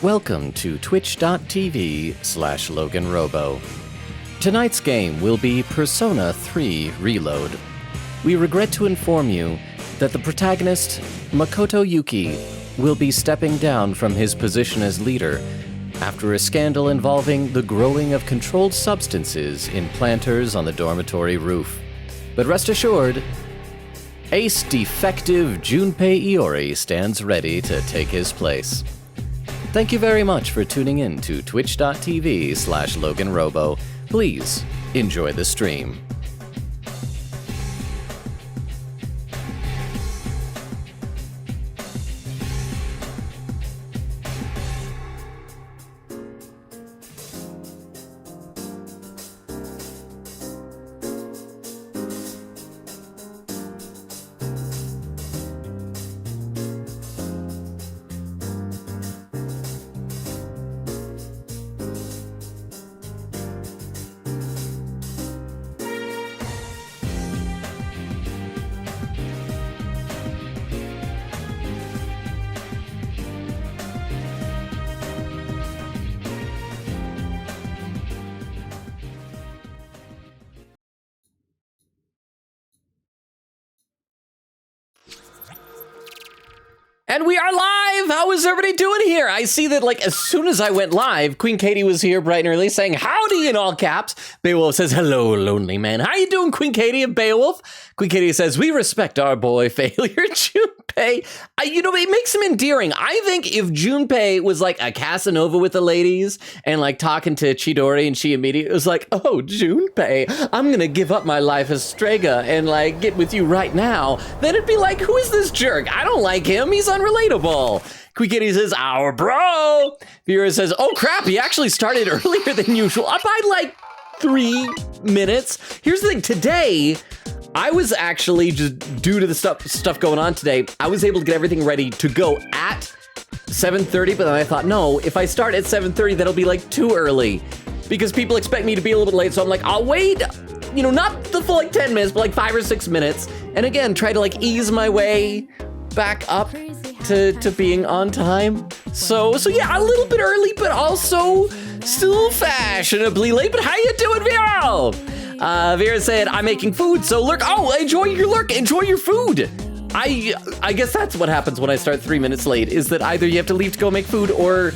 Welcome to twitch.tv/LoganRobo. Tonight's game will be Persona 3 Reload. We regret to inform you that the protagonist, Makoto Yuki, will be stepping down from his position as leader after a scandal involving the growing of controlled substances in planters on the dormitory roof. But rest assured, ace defective Junpei Iori stands ready to take his place. Thank you very much for tuning in to twitch.tv/LoganRobo. Please enjoy the stream. And we are live! How is everybody doing here? I see that, like, as soon as I went live, Queen Katie was here bright and early saying, howdy in all caps. Beowulf says, hello, lonely man. How you doing, Queen Katie and Beowulf? Queen Katie says, we respect our boy failure, Junpei. It makes him endearing. I think if Junpei was like a Casanova with the ladies and like talking to Chidori and she immediately was like, oh, Junpei, I'm gonna give up my life as Strega and like get with you right now, then it'd be like, who is this jerk? I don't like him. He's unrelatable. Queen Katie says, our bro. Vera says, oh crap, he actually started earlier than usual. Up by like 3 minutes. Here's the thing, today, I was actually, just due to the stuff going on today, I was able to get everything ready to go at 7:30, but then I thought, no, if I start at 7:30, that'll be like too early because people expect me to be a little bit late. So I'm like, I'll wait, not the full like 10 minutes, but like 5 or 6 minutes. And again, try to like ease my way back up to being on time. So yeah, a little bit early, but also still fashionably late. But how you doing, Vera? Vera said, I'm making food, so lurk. Oh, enjoy your lurk, enjoy your food. I guess that's what happens when I start 3 minutes late, is that either you have to leave to go make food or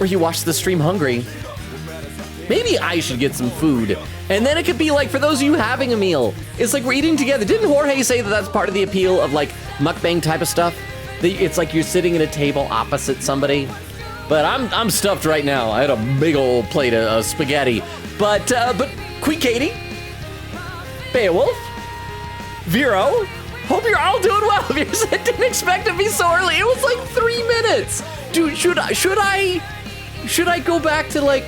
you watch the stream hungry. Maybe I should get some food. And then it could be like, for those of you having a meal, it's like we're eating together. Didn't Jorge say that that's part of the appeal of like mukbang type of stuff? It's like you're sitting at a table opposite somebody. But I'm stuffed right now. I had a big old plate of spaghetti. But Queen Katie, Beowulf, Vero, hope you're all doing well. Vera said, didn't expect to be so early. It was like 3 minutes. Dude, should I go back to like,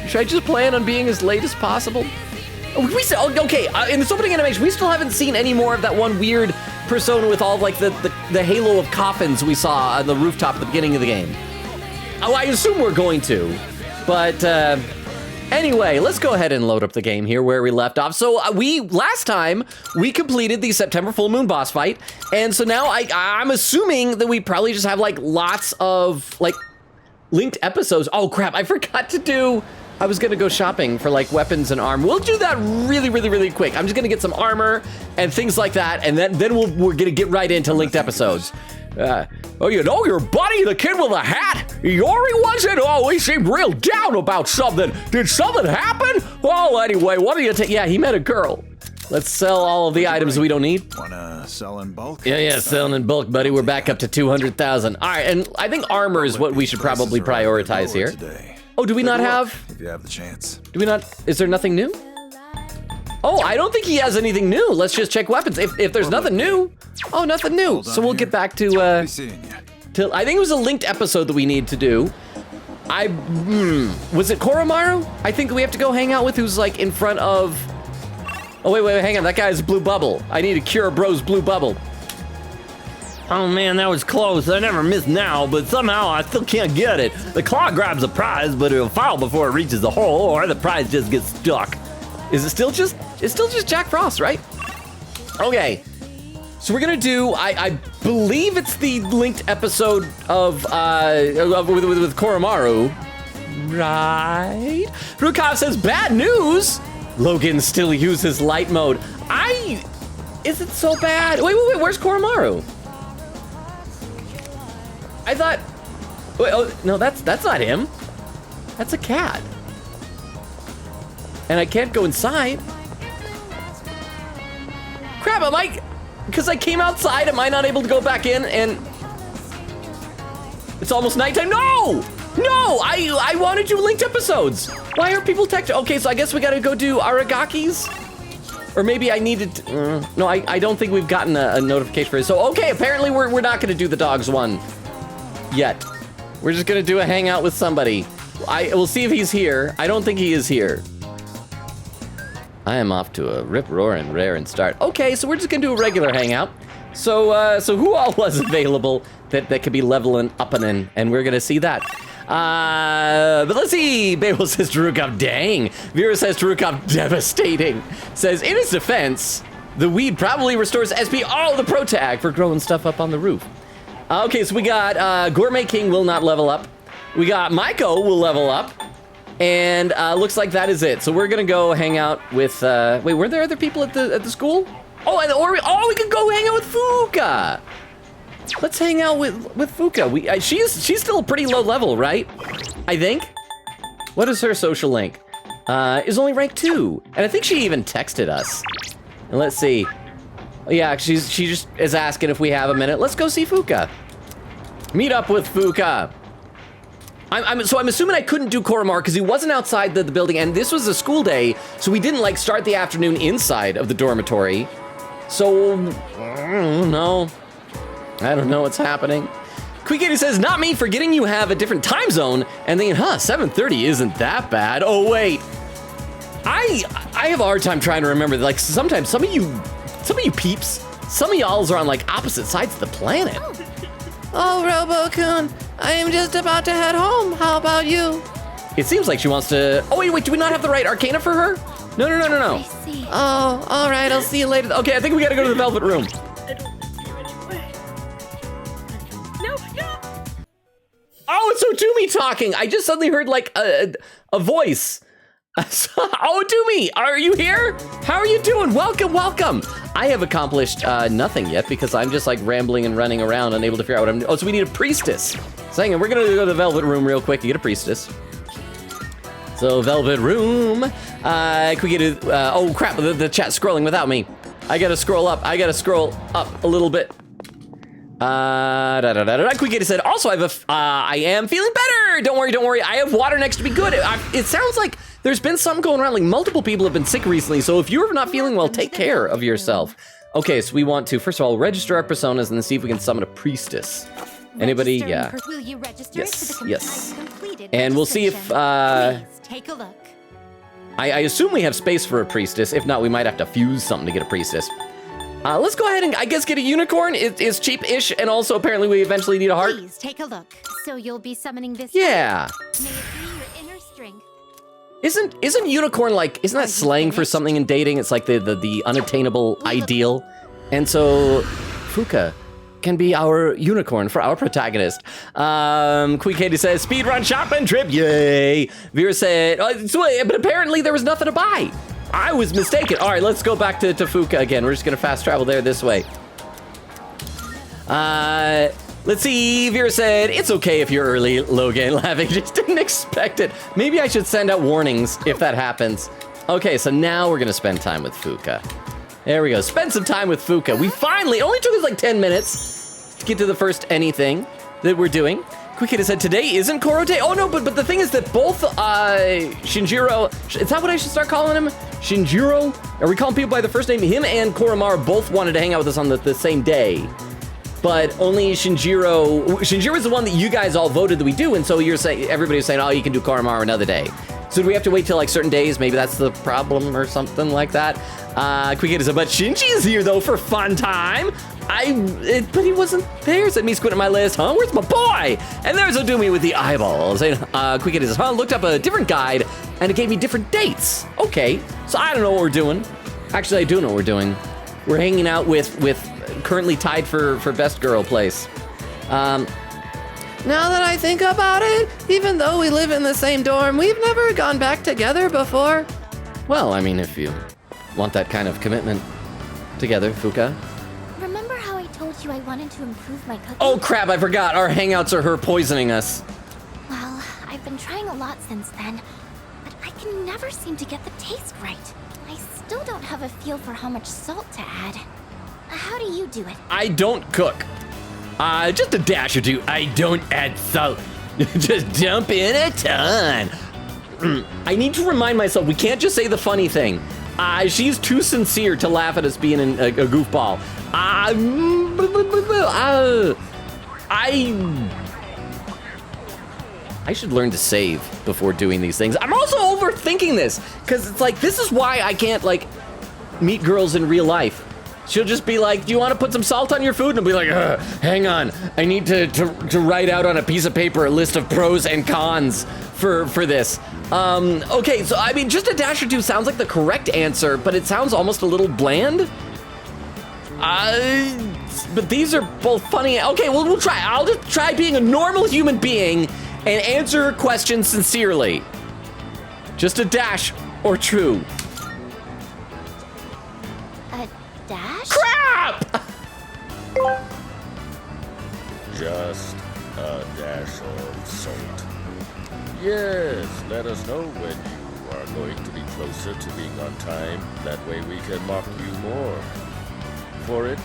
should I just plan on being as late as possible? Okay, in this opening animation, we still haven't seen any more of that one weird persona with all of like the halo of coffins we saw on the rooftop at the beginning of the game. Oh, I assume we're going to, but anyway, let's go ahead and load up the game here where we left off. So last time we completed the September full moon boss fight, and so now I'm assuming that we probably just have like lots of like linked episodes. Oh crap, I forgot to do. I was gonna go shopping for like weapons and armor. We'll do that really, really, really quick. I'm just gonna get some armor and things like that, and then we're gonna get right into linked episodes. Your buddy, the kid with the hat, Iori, was it? Oh, he seemed real down about something. Did something happen? Well, anyway, what do you think? Yeah, he met a girl. Let's sell all of the items we don't need. Wanna sell in bulk? Yeah, selling in bulk, buddy. We're back up to 200,000. All right, and I think armor is what we should probably prioritize here. Oh, do we not have? If you have the chance. Do we not? Is there nothing new? Oh, I don't think he has anything new. Let's just check weapons. If there's nothing new, oh, nothing new. So we'll get back to I think it was a linked episode that we need to do. Was it Koromaru? I think we have to go hang out with, who's like in front of. Oh wait, hang on. That guy's blue bubble. I need to cure bro's blue bubble. Oh man, that was close. I never miss now, but somehow I still can't get it. The claw grabs a prize, but it'll fall before it reaches the hole, or the prize just gets stuck. Is it still just, it's still just Jack Frost, right? Okay. So we're gonna do, I believe it's the linked episode of with Koromaru, right? Rukov says, bad news! Logan still uses light mode. Is it so bad? Wait, where's Koromaru? I thought, wait, oh, no, that's not him. That's a cat. And I can't go inside. Crap, because I came outside, am I not able to go back in and it's almost nighttime? No, I wanted to linked episodes. Why are people texting? Okay, so I guess we gotta go do Aragaki's. Or maybe I needed to, no, I don't think we've gotten a notification for it. So, okay, apparently we're not gonna do the dogs one yet. We're just gonna do a hangout with somebody. We'll see if he's here. I don't think he is here. I am off to a rip, roar, and rare and start. Okay, so we're just gonna do a regular hangout. So who all was available that could be leveling up and we're gonna see that. But let's see. Babel says to Rukov, dang. Vera says to Rukov, devastating. Says, in his defense, the weed probably restores SP the pro tag for growing stuff up on the roof. Okay, so we got Gourmet King will not level up. We got Maiko will level up. And looks like that is it. So we're gonna go hang out with, wait, were there other people at the school? Oh, we could go hang out with Fuka. Let's hang out with Fuka. She's still pretty low level, right? I think. What is her social link? Is only rank 2. And I think she even texted us. And let's see. Yeah, she just is asking if we have a minute. Let's go see Fuka. Meet up with Fuka. So I'm assuming I couldn't do Koromaru because he wasn't outside the building, and this was a school day, so we didn't like start the afternoon inside of the dormitory. So, no. I don't know what's happening. Quickity says, not me, forgetting you have a different time zone, and thinking, 7:30 isn't that bad. Oh, wait. I have a hard time trying to remember, like, sometimes some of you peeps, some of y'alls are on, like, opposite sides of the planet. Oh, Robo-kun, I am just about to head home. How about you? It seems like she wants to... Oh, wait, do we not have the right arcana for her? No. I see. Oh, all right, I'll see you later. Okay, I think we gotta go to the Velvet Room. I don't miss you anyway. No. Oh, it's Otumi talking. I just suddenly heard, like, a voice. Oh, Otumi, are you here? How are you doing? Welcome. I have accomplished nothing yet because I'm just like rambling and running around, unable to figure out what I'm doing. Oh, so we need a priestess. So hang on, we're gonna go to the Velvet Room real quick to get a priestess. So Velvet Room, can we get a, oh crap, the chat's scrolling without me. I gotta scroll up a little bit. Quickity said, also I am feeling better. Don't worry. I have water next to me. Good. It sounds like there's been something going around, like multiple people have been sick recently, so if you're not feeling well, take care of yourself. Okay, so we want to, first of all, register our personas and then see if we can summon a priestess. Anybody? Yeah. Will you register Yes. And we'll see if, Please take a look. I assume we have space for a priestess. If not, we might have to fuse something to get a priestess. Let's go ahead and, I guess, get a unicorn. It's cheap-ish, and also apparently we eventually need a heart. Please take a look. So you'll be summoning this. Yeah. May it be your inner strength. Isn't unicorn like, isn't that slang for something in dating? It's like the unattainable ideal. And so Fuka can be our unicorn for our protagonist. Katie says, speedrun shopping trip, yay. Vera said, but apparently there was nothing to buy. I was mistaken. All right, let's go back to Fuka again. We're just gonna fast travel there this way. Let's see, Vera said, it's okay if you're early, Logan, laughing, just didn't expect it. Maybe I should send out warnings if that happens. Okay, so now we're gonna spend time with Fuka. There we go, spend some time with Fuka. We finally, it only took us like 10 minutes to get to the first anything that we're doing. Quick said, today isn't Koro Day. Oh no, but the thing is that both Shinjiro, is that what I should start calling him? Shinjiro? Are we calling people by the first name? Him and Koromaru both wanted to hang out with us on the same day. But only Shinjiro is the one that you guys all voted that we do, and so you're saying, everybody's saying, oh, you can do Koromaru another day. So do we have to wait till like certain days? Maybe that's the problem or something like that. Quick said, but Shinji is here though for fun time. But he wasn't there, said me squinting my list. Huh, where's my boy? And there's Odumi with the eyeballs. Quick says, looked up a different guide and it gave me different dates. Okay, so I don't know what we're doing. Actually, I do know what we're doing. We're hanging out with currently tied for best girl place. Now that I think about it, even though we live in the same dorm, we've never gone back together before. Well, I mean, if you want that kind of commitment together, Fuka. Remember how I told you I wanted to improve my cooking? Oh crap, I forgot. Our hangouts are her poisoning us. Well, I've been trying a lot since then, but I can never seem to get the taste right. I still don't have a feel for how much salt to add. How do you do it? I don't cook. Just a dash or two. I don't add salt. Just dump in a ton. I need to remind myself, we can't just say the funny thing. She's too sincere to laugh at us being a goofball. I should learn to save before doing these things. I'm also overthinking this, because it's like, this is why I can't, like, meet girls in real life. She'll just be like, do you want to put some salt on your food? And I'll be like, hang on. I need to write out on a piece of paper a list of pros and cons for this. Okay, so I mean, just a dash or two sounds like the correct answer, but it sounds almost a little bland. But these are both funny. Okay, well, we'll try. I'll just try being a normal human being and answer her question sincerely. Just a dash or two. Dash? Crap! Just a dash of salt. Yes, let us know when you are going to be closer to being on time. That way we can mock you more. For it.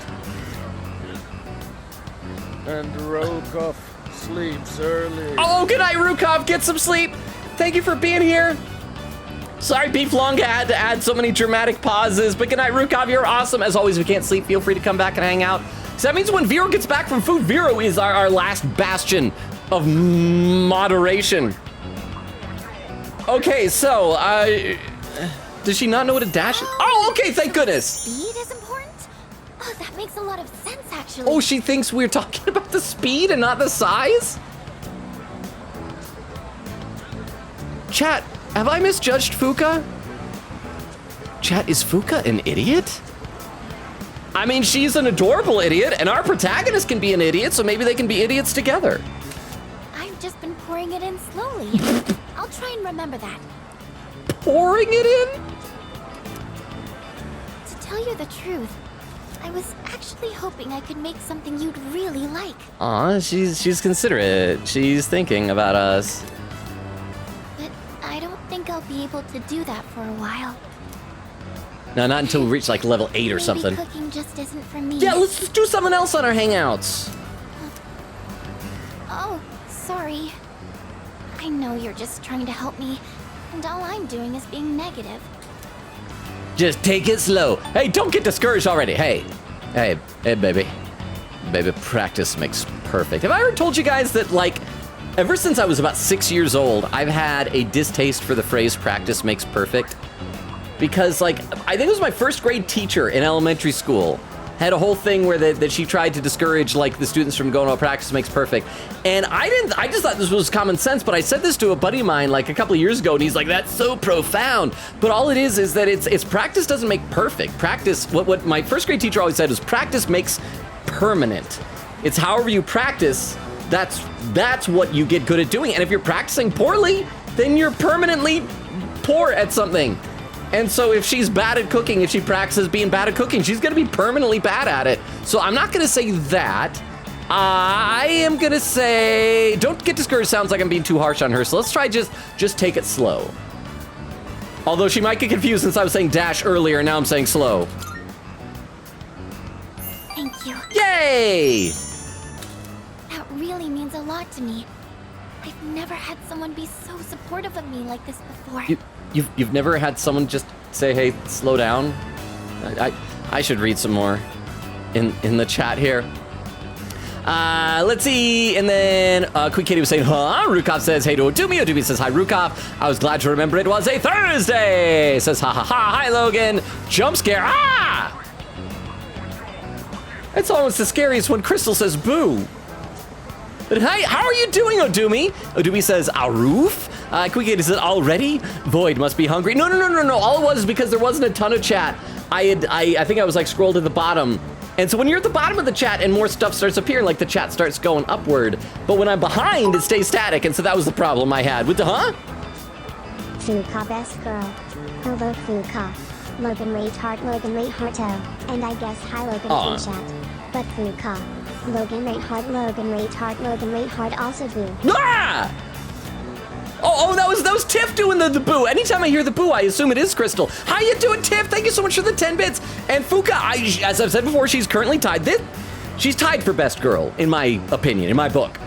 And Rokov sleeps early. Oh, good night, Rukov. Get some sleep. Thank you for being here. Sorry, Beef Long had to add so many dramatic pauses, but good night, Rukov. You're awesome. As always, if you can't sleep, feel free to come back and hang out. So that means when Vero gets back from food, Vero is our last bastion of moderation. Okay, so, does she not know what a dash is? Oh, okay, thank goodness. Speed is important? Oh, that makes a lot of sense, actually. Oh, she thinks we're talking about the speed and not the size? Chat, have I misjudged Fuka? Chat, is Fuka an idiot? I mean, she's an adorable idiot, and our protagonist can be an idiot, so maybe they can be idiots together. I've just been pouring it in slowly. I'll try and remember that. Pouring it in? To tell you the truth, I was actually hoping I could make something you'd really like. Aw, she's considerate. She's thinking about us. But I don't think I'll be able to do that for a while. No, not until we reach like level 8 or Maybe something. Cooking just isn't for me. Yeah, let's just do something else on our hangouts. Oh, sorry. I know you're just trying to help me, and all I'm doing is being negative. Just take it slow. Hey, don't get discouraged already. Hey, baby. Baby, practice makes perfect. Have I ever told you guys that, like, ever since I was about 6 years old, I've had a distaste for the phrase practice makes perfect? Because, like, I think it was my first grade teacher in elementary school had a whole thing where that she tried to discourage, like, the students from going, oh, practice makes perfect. And I just thought this was common sense, but I said this to a buddy of mine, like, a couple of years ago, and he's like, that's so profound. But all it is that it's practice doesn't make perfect. Practice, what my first grade teacher always said was practice makes permanent. It's however you practice, that's what you get good at doing. And if you're practicing poorly, then you're permanently poor at something. And so if she's bad at cooking, if she practices being bad at cooking, she's gonna be permanently bad at it. So I'm not gonna say that. I am gonna say, don't get discouraged, sounds like I'm being too harsh on her. So let's try just take it slow. Although she might get confused since I was saying dash earlier, and now I'm saying slow. Thank you. Yay! That really means a lot to me. I've never had someone be so supportive of me like this before. You've never had someone just say, hey, slow down? I should read some more in the chat here. Let's see, and then Quick Kitty was saying, huh? Rukov says, hey to Odumi. Odumi says, hi, Rukov. I was glad to remember it was a Thursday. Says, ha ha ha, hi, Logan. Jump scare, ah! It's almost as scary as when Crystal says, boo. But hi, how are you doing, Odumi? Odumi says, Aroof? Quick Kitty says, already? Void must be hungry. No. All it was is because there wasn't a ton of chat. I think I was like scrolled to the bottom And so when you're at the bottom of the chat and more stuff starts appearing, like the chat starts going upward. But when I'm behind, it stays static. And so that was the problem I had with the, Fuka best girl. Hello Fuka. Logan rate heart Harto. And I guess hi Logan Aw. in chat. But Fuka. Logan rate heart also boo. Ah! Oh, that was Tiff doing the boo. Anytime I hear the boo, I assume it is Crystal. How you doing, Tiff? Thank you so much for the 10 bits. And Fuka, as I've said before, she's currently tied. She's tied for best girl, in my opinion, in my book.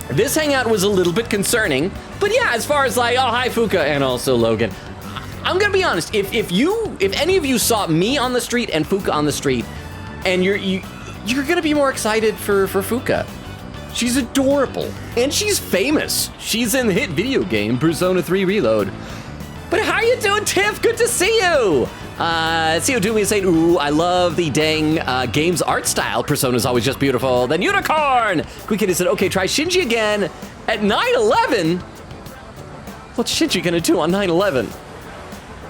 This hangout was a little bit concerning, but yeah, as far as like, oh, hi, Fuka, and also Logan. I'm gonna be honest, if any of you saw me on the street and Fuka on the street, and you're gonna be more excited for Fuka. She's adorable, and she's famous. She's in the hit video game Persona 3 Reload. But how you doing, Tiff? Good to see you. CO2 is saying, ooh, I love the dang game's art style. Persona's always just beautiful. Then Unicorn. Quick Kitty said, okay, try Shinji again at 9/11. What's Shinji gonna do on 9/11?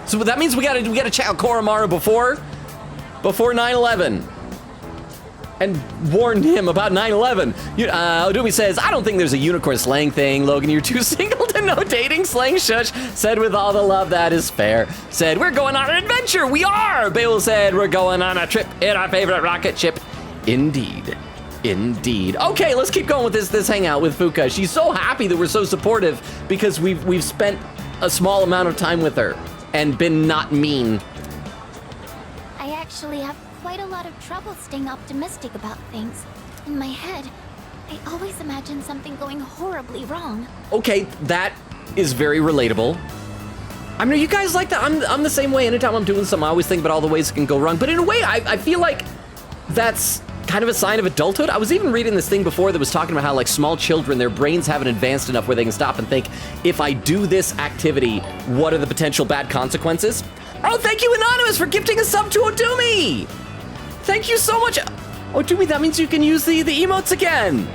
So that means we gotta check out Koromaru before 9/11. And warned him about 9/11. Odumi says, I don't think there's a unicorn slang thing. Logan, you're too single to know dating slang. Shush. Said with all the love, that is fair. Said, we're going on an adventure. We are. Bale said, we're going on a trip in our favorite rocket ship. Indeed. Okay, let's keep going with this hangout with Fuka. She's so happy that we're so supportive because we've spent a small amount of time with her and been not mean. I actually have quite a lot of trouble staying optimistic about things. In my head, I always imagine something going horribly wrong. Okay, that is very relatable. I mean, are you guys like that? I'm the same way. Anytime I'm doing something, I always think about all the ways it can go wrong. But in a way, I feel like that's kind of a sign of adulthood. I was even reading this thing before that was talking about how like small children, their brains haven't advanced enough where they can stop and think, if I do this activity, what are the potential bad consequences? Oh, thank you, Anonymous, for gifting a sub to Odumi. Thank you so much. Odumi, that means you can use the emotes again.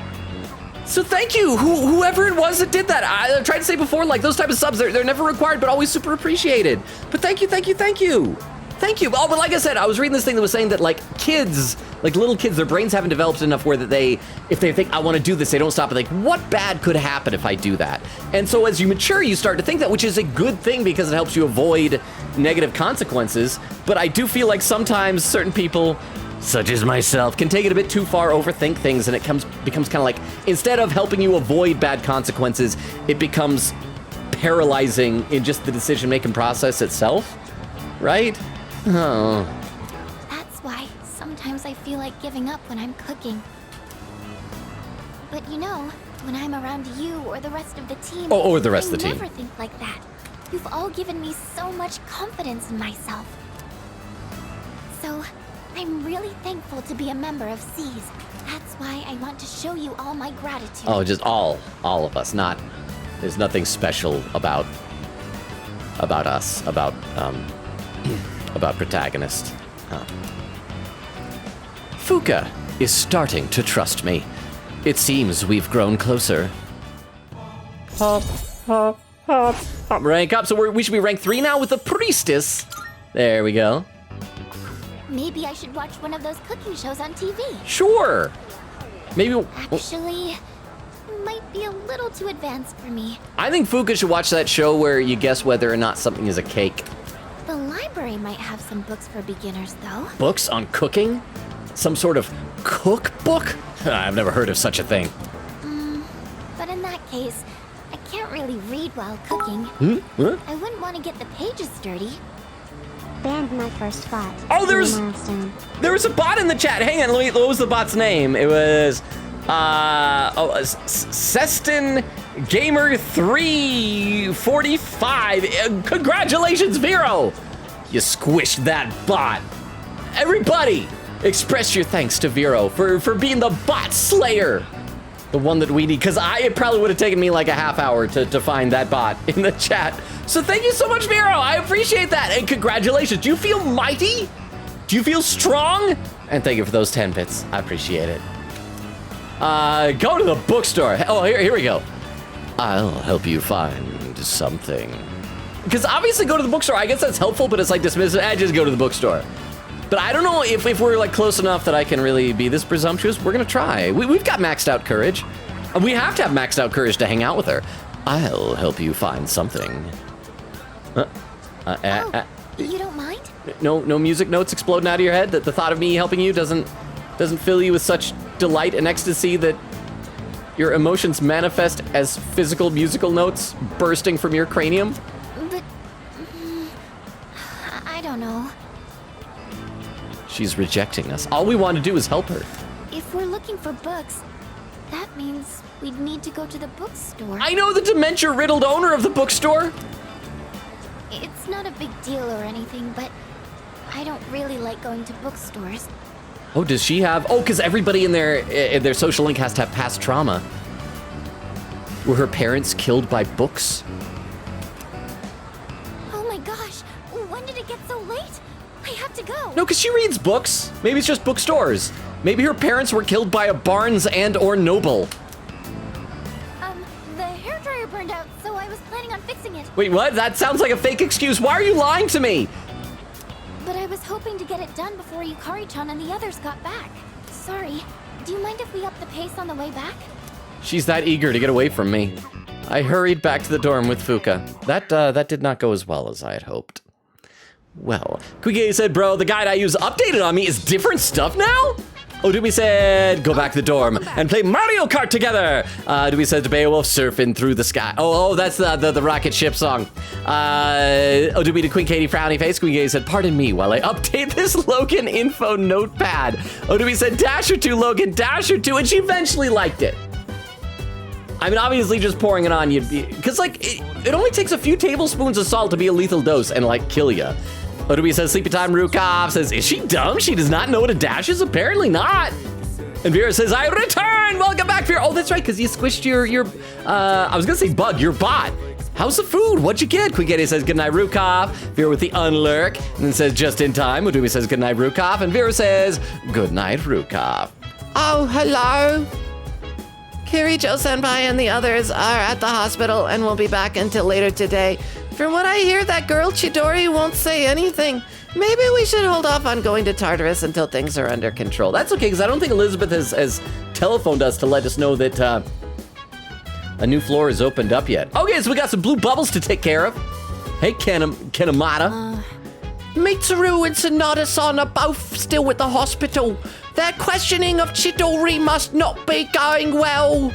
So thank you, whoever it was that did that. I tried to say before, like those type of subs, they're never required, but always super appreciated. But thank you. Oh, but like I said, I was reading this thing that was saying that like kids, like little kids, their brains haven't developed enough where that if they think, I want to do this, they don't stop and think, what bad could happen if I do that? And so as you mature, you start to think that, which is a good thing because it helps you avoid negative consequences. But I do feel like sometimes certain people, such as myself, can take it a bit too far, overthink things, and it becomes kind of like, instead of helping you avoid bad consequences, it becomes paralyzing in just the decision-making process itself, right? Oh. That's why sometimes I feel like giving up when I'm cooking. But you know, when I'm around you or the rest of the team, or the rest of the team. I never think like that. You've all given me so much confidence in myself. So, I'm really thankful to be a member of C's. That's why I want to show you all my gratitude. Oh, just all of us. There's nothing special about us, about protagonist. Fuka is starting to trust me. It seems we've grown closer. Hop. Rank up. So we should be rank 3 now with the priestess. There we go. Maybe I should watch one of those cooking shows on TV. Sure. Maybe. Actually, might be a little too advanced for me. I think Fuka should watch that show where you guess whether or not something is a cake. The library might have some books for beginners, though. Books on cooking? Some sort of cookbook? I've never heard of such a thing. But in that case, I can't really read while cooking. What? I wouldn't want to get the pages dirty. Banned my first bot. Oh, there was a bot in the chat. Hang on, what was the bot's name? It was Seston Gamer 345. Congratulations, Vero! You squished that bot. Everybody, express your thanks to Vero for being the bot slayer. The one that we need, because it probably would have taken me like a half hour to find that bot in the chat. So thank you so much, Vero. I appreciate that. And congratulations. Do you feel mighty? Do you feel strong? And thank you for those 10 bits. I appreciate it. Go to the bookstore. Oh, here we go. I'll help you find something. Because obviously go to the bookstore. I guess that's helpful, but it's like dismissive. Just go to the bookstore. But I don't know if we're like close enough that I can really be this presumptuous. We're gonna try. We've got maxed out courage. We have to have maxed out courage to hang out with her. I'll help you find something. You don't mind? No music notes exploding out of your head? That the thought of me helping you doesn't fill you with such delight and ecstasy that your emotions manifest as physical musical notes bursting from your cranium? But... I don't know. She's rejecting us. All we want to do is help her. If we're looking for books, that means we'd need to go to the bookstore. I know the dementia-riddled owner of the bookstore. It's not a big deal or anything, but I don't really like going to bookstores. Oh, does she have... Oh, because everybody in their social link has to have past trauma. Were her parents killed by books? Oh my gosh, when did it get so late? I have to go. No, because she reads books. Maybe it's just bookstores. Maybe her parents were killed by a Barnes and or Noble. The hairdryer burned out, so I was planning on fixing it. Wait, what? That sounds like a fake excuse. Why are you lying to me? But I was hoping to get it done before Yukari-chan and the others got back. Sorry, do you mind if we up the pace on the way back? She's that eager to get away from me. I hurried back to the dorm with Fuka. That did not go as well as I had hoped. Well, Kuige said, bro, the guide I use updated on me is different stuff now? Odumi said, go back to the dorm and play Mario Kart together. Odumi said to Beowulf, surfing through the sky. Oh, that's the rocket ship song. Odumi to Queen Katie, frowny face. Queen Katie said, pardon me while I update this Logan info notepad. Odumi said, Dasher 2, Logan, Dasher 2, and she eventually liked it. I mean, obviously just pouring it on you, because like, it only takes a few tablespoons of salt to be a lethal dose and like kill you. Odumi says, sleepy time. Rukov says, is she dumb? She does not know what a dash is? Apparently not. And Vera says, I return. Welcome back, Vera. Oh, that's right, because you squished your I was gonna say bug, your bot. How's the food? What'd you get? Quigeti says, good night, Rukov. Vera with the unlurk, and then says, just in time. Odumi says, good night, Rukov. And Vera says, good night, Rukov. Oh, hello. Kirijo-senpai and the others are at the hospital and will be back until later today. From what I hear, that girl Chidori won't say anything. Maybe we should hold off on going to Tartarus until things are under control. That's okay, because I don't think Elizabeth has telephoned us to let us know that a new floor is opened up yet. Okay, so we got some blue bubbles to take care of. Hey, Kanamata. Mitsuru and Sonata-san are both still with the hospital. Their questioning of Chidori must not be going well.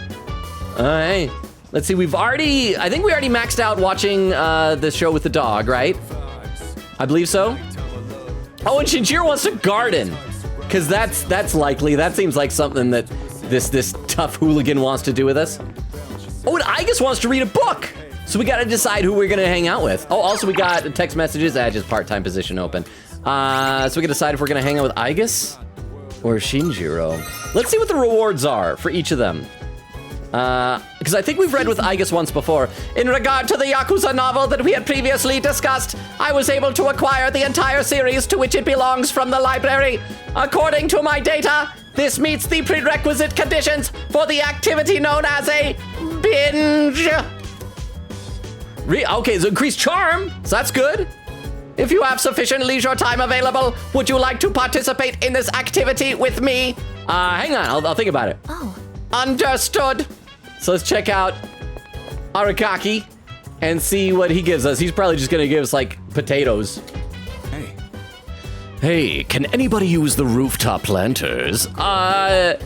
All right. Let's see, I think we already maxed out watching the show with the dog, right? I believe so. Oh, and Shinjiro wants to garden, because that's likely. That seems like something that this tough hooligan wants to do with us. Oh, and Igus wants to read a book. So we gotta decide who we're gonna hang out with. Oh, also we got text messages, just part-time position open. So we gotta decide if we're gonna hang out with Igus or Shinjiro. Let's see what the rewards are for each of them. Because I think we've read with Igus once before. In regard to the Yakuza novel that we had previously discussed, I was able to acquire the entire series to which it belongs from the library. According to my data, this meets the prerequisite conditions for the activity known as a binge. Okay, so increased charm, so that's good. If you have sufficient leisure time available, would you like to participate in this activity with me? Hang on, I'll think about it. Oh. Understood. So let's check out Arakaki and see what he gives us. He's probably just gonna give us like potatoes. Hey. Hey, can anybody use the rooftop planters? Why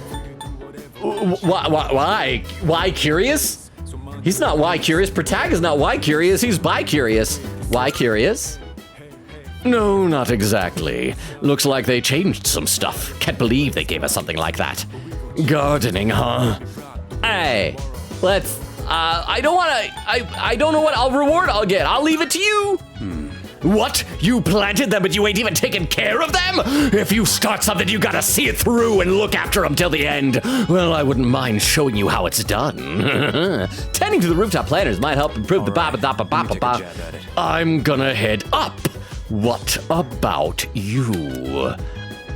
curious? He's not why curious. Protag is not why curious. He's bi curious. Why curious? No, not exactly. Looks like they changed some stuff. Can't believe they gave us something like that. Gardening, huh? Hey, let's, I don't know what reward I'll get. I'll leave it to you. What? You planted them, but you ain't even taken care of them? If you start something, you gotta see it through and look after them till the end. Well, I wouldn't mind showing you how it's done. Tending to the rooftop planters might help improve the ba-ba-da-ba-ba-ba-ba. I'm gonna head up. What about you?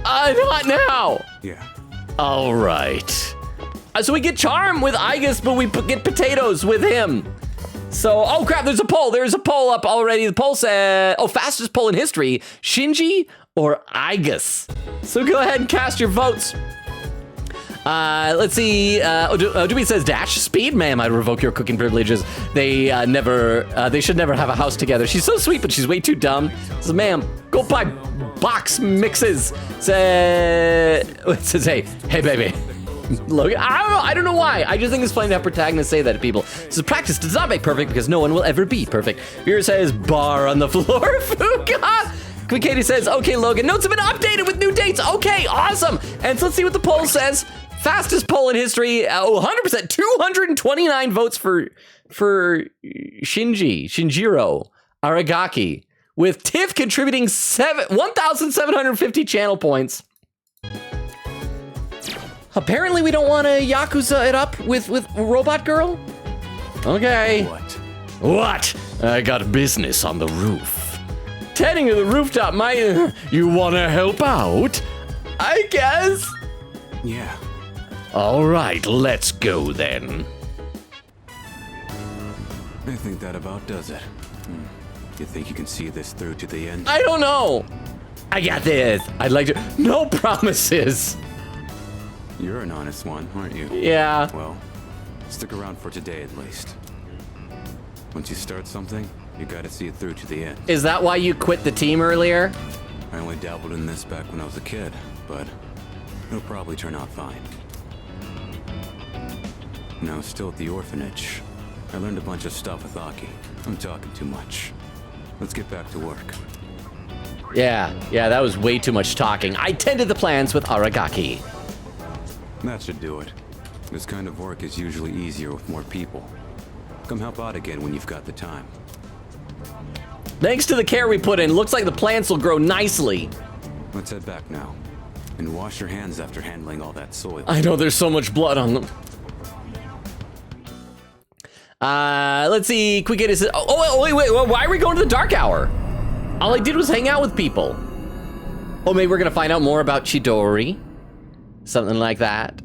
Not now. Yeah. All right. So we get charm with Igus, but we get potatoes with him. So, oh crap, there's a poll. There's a poll up already. The poll said, fastest poll in history, Shinji or Igus. So go ahead and cast your votes. Let's see. Dewey says dash speed, ma'am. I'd revoke your cooking privileges. They should never have a house together. She's so sweet, but she's way too dumb. Says, ma'am, go buy box mixes. Says, hey, baby. Logan, I don't know why. I just think it's funny to have protagonists say that to people. So practice does not make perfect because no one will ever be perfect. Here says bar on the floor. Fuka. Queen Katie says, okay, Logan, notes have been updated with new dates. Okay, awesome. And so let's see what the poll says. Fastest poll in history, 100%, 229 votes for Shinjiro Aragaki, with Tiff contributing 1,750 channel points. Apparently we don't want to Yakuza it up with Robot Girl. Okay. What? I got business on the roof. Tending to the rooftop, you want to help out? I guess. Yeah. All right, let's go then. I think that about does it. You think you can see this through to the end? I don't know. I got this. I'd like to. No promises. You're an honest one, aren't you? Yeah. Well, stick around for today at least. Once you start something, you gotta see it through to the end. Is that why you quit the team earlier? I only dabbled in this back when I was a kid, but it'll probably turn out fine. Now, still at the orphanage, I learned a bunch of stuff with Aki. I'm talking too much. Let's get back to work. Yeah, that was way too much talking. I tended the plans with Aragaki. That should do it. This kind of work is usually easier with more people. Come help out again when you've got the time. Thanks to the care we put in, looks like the plants will grow nicely. Let's head back now. And wash your hands after handling all that soil. I know there's so much blood on them. Let's see. Quick Gator says, wait, why are we going to the dark hour? All I did was hang out with people. Oh, maybe we're gonna find out more about Chidori. Something like that.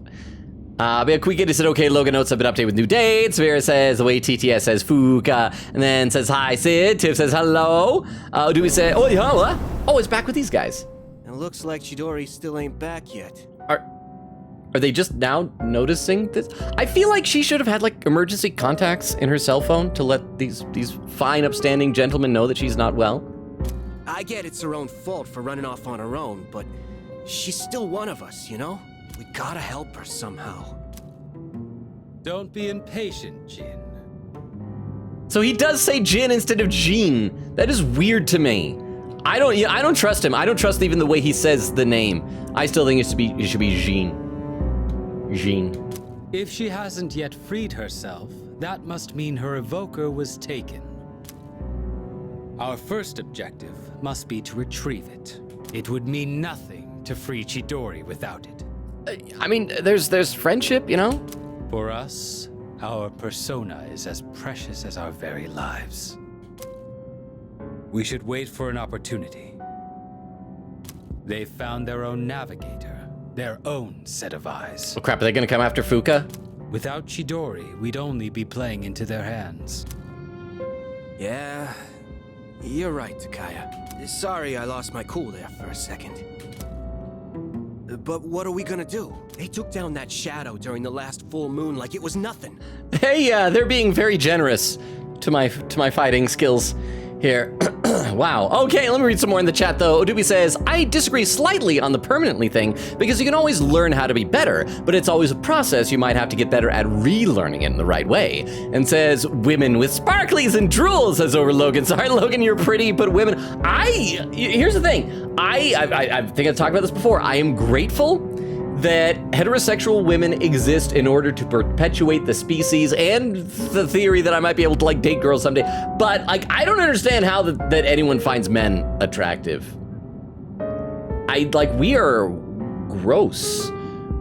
But Quick Gator said, okay, Logan notes have been updated with new dates. Vera says, the way TTS says Fuka, and then says, hi, Sid. Tiff says, hello. Dewey say, oh, yeah, what? Oh, it's back with these guys. It looks like Chidori still ain't back yet. Are they just now noticing this? I feel like she should have had like emergency contacts in her cell phone to let these fine, upstanding gentlemen know that she's not well. I get it's her own fault for running off on her own, but she's still one of us, you know? We gotta help her somehow. Don't be impatient, Jin. So he does say Jin instead of Jean. That is weird to me. I don't trust him. I don't trust even the way he says the name. I still think it should be Jean. Jean. If she hasn't yet freed herself, that must mean her evoker was taken. Our first objective must be to retrieve it. It would mean nothing to free Chidori without it. I mean, there's friendship, you know? For us, our persona is as precious as our very lives. We should wait for an opportunity. They've found their own navigator, their own set of eyes. Oh crap, are they gonna come after Fuka? Without Chidori, we'd only be playing into their hands. Yeah, you're right, Takaya. Sorry I lost my cool there for a second. But what are we gonna do? They took down that shadow during the last full moon like it was nothing. Hey, they're being very generous to my fighting skills here. Wow. Okay, let me read some more in the chat though. Odubi says, I disagree slightly on the permanently thing because you can always learn how to be better, but it's always a process. You might have to get better at relearning it in the right way. And says, women with sparklies and drools, says over Logan. Sorry, Logan, you're pretty, but women, here's the thing. I think I've talked about this before. I am grateful that heterosexual women exist in order to perpetuate the species and the theory that I might be able to like date girls someday. But like, I don't understand how that anyone finds men attractive. We are gross.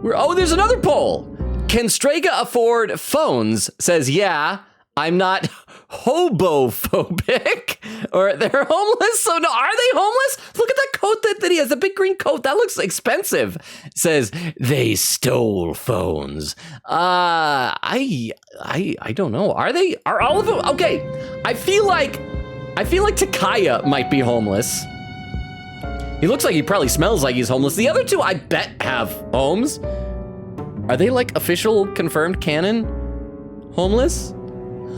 There's another poll. Can Strega afford phones? Says, yeah, I'm not hobophobic. Or they're homeless. So no, are they homeless? Look at that coat that he has, the big green coat. That looks expensive. Says, they stole phones. I don't know. Are all of them? Okay. I feel like Takaya might be homeless. He looks like he probably smells like he's homeless. The other two, I bet, have homes. Are they like official, confirmed canon homeless?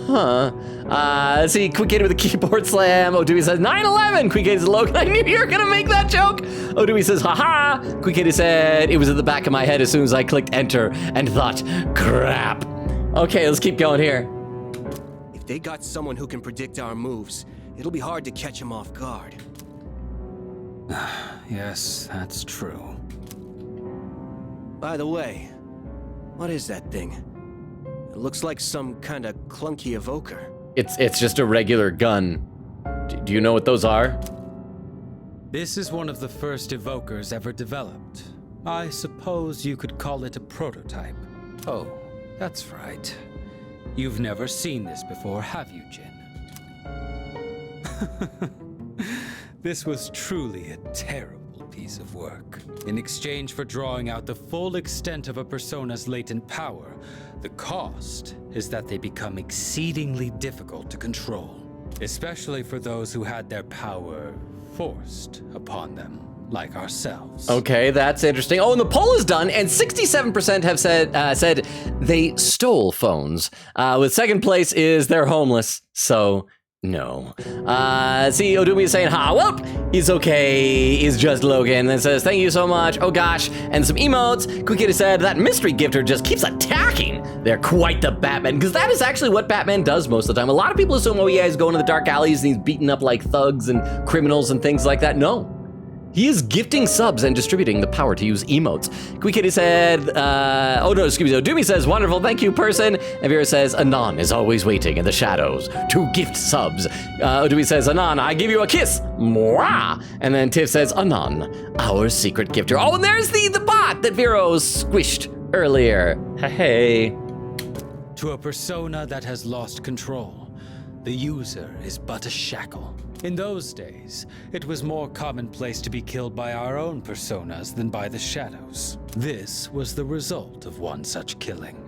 Huh. Let's see, Quick Kitty with a keyboard slam. Odui says 9/11. Quick Kitty says, Logan, I knew you were gonna make that joke. Odui says, haha. Quick Kitty said, it was at the back of my head as soon as I clicked enter and thought, crap. Okay, let's keep going here. If they got someone who can predict our moves, it'll be hard to catch them off guard. Yes, that's true. By the way, what is that thing? It looks like some kind of clunky evoker. It's just a regular gun. Do you know what those are? This is one of the first evokers ever developed. I suppose you could call it a prototype. Oh, that's right. You've never seen this before, have you, Jin? This was truly a terrible piece of work. In exchange for drawing out the full extent of a persona's latent power, the cost is that they become exceedingly difficult to control, especially for those who had their power forced upon them, like ourselves. Okay, that's interesting. Oh, and the poll is done, and 67% have said they stole phones. With second place is they're homeless, so no. See, Odumi is saying, ha, well, he's okay, he's just Logan, and says, thank you so much, oh gosh, and some emotes. Quickity said, that mystery gifter just keeps attacking. They're quite the Batman, because that is actually what Batman does most of the time. A lot of people assume, oh yeah, he's going to the dark alleys and he's beating up like thugs and criminals and things like that. No. He is gifting subs and distributing the power to use emotes. Quick Kitty said, oh no, excuse me, Doomy says, wonderful, thank you, person. And Vera says, Anon is always waiting in the shadows to gift subs. Doomy says, Anon, I give you a kiss. Mwah! And then Tiff says, Anon, our secret gifter. Oh, and there's the bot that Vero squished earlier. Hey. To a persona that has lost control, the user is but a shackle. In those days, it was more commonplace to be killed by our own personas than by the shadows. This was the result of one such killing.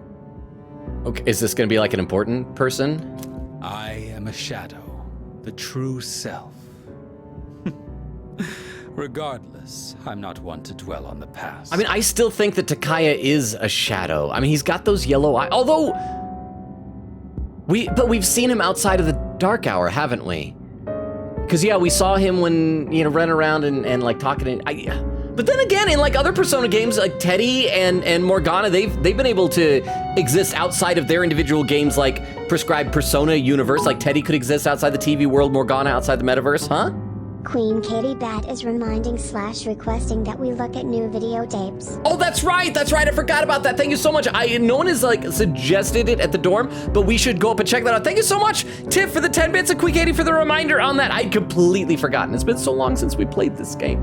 Okay, is this gonna be like an important person? I am a shadow, the true self. Regardless, I'm not one to dwell on the past. I mean, I still think that Takaya is a shadow. I mean, he's got those yellow eyes, although we've seen him outside of the dark hour, haven't we? Because, yeah, we saw him when, you know, running around and like talking. But then again, in like other Persona games, like Teddy and Morgana, they've been able to exist outside of their individual games, like prescribed Persona universe. Like Teddy could exist outside the TV world, Morgana outside the metaverse, huh? Queen Katie Bat is reminding / requesting that we look at new videotapes. Oh, that's right, I forgot about that. Thank you so much. No one has like suggested it at the dorm, but we should go up and check that out. Thank you so much, Tiff, for the 10 bits and Queen Katie for the reminder on that. I'd completely forgotten. It's been so long since we played this game.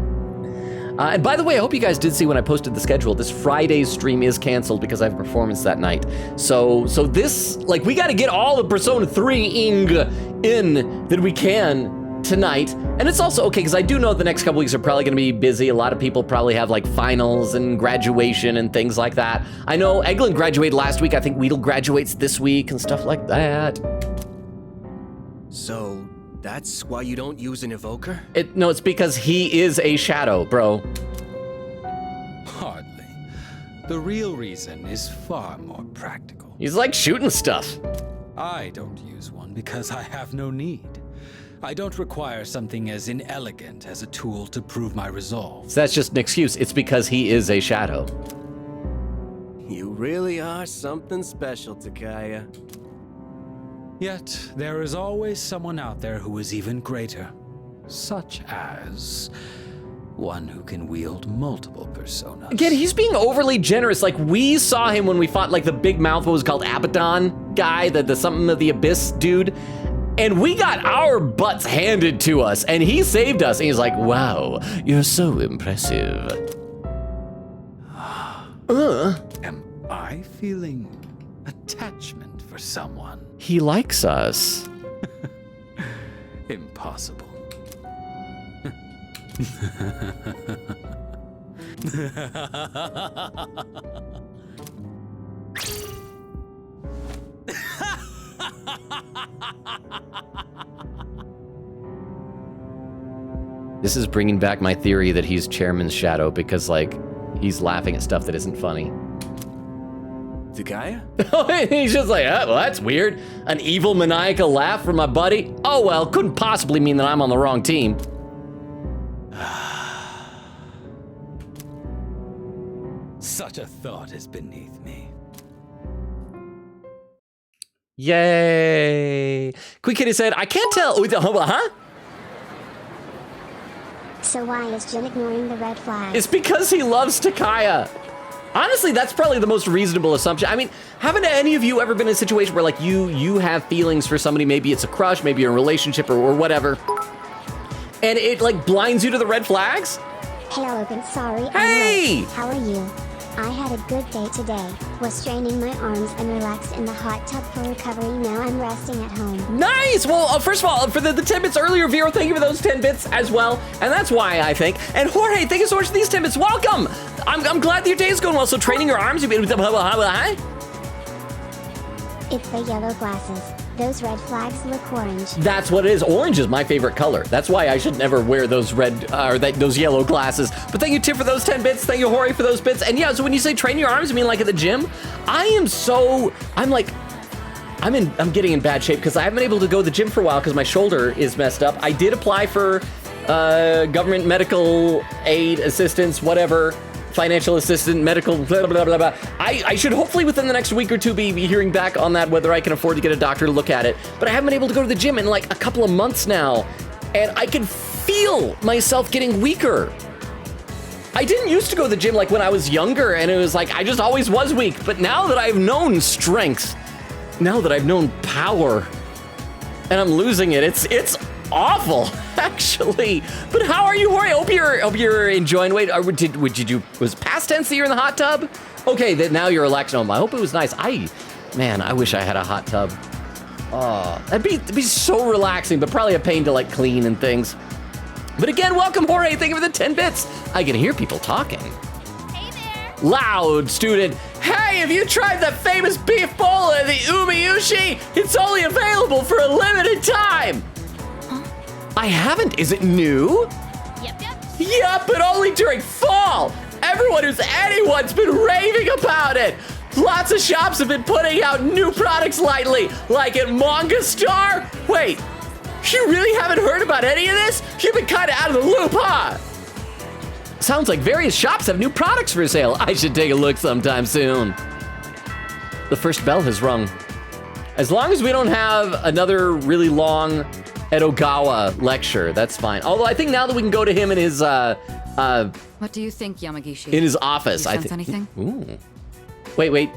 And by the way, I hope you guys did see when I posted the schedule, this Friday's stream is canceled because I have a performance that night. So this, like, we gotta get all the Persona 3-ing in that we can tonight. And it's also okay, because I do know the next couple weeks are probably gonna be busy. A lot of people probably have like finals and graduation and things like that. I know Eglin graduated last week. I think Weedle graduates this week and stuff like that. So that's why you don't use an evoker? No, it's because he is a shadow, bro. Hardly. The real reason is far more practical. He's like shooting stuff. I don't use one because I have no need. I don't require something as inelegant as a tool to prove my resolve. So that's just an excuse. It's because he is a shadow. You really are something special, Takaya. Yet, there is always someone out there who is even greater. Such as one who can wield multiple personas. Again, he's being overly generous. Like, we saw him when we fought, like, the big mouth, what was called Abaddon guy, the something of the abyss dude. And we got our butts handed to us, and he saved us. And he's like, wow, you're so impressive. Am I feeling attachment for someone? He likes us. Impossible. This is bringing back my theory that he's Chairman's shadow because, like, he's laughing at stuff that isn't funny. Takaya? He's just like, oh, well, that's weird. An evil maniacal laugh from my buddy? Oh, well, couldn't possibly mean that I'm on the wrong team. Such a thought is beneath me. Yay. Quick Kitty said, I can't tell. Huh? So why is Jin ignoring the red flag? It's because he loves Takaya. Honestly, that's probably the most reasonable assumption. I mean, haven't any of you ever been in a situation where like you have feelings for somebody, maybe it's a crush, maybe you're in a relationship or whatever, and it like blinds you to the red flags? Hey Logan, sorry. Hey! I'm late. How are you? I had a good day today. Was straining my arms and relaxed in the hot tub for recovery. Now I'm resting at home. Nice! Well, first of all, for the 10 bits earlier, Vero, thank you for those 10 bits as well. And that's why, I think. And Jorge, thank you so much for these 10 bits. Welcome! I'm glad that your day is going well. So training your arms, you've been with them. It's the yellow glasses. Those red flags look orange. That's what it is. Orange is my favorite color. That's why I should never wear those those yellow glasses. But thank you, Tim, for those 10 bits. Thank you, Hori, for those bits. And yeah, so when you say train your arms, I mean like at the gym? I'm getting in bad shape because I haven't been able to go to the gym for a while because my shoulder is messed up. I did apply for government medical aid assistance, whatever. Financial assistant, medical, blah, blah, blah, blah. I should hopefully within the next week or two be hearing back on that, whether I can afford to get a doctor to look at it. But I haven't been able to go to the gym in like a couple of months now. And I can feel myself getting weaker. I didn't used to go to the gym like when I was younger and it was like, I just always was weak. But now that I've known strength, now that I've known power, and I'm losing it, it's awful, actually. But how are you, Hori? Hope you're enjoying. Wait, was past tense that you're in the hot tub? Okay, that now you're relaxed home. I hope it was nice. I wish I had a hot tub. Oh, that'd be so relaxing, but probably a pain to like clean and things. But again, welcome, Jorge. Thank you for the 10 bits. I can hear people talking. Hey there. Loud student. Hey, have you tried the famous beef bowl at the Umiyushi? It's only available for a limited time. I haven't. Is it new? Yep. Yep, but only during fall. Anyone's been raving about it. Lots of shops have been putting out new products lately, like at Manga Star. Wait, you really haven't heard about any of this? You've been kind of out of the loop, huh? Sounds like various shops have new products for sale. I should take a look sometime soon. The first bell has rung. As long as we don't have another really long Edogawa lecture, that's fine. Although I think now that we can go to him in his what do you think, Yamagishi? In his office, Do you sense anything? Ooh. Wait.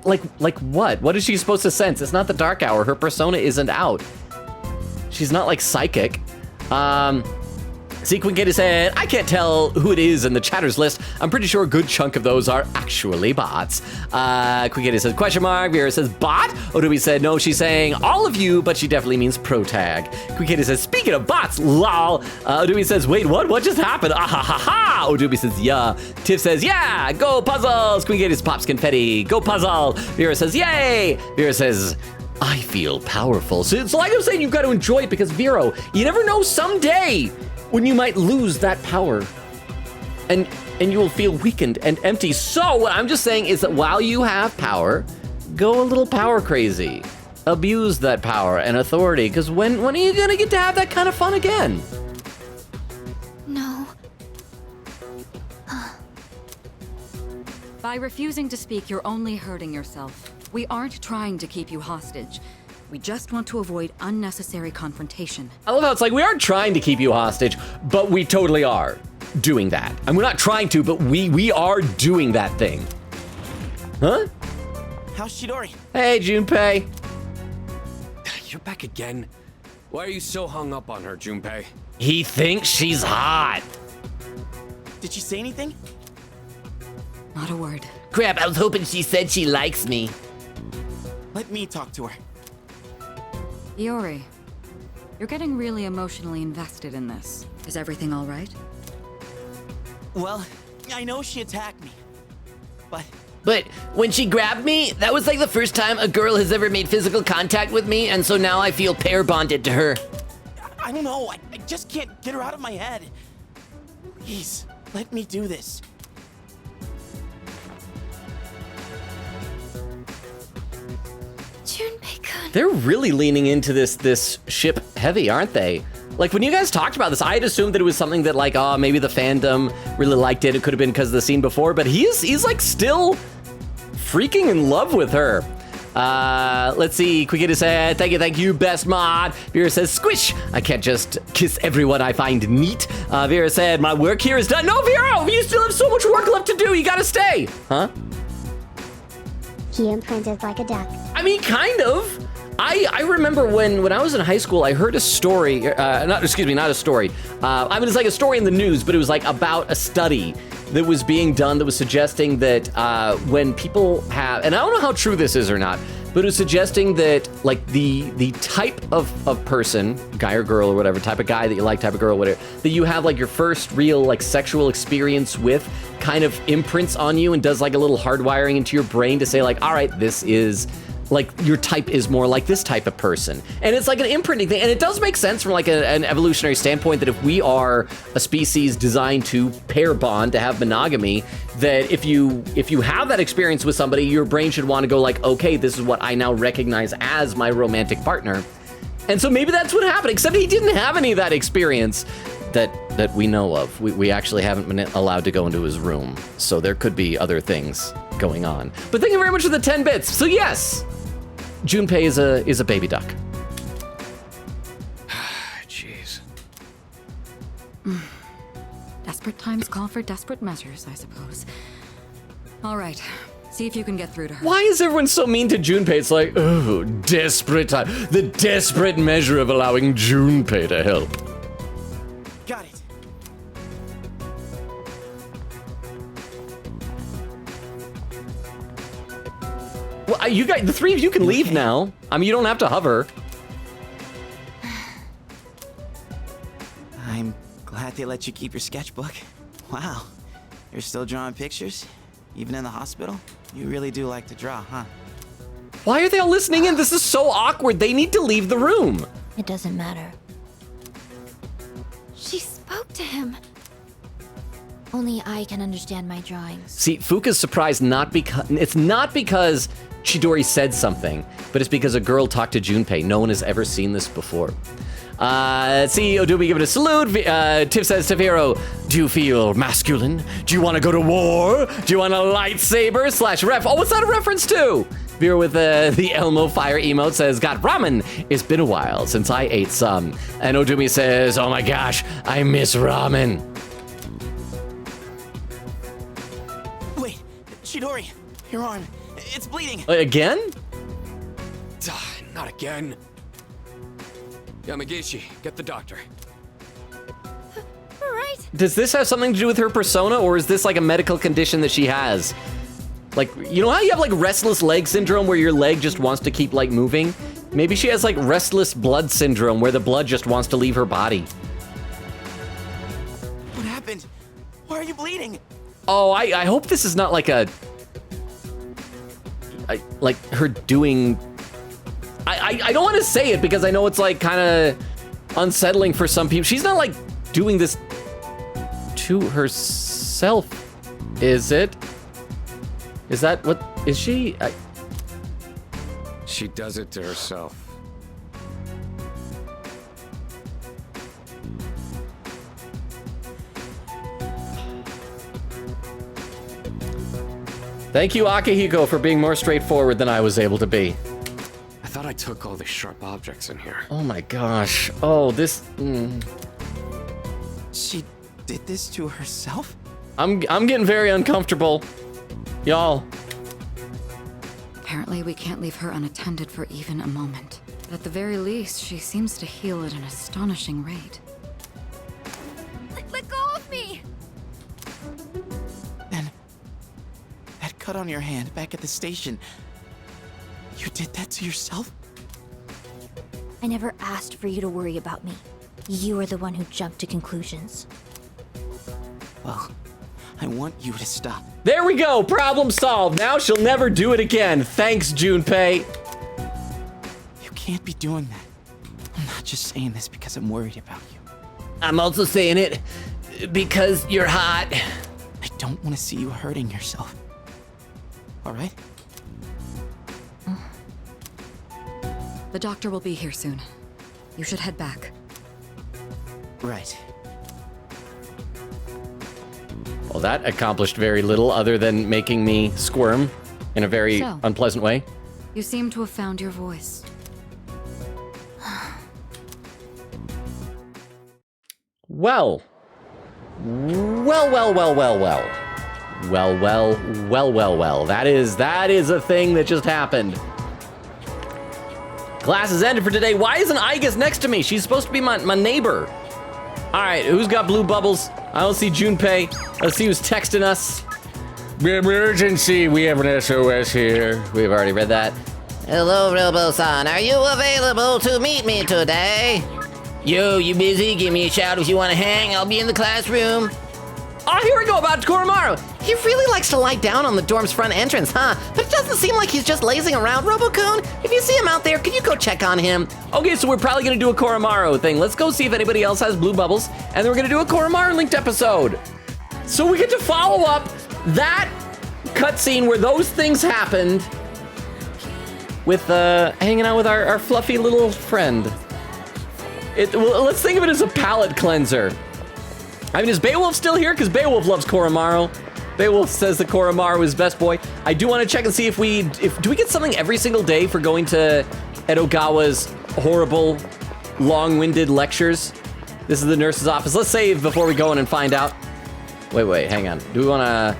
Like what? What is she supposed to sense? It's not the dark hour. Her persona isn't out. She's not like psychic. Sequin Kid said, I can't tell who it is in the chatters list. I'm pretty sure a good chunk of those are actually bots. Quickity says, question mark. Vera says, bot? Odubi said, no, she's saying all of you, but she definitely means protag. Quickity says, speaking of bots, lol. Odubi says, wait, what? What just happened? Ah ha ha ha. Odubi says, yeah. Tiff says, yeah, go puzzles. Quickity says, pops confetti, go puzzle. Vera says, yay. Vera says, I feel powerful. So like I'm saying, you've got to enjoy it because Vero, you never know someday when you might lose that power and you will feel weakened and empty. So what I'm just saying is that while you have power, go a little power crazy. Abuse that power and authority, because when are you gonna get to have that kind of fun again? No. By refusing to speak, you're only hurting yourself. We aren't trying to keep you hostage. We just want to avoid unnecessary confrontation. I love how it's like, we aren't trying to keep you hostage, but we totally are doing that. And we're not trying to, but we are doing that thing. Huh? How's Chidori? Hey, Junpei. You're back again. Why are you so hung up on her, Junpei? He thinks she's hot. Did she say anything? Not a word. Crap, I was hoping she said she likes me. Let me talk to her. Iori, you're getting really emotionally invested in this. Is everything all right? Well, I know she attacked me, But when she grabbed me, that was like the first time a girl has ever made physical contact with me, and so now I feel pair bonded to her. I don't know. I just can't get her out of my head. Please, let me do this. Junpei-kun. They're really leaning into this ship heavy, aren't they? Like, when you guys talked about this, I had assumed that it was something that, like, oh, maybe the fandom really liked it. It could have been because of the scene before, but he's like, still freaking in love with her. Let's see. Quickity said, thank you, best mod. Vera says, squish. I can't just kiss everyone I find neat. Vera said, my work here is done. No, Vera, you still have so much work left to do. You gotta stay. Huh? He imprinted like a duck. I mean, kind of. I remember when I was in high school, I heard a story, not a story. I mean, it's like a story in the news, but it was like about a study that was being done that was suggesting that when people have, and I don't know how true this is or not, but it was suggesting that like the type of person, guy or girl or whatever, type of guy that you like, type of girl, whatever, that you have like your first real like sexual experience with kind of imprints on you and does like a little hardwiring into your brain to say like, all right, this is like your type is more like this type of person. And it's like an imprinting thing. And it does make sense from like an evolutionary standpoint that if we are a species designed to pair bond, to have monogamy, that if you have that experience with somebody, your brain should want to go like, okay, this is what I now recognize as my romantic partner. And so maybe that's what happened, except he didn't have any of that experience that we know of. We actually haven't been allowed to go into his room. So there could be other things going on. But thank you very much for the 10 bits. So yes, Junpei is a baby duck. Jeez. Desperate times call for desperate measures, I suppose. All right, see if you can get through to her. Why is everyone so mean to Junpei? It's like, oh, desperate time. The desperate measure of allowing Junpei to help. Got it. Well, you guys, the three of you can leave now. I mean, you don't have to hover. I'm glad they let you keep your sketchbook. Wow, you're still drawing pictures? Even in the hospital? You really do like to draw, huh? Why are they all listening in? This is so awkward. They need to leave the room. It doesn't matter. She spoke to him. Only I can understand my drawings. See, Fuka's surprised it's not because Chidori said something, but it's because a girl talked to Junpei. No one has ever seen this before. Let's see, Odumi give it a salute. Tiff says, Tafiro, do you feel masculine? Do you want to go to war? Do you want a lightsaber /ref? Oh, what's that a reference to? Vera with the Elmo fire emote says, got ramen. It's been a while since I ate some. And Odumi says, oh my gosh, I miss ramen. Wait, Chidori, your arm, it's bleeding. Again? Not again. Yamagishi, get the doctor. Right. Does this have something to do with her persona, or is this like a medical condition that she has? Like, you know how you have like restless leg syndrome where your leg just wants to keep like moving? Maybe she has like restless blood syndrome where the blood just wants to leave her body. What happened? Why are you bleeding? Oh, I hope this is not like like her doing... I don't want to say it because I know it's like kind of unsettling for some people. She's not like doing this to herself, is it? Is that what, is she? She does it to herself. Thank you, Akihiko, for being more straightforward than I was able to be. I thought I took all the sharp objects in here. Oh my gosh. Oh, this... She did this to herself? I'm getting very uncomfortable. Y'all. Apparently, we can't leave her unattended for even a moment. But at the very least, she seems to heal at an astonishing rate. Let go of me! Then, that cut on your hand back at the station, you did that to yourself? I never asked for you to worry about me. You are the one who jumped to conclusions. Well, I want you to stop. There we go. Problem solved. Now she'll never do it again. Thanks, Junpei. You can't be doing that. I'm not just saying this because I'm worried about you. I'm also saying it because you're hot. I don't want to see you hurting yourself. All right? The doctor will be here soon. You should head back. Right. Well, that accomplished very little other than making me squirm in a very So. unpleasant way. You seem to have found your voice. Well. Well. That is a thing that just happened. Class is ended for today. Why isn't Igus next to me? She's supposed to be my neighbor. All right, who's got blue bubbles? I don't see Junpei. Let's see who's texting us. Emergency, we have an SOS here. We've already read that. Hello, Robo-san. Are you available to meet me today? Yo, you busy? Give me a shout if you want to hang. I'll be in the classroom. Oh, here we go about Koromaru. He really likes to lie down on the dorm's front entrance, huh? But it doesn't seem like he's just lazing around. Robo-kun, if you see him out there, could you go check on him? Okay, so we're probably going to do a Koromaru thing. Let's go see if anybody else has blue bubbles, and then we're going to do a Koromaru linked episode. So we get to follow up that cutscene where those things happened with hanging out with our fluffy little friend. Well, let's think of it as a palate cleanser. I mean, is Beowulf still here? Because Beowulf loves Koromaru. Beowulf says that Koromaru is best boy. I do want to check and see if do we get something every single day for going to Edogawa's horrible, long-winded lectures? This is the nurse's office. Let's save before we go in and find out. Wait, hang on. Do we want to?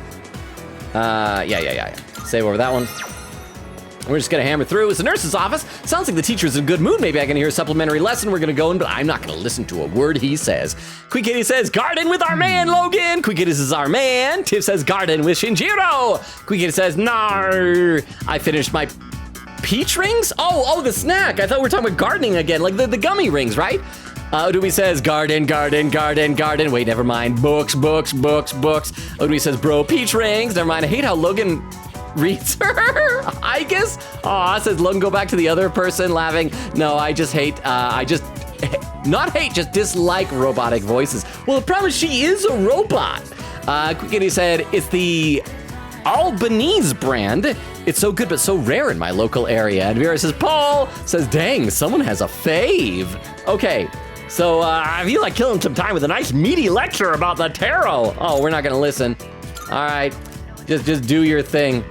Yeah. Save over that one. We're just gonna hammer through. It's the nurse's office. Sounds like the teacher's in a good mood. Maybe I can hear a supplementary lesson. We're gonna go in, but I'm not gonna listen to a word he says. Queen Katie says, garden with our man, Logan. Queen Katie says, our man. Tiff says, garden with Shinjiro. Queen Katie says, nar. I finished my peach rings? Oh, the snack. I thought we were talking about gardening again, like the gummy rings, right? Udumi says, garden. Wait, never mind. Books. Udumi says, bro, peach rings. Never mind. I hate how Logan reads her. I guess. Aw, says Logan, go back to the other person laughing. No, I just hate, just dislike robotic voices. Well, the problem is she is a robot. Kitty said, it's the Albanese brand. It's so good, but so rare in my local area. And Vera says, Paul says, dang, someone has a fave. Okay. So I feel like killing some time with a nice meaty lecture about the tarot. Oh, we're not gonna listen. All right, just do your thing.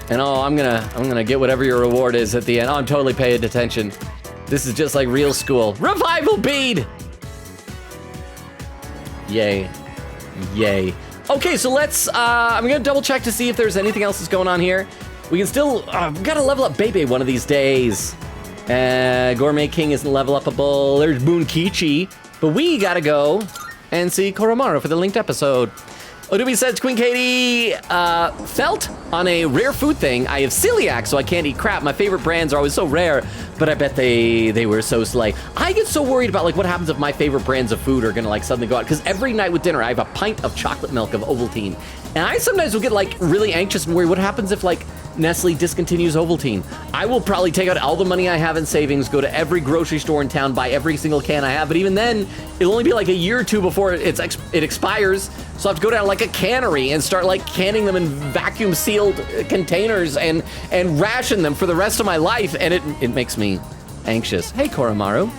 And I'm gonna get whatever your reward is at the end. Oh, I'm totally paying attention. This is just like real school. Revival bead! Yay. Okay, so let's, I'm gonna double check to see if there's anything else that's going on here. We can still, we gotta level up Bebe one of these days. Gourmet King isn't level upable. There's Bunkichi. But we gotta go and see Koromaru for the linked episode. Odumi says, Queen Katie, felt on a rare food thing. I have celiac, so I can't eat crap. My favorite brands are always so rare, but I bet they were so slay. I get so worried about like what happens if my favorite brands of food are gonna like suddenly go out. Because every night with dinner, I have a pint of chocolate milk of Ovaltine. And I sometimes will get like really anxious and worried what happens if like Nestle discontinues Ovaltine. I will probably take out all the money I have in savings, go to every grocery store in town, buy every single can I have. But even then, it'll only be like a year or two before it expires. So I have to go down like a cannery and start like canning them in vacuum sealed containers and ration them for the rest of my life. And it makes me anxious. Hey, Koromaru.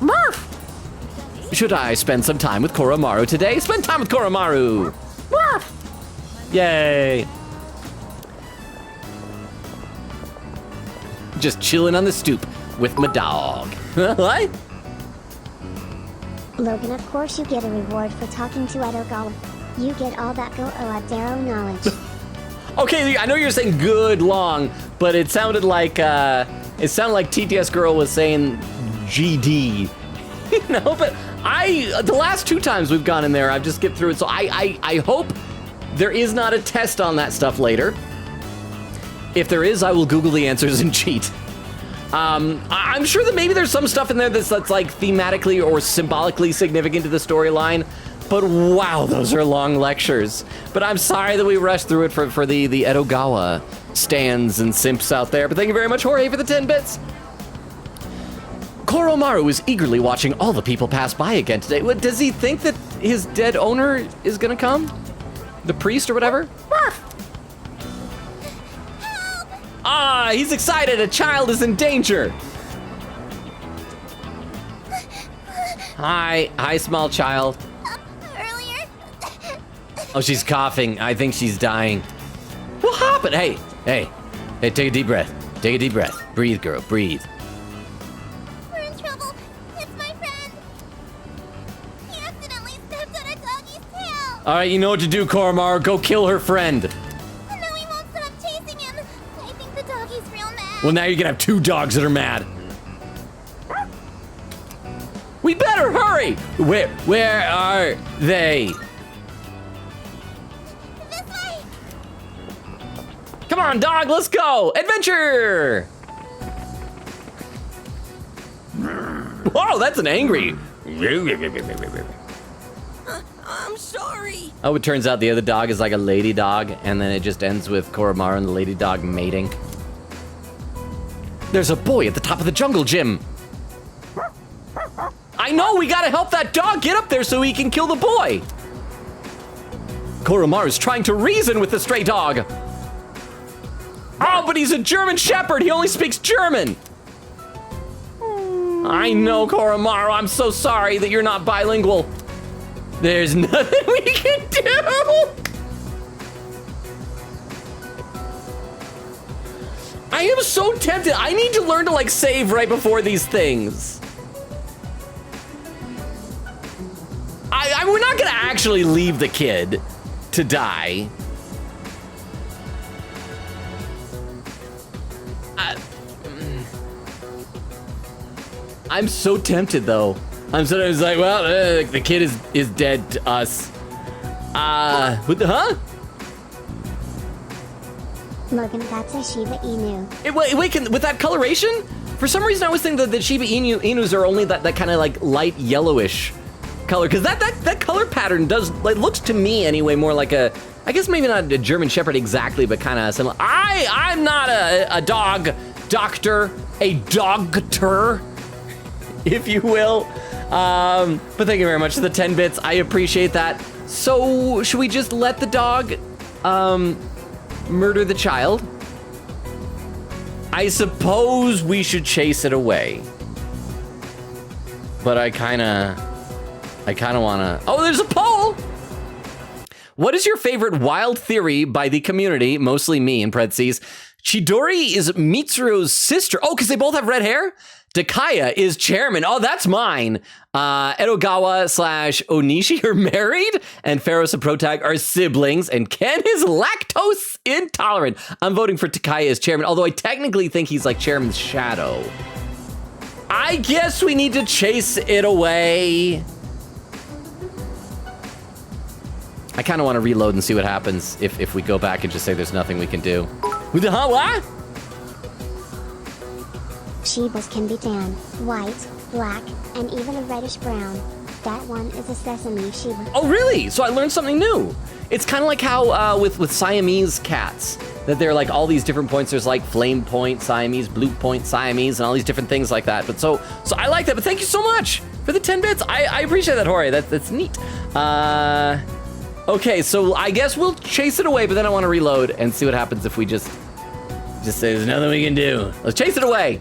Murph! Should I spend some time with Koromaru today? Spend time with Koromaru. Murph! Yay. Just chilling on the stoop with my dog. What? Logan, of course you get a reward for talking to Edogawa. You get all that Go-O-Adero knowledge. Okay, I know you're saying good long, but it sounded like TTS Girl was saying GD. You know, but the last two times we've gone in there, I've just skipped through it. So I hope there is not a test on that stuff later. If there is, I will Google the answers and cheat. I'm sure that maybe there's some stuff in there that's like thematically or symbolically significant to the storyline. But wow, those are long lectures. But I'm sorry that we rushed through it for the Edogawa stands and simps out there. But thank you very much, Jorge, for the 10 bits. Koromaru is eagerly watching all the people pass by again today. What, does he think that his dead owner is gonna come? The priest or whatever? Ah, he's excited. A child is in danger. Hi, small child. Earlier. Oh, she's coughing. I think she's dying. What happened? Hey, take a deep breath. Take a deep breath. Breathe, girl, breathe. We're in trouble. It's my friend. He accidentally stepped on a doggy's tail. All right, you know what to do, Koromaru. Go kill her friend. And now he won't stop chasing him. I think the doggy's real mad. Well, now you're gonna have 2 dogs that are mad. We better hurry! Where are they? This way. Come on, dog, let's go! Adventure! Whoa, that's an angry. I'm sorry. Oh, it turns out the other dog is like a lady dog, and then it just ends with Koromaru and the lady dog mating. There's a boy at the top of the jungle gym. I know, we gotta help that dog get up there so he can kill the boy. Koromaru's trying to reason with the stray dog. Oh, but he's a German Shepherd. He only speaks German. I know, Koromaru. I'm so sorry that you're not bilingual. There's nothing we can do. I am so tempted. I need to learn to like save right before these things. We're not gonna actually leave the kid to die. I'm so tempted though. I'm sometimes like, well, the kid is dead to us. What the, huh? Logan, that's a Shiba Inu. Wait, with that coloration? For some reason, I always think that the Shiba Inus are only that kind of like light yellowish color, because that color pattern does, like, looks to me anyway more like a, I guess maybe not a German Shepherd exactly, but kind of similar. I'm not a dog doctor, a dogter, if you will. But thank you very much for the 10 bits. I appreciate that. So should we just let the dog murder the child? I suppose we should chase it away. But I kind of want to... Oh, there's a poll! What is your favorite wild theory by the community, mostly me in parentheses? Chidori is Mitsuru's sister. Oh, because they both have red hair? Takaya is chairman. Oh, that's mine. Edogawa/Onishi are married, and Pharos and Protag are siblings, and Ken is lactose intolerant. I'm voting for Takaya as chairman, although I technically think he's like chairman's shadow. I guess we need to chase it away. I kind of want to reload and see what happens if we go back and just say there's nothing we can do. Huh, what? Shibas can be tan, white, black, and even a reddish brown. That one is a sesame Shiba. Oh, really? So I learned something new. It's kind of like how with Siamese cats, that they're like all these different points. There's like flame point Siamese, blue point Siamese, and all these different things like that. But so I like that. But thank you so much for the 10 bits. I appreciate that, Hori. That's neat. Okay, so I guess we'll chase it away, but then I want to reload and see what happens if we just say there's nothing we can do. Let's chase it away.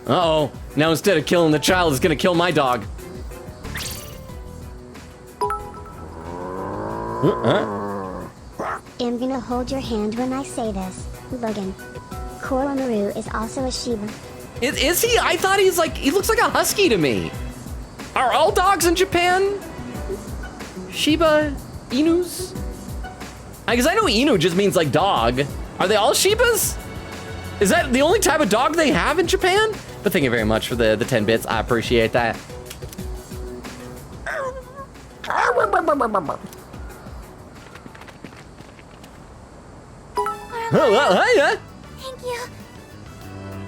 Uh-oh. Now instead of killing the child, it's gonna kill my dog. I'm gonna hold your hand when I say this, Logan. Koromaru is also a Shiba. Is he? I thought he looks like a husky to me. Are all dogs in Japan Shiba Inus? Because I know Inu just means like dog. Are they all Shibas? Is that the only type of dog they have in Japan? But thank you very much for the 10 bits. I appreciate that. Oh, hiya. Thank you.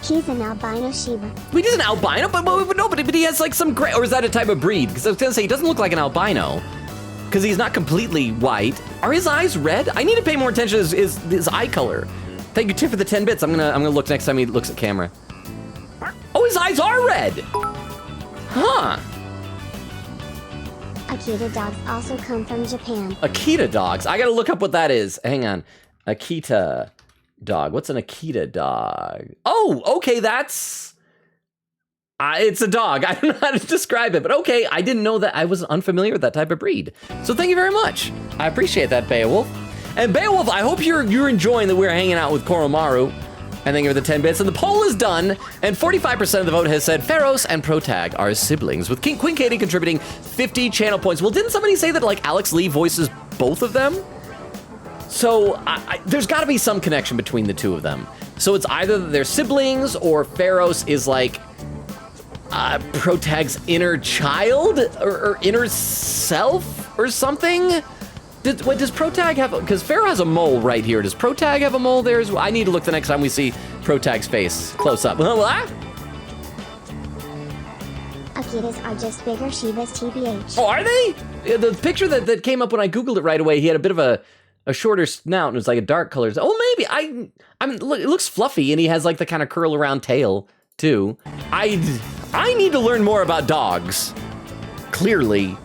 He's an albino Shiba. He is an albino, but he has like some gray, or is that a type of breed? Because I was gonna say he doesn't look like an albino, because he's not completely white. Are his eyes red? I need to pay more attention to his eye color. Thank you, Tiff, for the 10 bits. I'm gonna look next time he looks at camera. Oh, his eyes are red! Huh. Akita dogs also come from Japan. Akita dogs. I gotta look up what that is. Hang on. Akita dog. What's an Akita dog? Oh, okay, that's... it's a dog. I don't know how to describe it, but okay, I didn't know that. I was unfamiliar with that type of breed. So thank you very much. I appreciate that, Beowulf. And Beowulf, I hope you're enjoying that we're hanging out with Koromaru. And thank you for the 10 bits. And the poll is done, and 45% of the vote has said Pharos and Protag are siblings, with Queen Katie contributing 50 channel points. Well, didn't somebody say that like Alex Lee voices both of them? So there's got to be some connection between the two of them. So it's either that they're siblings, or Pharos is like Protag's inner child or inner self or something. Does Protag have, because Pharaoh has a mole right here. Does Protag have a mole there as well? I need to look the next time we see Protag's face close up. What? Akitas are just bigger Shivas TBH. Oh, are they? The picture that came up when I Googled it right away, he had a bit of a shorter snout and it was like a dark color. Oh, maybe. I mean, look, it looks fluffy and he has like the kind of curl around tail too. I need to learn more about dogs. Clearly.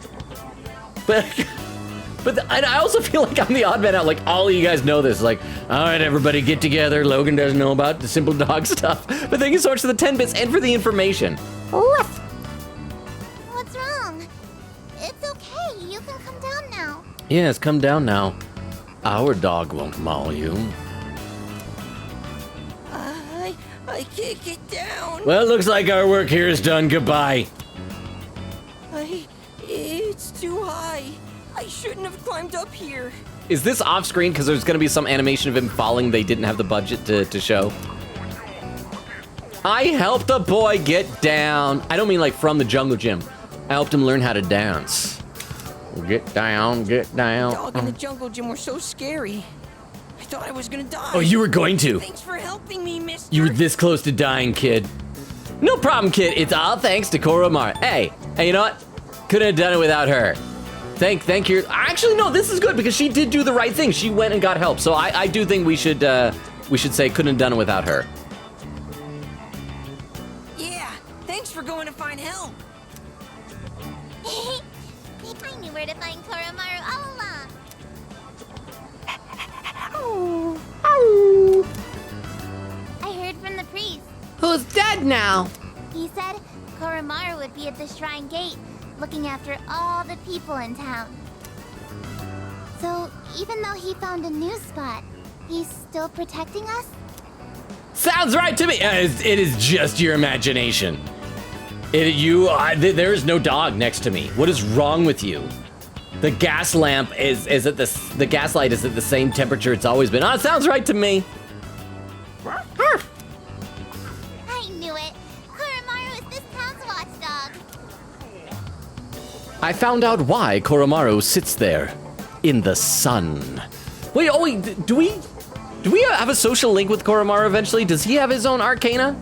But I also feel like I'm the odd man out. Like, all of you guys know this. Like, all right, everybody get together. Logan doesn't know about the simple dog stuff. But thank you so much for the 10 bits and for the information. What's wrong? It's okay. You can come down now. Yes, come down now. Our dog won't maul you. I can't get down. Well, looks like our work here is done. Goodbye. It's too high. I shouldn't have climbed up here. Is this off screen because there's going to be some animation of him falling they didn't have the budget to show? I helped a boy get down. I don't mean like from the jungle gym. I helped him learn how to dance. Get down, get down. The dog and the jungle gym were so scary. I thought I was gonna die. Oh, you were going to. Thanks for helping me, mister. You were this close to dying, kid. No problem, kid. It's all thanks to Koromaru. Hey, you know what? Couldn't have done it without her. Thank you. Actually, no, this is good because she did do the right thing. She went and got help. So I do think we should say couldn't have done it without her. Yeah, thanks for going to find help. I knew where to find Koromaru all along. I heard from the priest. Who's dead now? He said Koromaru would be at the shrine gate, looking after all the people in town. So, even though he found a new spot, he's still protecting us? Sounds right to me. It is just your imagination. There is no dog next to me. What is wrong with you? The gas lamp is at the gaslight is at the same temperature it's always been. Oh, it sounds right to me. I knew it. Koromaru is this town's watchdog. I found out why Koromaru sits there in the sun. Wait, do we have a social link with Koromaru eventually? Does he have his own arcana?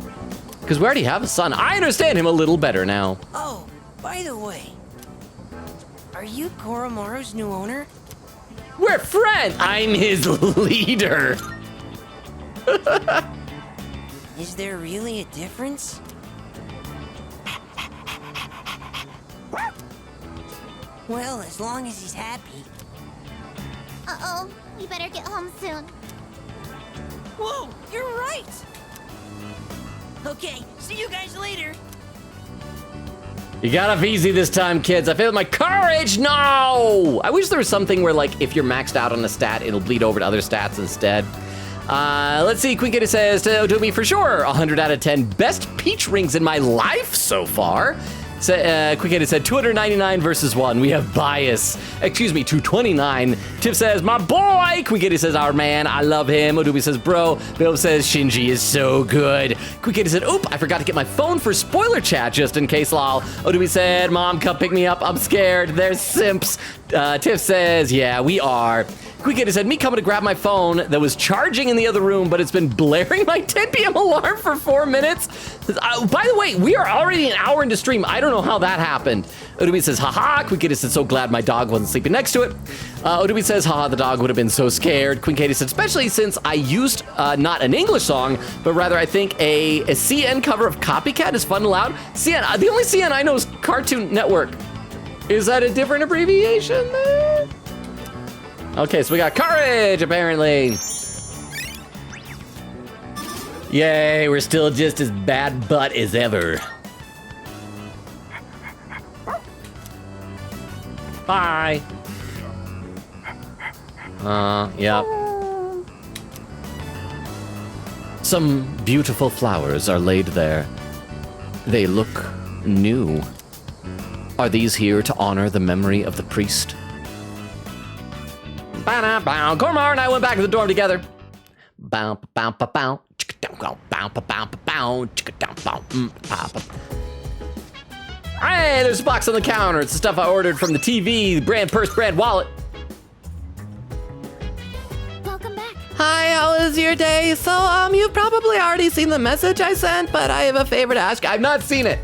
Because we already have a son. I understand him a little better now. Oh, by the way, are you Koromaru's new owner? We're friends. I'm his leader. Is there really a difference? Well, as long as he's happy. Uh-oh, we better get home soon. Whoa, you're right! Okay, see you guys later. You got off easy this time, kids. I failed my courage. No! I wish there was something where, like, if you're maxed out on a stat, it'll bleed over to other stats instead. Let's see. Quinkity says to me for sure. 100 out of 10. Best peach rings in my life so far. Quickhead said 299 versus 1. We have bias. Excuse me, 229. Tiff says, my boy. Quickhead says, our man. I love him. Odubi says, bro. Bill says, Shinji is so good. Quickhead said, oop, I forgot to get my phone for spoiler chat just in case, lol. Odubi said, mom, come pick me up. I'm scared. They're simps. Tiff says, yeah, we are. Quick Kitty said, me coming to grab my phone that was charging in the other room, but it's been blaring my 10 p.m. alarm for 4 minutes. By the way, we are already an hour into stream. I don't know how that happened. Odubi says, haha. Quick Kitty said, so glad my dog wasn't sleeping next to it. Odubi says, haha, the dog would have been so scared. Queen Katie said, especially since I used not an English song, but rather I think a CN cover of Copycat is fun and loud. CN, the only CN I know is Cartoon Network. Is that a different abbreviation there? Okay, so we got courage, apparently. Yay, we're still just as bad butt as ever. Bye. Yep. Some beautiful flowers are laid there. They look new. Are these here to honor the memory of the priest? Ba-da-bow. Gormar and I went back to the dorm together. Bow, bow, bow, bow. Bow, bow, bow, bow. Hey, there's a box on the counter. It's the stuff I ordered from the TV, brand purse, brand wallet. Welcome back. Hi, how was your day? So, you've probably already seen the message I sent, but I have a favor to ask. I've not seen it.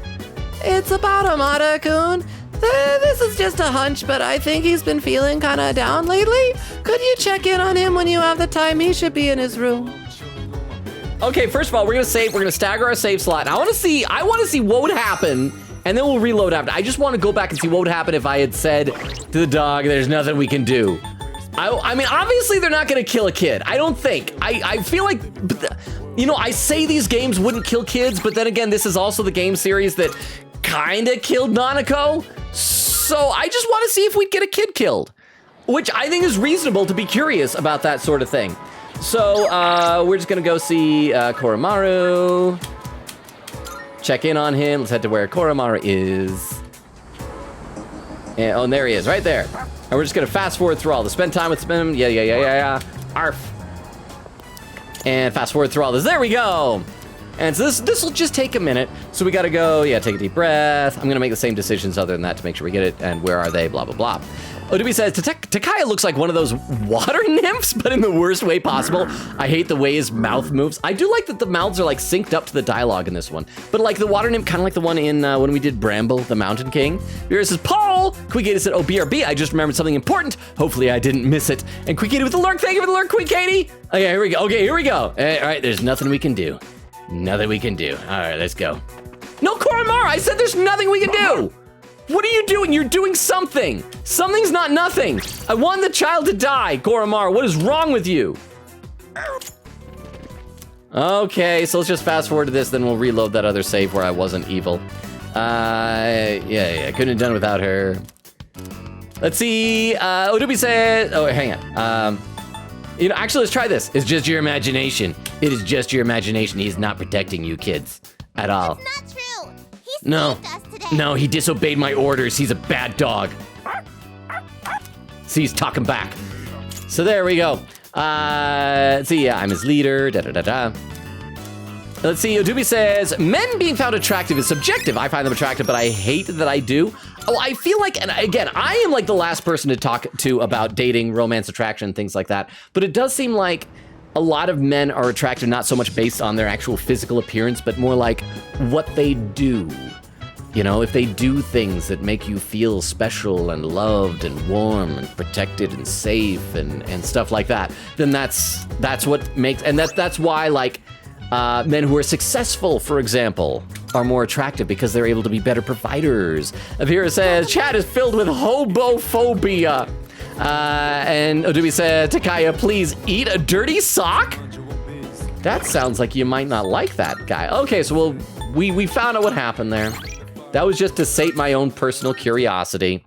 It's about Amada-kun. This is just a hunch, but I think he's been feeling kind of down lately. Could you check in on him when you have the time? He should be in his room. Okay, first of all, we're gonna stagger our save slot. I want to see what would happen, and then we'll reload after. I just want to go back and see what would happen if I had said to the dog, there's nothing we can do. I mean, obviously they're not gonna kill a kid. I don't think. I feel like, you know, I say these games wouldn't kill kids, but then again, this is also the game series that kinda killed Nanako. So I just want to see if we'd get a kid killed, which I think is reasonable to be curious about that sort of thing. So we're just gonna go see Koromaru, check in on him. Let's head to where Koromaru is. And there he is, right there. And we're just gonna fast forward through all the spend time with him. Yeah. Arf. And fast forward through all this. There we go. And so this will just take a minute. So we gotta go, take a deep breath. I'm gonna make the same decisions other than that to make sure we get it. And where are they, blah, blah, blah. Odubi says, Takaya looks like one of those water nymphs, but in the worst way possible. I hate the way his mouth moves. I do like that the mouths are like synced up to the dialogue in this one. But like the water nymph, kind of like the one in when we did Bramble, the Mountain King. Vera says, Paul! Queen said, oh, BRB, I just remembered something important. Hopefully I didn't miss it. And Queen Katie with the lurk, thank you for the lurk, Queen Katie. Okay, here we go. All right, there's nothing we can do. Nothing we can do. All right, let's go. No, Koromaru, I said there's nothing we can do. What are you doing? You're doing something. Something's not nothing. I want the child to die, Koromaru. What is wrong with you? Okay, so let's just fast forward to this, then we'll reload that other save where I wasn't evil. Yeah, couldn't have done it without her. Let's see, Odubi said, oh, hang on. Actually, let's try this. It's just your imagination. It is just your imagination. He's not protecting you kids at all. That's not true. He saved us today. No, he disobeyed my orders. He's a bad dog. See, he's talking back. So there we go. Let's see, I'm his leader, Let's see, Odubi says, men being found attractive is subjective. I find them attractive, but I hate that I do. Oh, I feel like, and again, I am like the last person to talk to about dating, romance, attraction, things like that. But it does seem like a lot of men are attractive, not so much based on their actual physical appearance, but more like what they do. You know, if they do things that make you feel special and loved and warm and protected and safe and stuff like that, then that's what makes, and that's why like men who are successful, for example, are more attractive because they're able to be better providers. Avira says, chat is filled with hobophobia. And Odubi said, Takaya, please eat a dirty sock? That sounds like you might not like that guy. Okay, so we found out what happened there. That was just to sate my own personal curiosity.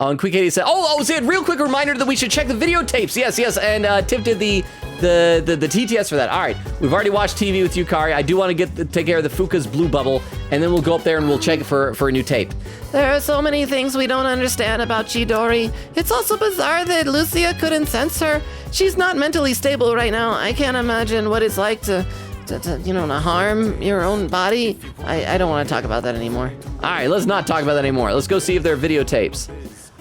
And Quick Katie said, Sid, real quick reminder that we should check the videotapes. Yes, and Tiff did the TTS for that. All right, we've already watched TV with you, Kari. I do want to take care of the Fuka's Blue Bubble, and then we'll go up there and we'll check it for a new tape. There are so many things we don't understand about Chidori. It's also bizarre that Lucia couldn't sense her. She's not mentally stable right now. I can't imagine what it's like to harm your own body. I don't want to talk about that anymore. All right, let's not talk about that anymore. Let's go see if there are videotapes.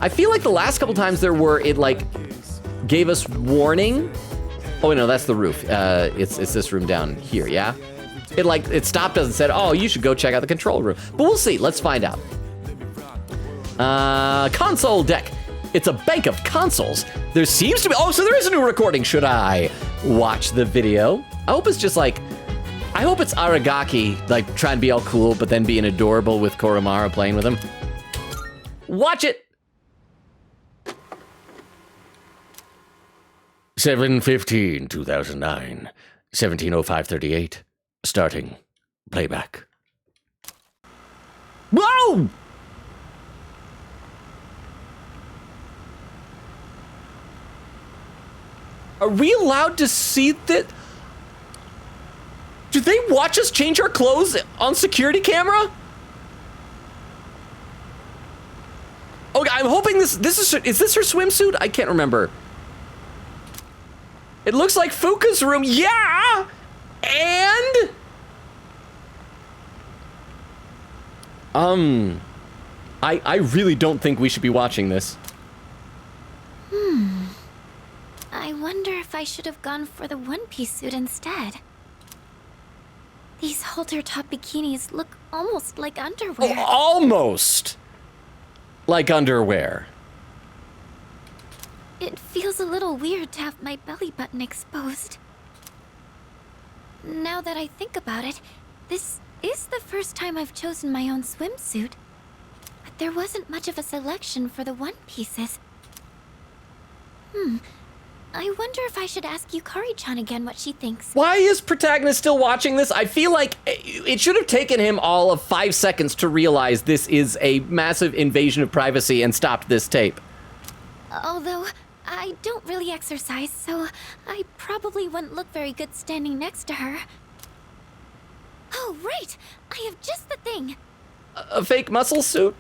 I feel like the last couple times there were, gave us warning. Oh, no, that's the roof. It's this room down here, yeah? It stopped us and said, oh, you should go check out the control room. But we'll see. Let's find out. Console deck. It's a bank of consoles. There seems to be, oh, so there is a new recording. Should I watch the video? I hope it's just like, I hope it's Aragaki, like trying to be all cool, but then being adorable with Koromaru playing with him. Watch it. 7/15/2009, 17:05:38. Starting playback. Whoa! Are we allowed to see that? Do they watch us change our clothes on security camera? Okay, I'm hoping is this her swimsuit? I can't remember. It looks like Fuka's room. Yeah! And I really don't think we should be watching this. I wonder if I should have gone for the one-piece suit instead. These halter-top bikinis look almost like underwear. Oh, almost like underwear. It feels a little weird to have my belly button exposed. Now that I think about it, this is the first time I've chosen my own swimsuit. But there wasn't much of a selection for the one-pieces. I wonder if I should ask Yukari-chan again what she thinks. Why is Protagonist still watching this? I feel like it should have taken him all of 5 seconds to realize this is a massive invasion of privacy and stopped this tape. Although, I don't really exercise, so I probably wouldn't look very good standing next to her. Oh, right! I have just the thing! A fake muscle suit?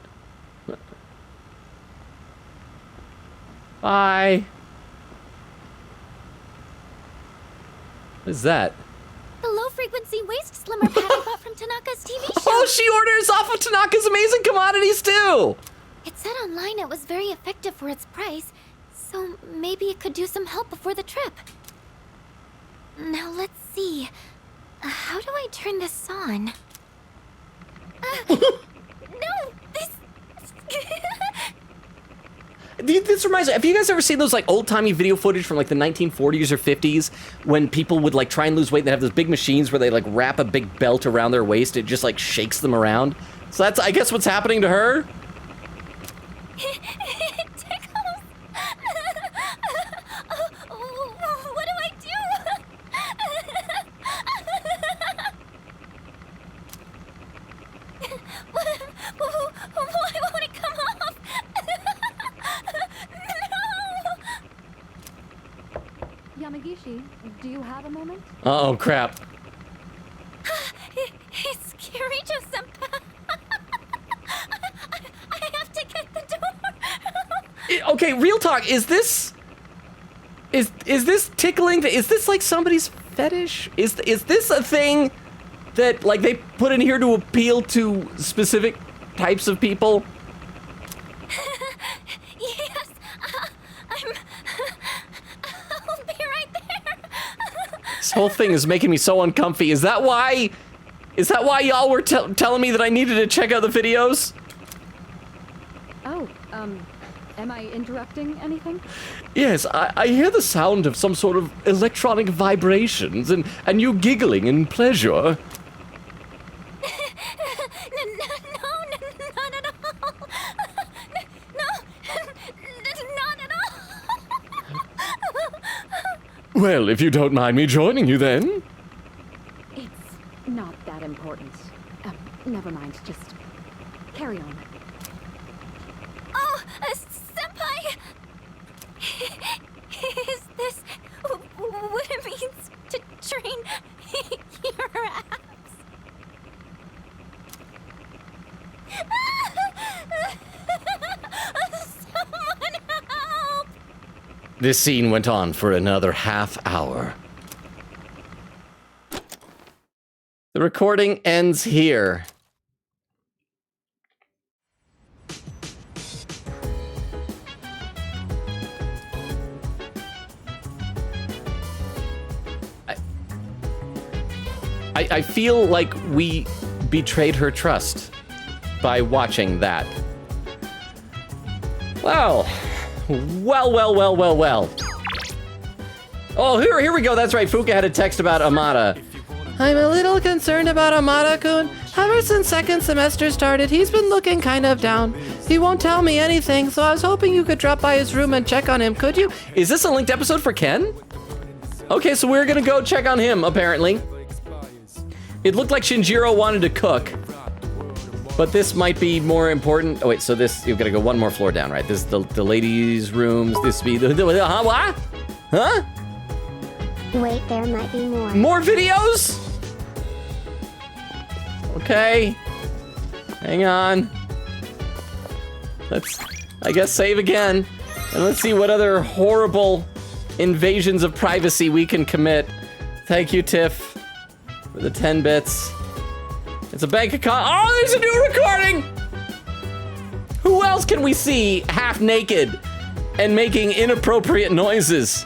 Bye. What is that? The low-frequency waist slimmer pad I bought from Tanaka's TV show! Oh, she orders off of Tanaka's Amazing Commodities too! It said online it was very effective for its price, so maybe it could do some help before the trip. Now let's see. How do I turn this on? No! This reminds me, have you guys ever seen those like old-timey video footage from like the 1940s or 50s when people would like try and lose weight and they have those big machines where they like wrap a big belt around their waist, it just like shakes them around? So that's, I guess, what's happening to her? It tickles! What do I do? Why won't it come off? No! Yamagishi, do you have a moment? Oh crap. It's Kirijo-senpai. I have to get the door. Okay, real talk, is this tickling, is this like somebody's fetish? Is this a thing that like they put in here to appeal to specific types of people? Yes, I'll be right there. This whole thing is making me so uncomfy. Is that why y'all were telling me that I needed to check out the videos? Oh, am I interrupting anything? Yes, I hear the sound of some sort of electronic vibrations and you giggling in pleasure. No, not at all. No, not at all. Well, if you don't mind me joining you then. It's not that important. Never mind, just carry on. Oh, senpai! Is this what it means to train your abs? Someone help! This scene went on for another half hour. The recording ends here. I feel like we betrayed her trust by watching that. Well. Oh, here we go. That's right. Fuka had a text about Amada. I'm a little concerned about Amada-kun. Ever since second semester started, he's been looking kind of down. He won't tell me anything, so I was hoping you could drop by his room and check on him, could you? Is this a linked episode for Ken? Okay, so we're gonna go check on him, apparently. It looked like Shinjiro wanted to cook, but this might be more important. Oh wait, so this, you've gotta go one more floor down, right? This is the ladies' rooms, this be the what? Huh? Wait, there might be more. More videos? Okay. Hang on. Let's, I guess, save again. And let's see what other horrible invasions of privacy we can commit. Thank you, Tiff, for the 10 bits. It's a bank account. Oh, there's a new recording! Who else can we see half naked and making inappropriate noises?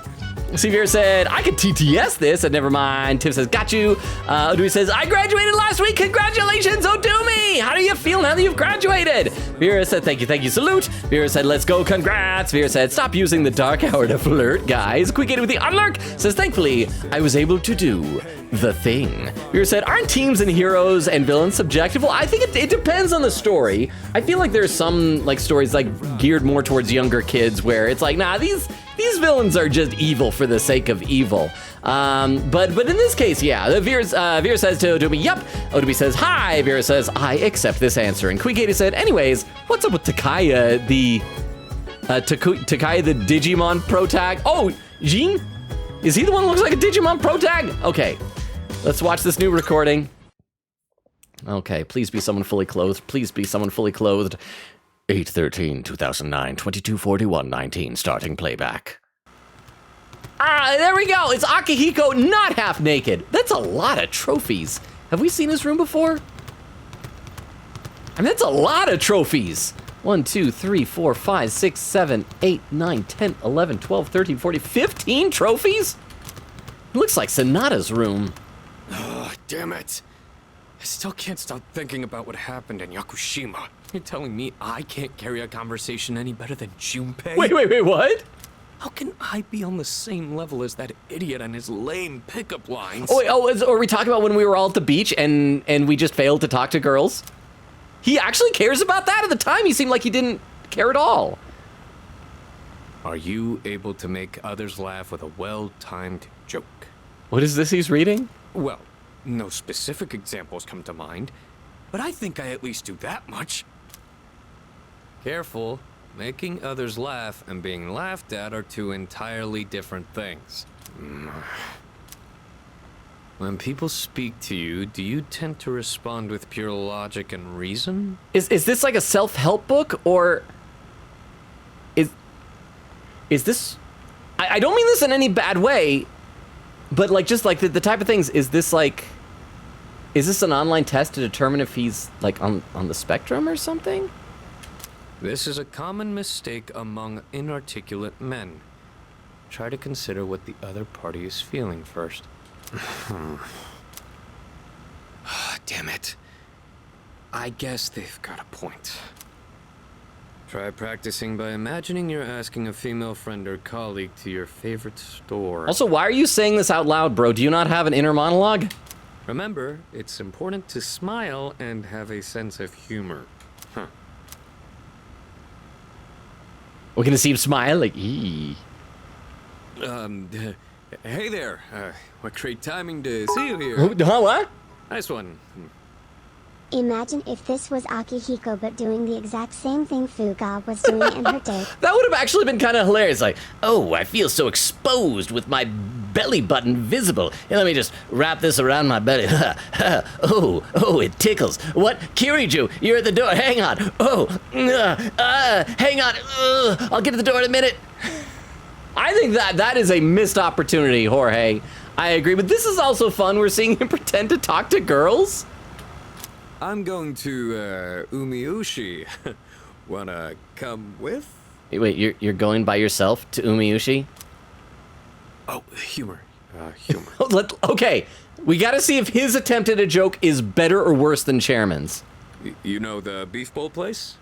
Severe said, I could TTS this, and never mind. Tiff says, got you. Odui says, I graduated last week. Congratulations, Odumi. How do you feel now that you've graduated? Vera said, thank you, salute. Vera said, let's go, congrats. Vera said, stop using the dark hour to flirt, guys. Quick with the unlurk says, thankfully, I was able to do the thing. Vera said, aren't teams and heroes and villains subjective? Well, I think it depends on the story. I feel like there's some like stories like geared more towards younger kids where it's like, nah, these villains are just evil for the sake of evil. But in this case, yeah. Vera says to Odumi, yep. Odumi says, hi. Vera says, I accept this answer. And Queen Katie said, anyways, what's up with Takaya, the Takaya the Digimon Pro Tag? Oh, Jin? Is he the one who looks like a Digimon Pro Tag? Okay, let's watch this new recording. Okay, please be someone fully clothed. Please be someone fully clothed. 8/13/2009, 22:41:19, starting playback. Ah, there we go. It's Akihiko not half naked. That's a lot of trophies. Have we seen his room before? I mean, that's a lot of trophies. 1, 2, 3, 4, 5, 6, 7, 8, 9, 10, 11, 12, 13, 14, 15 trophies? It looks like Sonata's room. Oh, damn it. I still can't stop thinking about what happened in Yakushima. You're telling me I can't carry a conversation any better than Junpei? Wait, what? How can I be on the same level as that idiot and his lame pickup lines? Are we talking about when we were all at the beach and we just failed to talk to girls? He actually cares about that? At the time, he seemed like he didn't care at all. Are you able to make others laugh with a well-timed joke? What is this he's reading? Well, no specific examples come to mind, but I think I at least do that much. Careful. Making others laugh and being laughed at are two entirely different things. When people speak to you, do you tend to respond with pure logic and reason? Is this like a self-help book, or is this? I don't mean this in any bad way, but like just like the type of things. Is this an online test to determine if he's like on the spectrum or something? This is a common mistake among inarticulate men. Try to consider what the other party is feeling first. Damn it. I guess they've got a point. Try practicing by imagining you're asking a female friend or colleague to your favorite store. Also, why are you saying this out loud, bro? Do you not have an inner monologue? Remember, it's important to smile and have a sense of humor. Huh. We're gonna see him smile, like, eee. Hey there. What great timing to see you here. What? Nice one. Imagine if this was Akihiko but doing the exact same thing Fuga was doing in her day. That would have actually been kind of hilarious. Like, oh, I feel so exposed with my belly button visible. Here, let me just wrap this around my belly. oh, it tickles. What? Kiriju, you're at the door. Hang on. Hang on. I'll get to the door in a minute. I think that is a missed opportunity, Jorge. I agree, but this is also fun. We're seeing him pretend to talk to girls. I'm going to Umiushi. Wanna come with? Wait, you're going by yourself to Umiushi? Oh, humor. humor. Okay, we gotta see if his attempt at a joke is better or worse than Chairman's. You know the beef bowl place?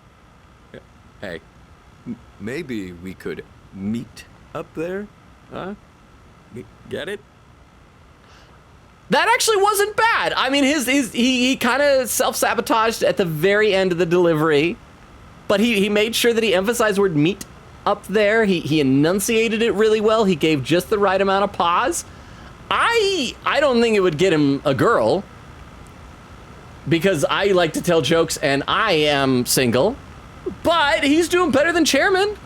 Hey, maybe we could meet up there? Huh? Get it? That actually wasn't bad. I mean, he kind of self-sabotaged at the very end of the delivery, but he made sure that he emphasized the word meet up there. He enunciated it really well. He gave just the right amount of pause. I don't think it would get him a girl, because I like to tell jokes and I am single, but he's doing better than Chairman.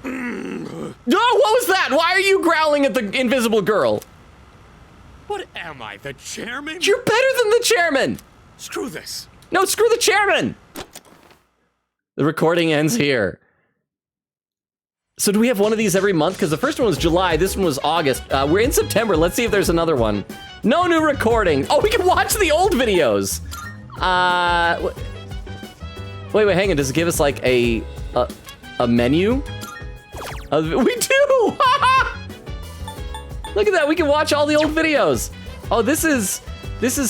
Oh, what was that? Why are you growling at the invisible girl? What am I, the chairman? You're better than the chairman. Screw this. No, screw the chairman. The recording ends here. So do we have one of these every month? Because the first one was July, this one was August. We're in September. Let's see if there's another one. No new recording. Oh, we can watch the old videos. Wait, hang on. Does it give us like a menu? We do. Look at that, we can watch all the old videos. Oh, this is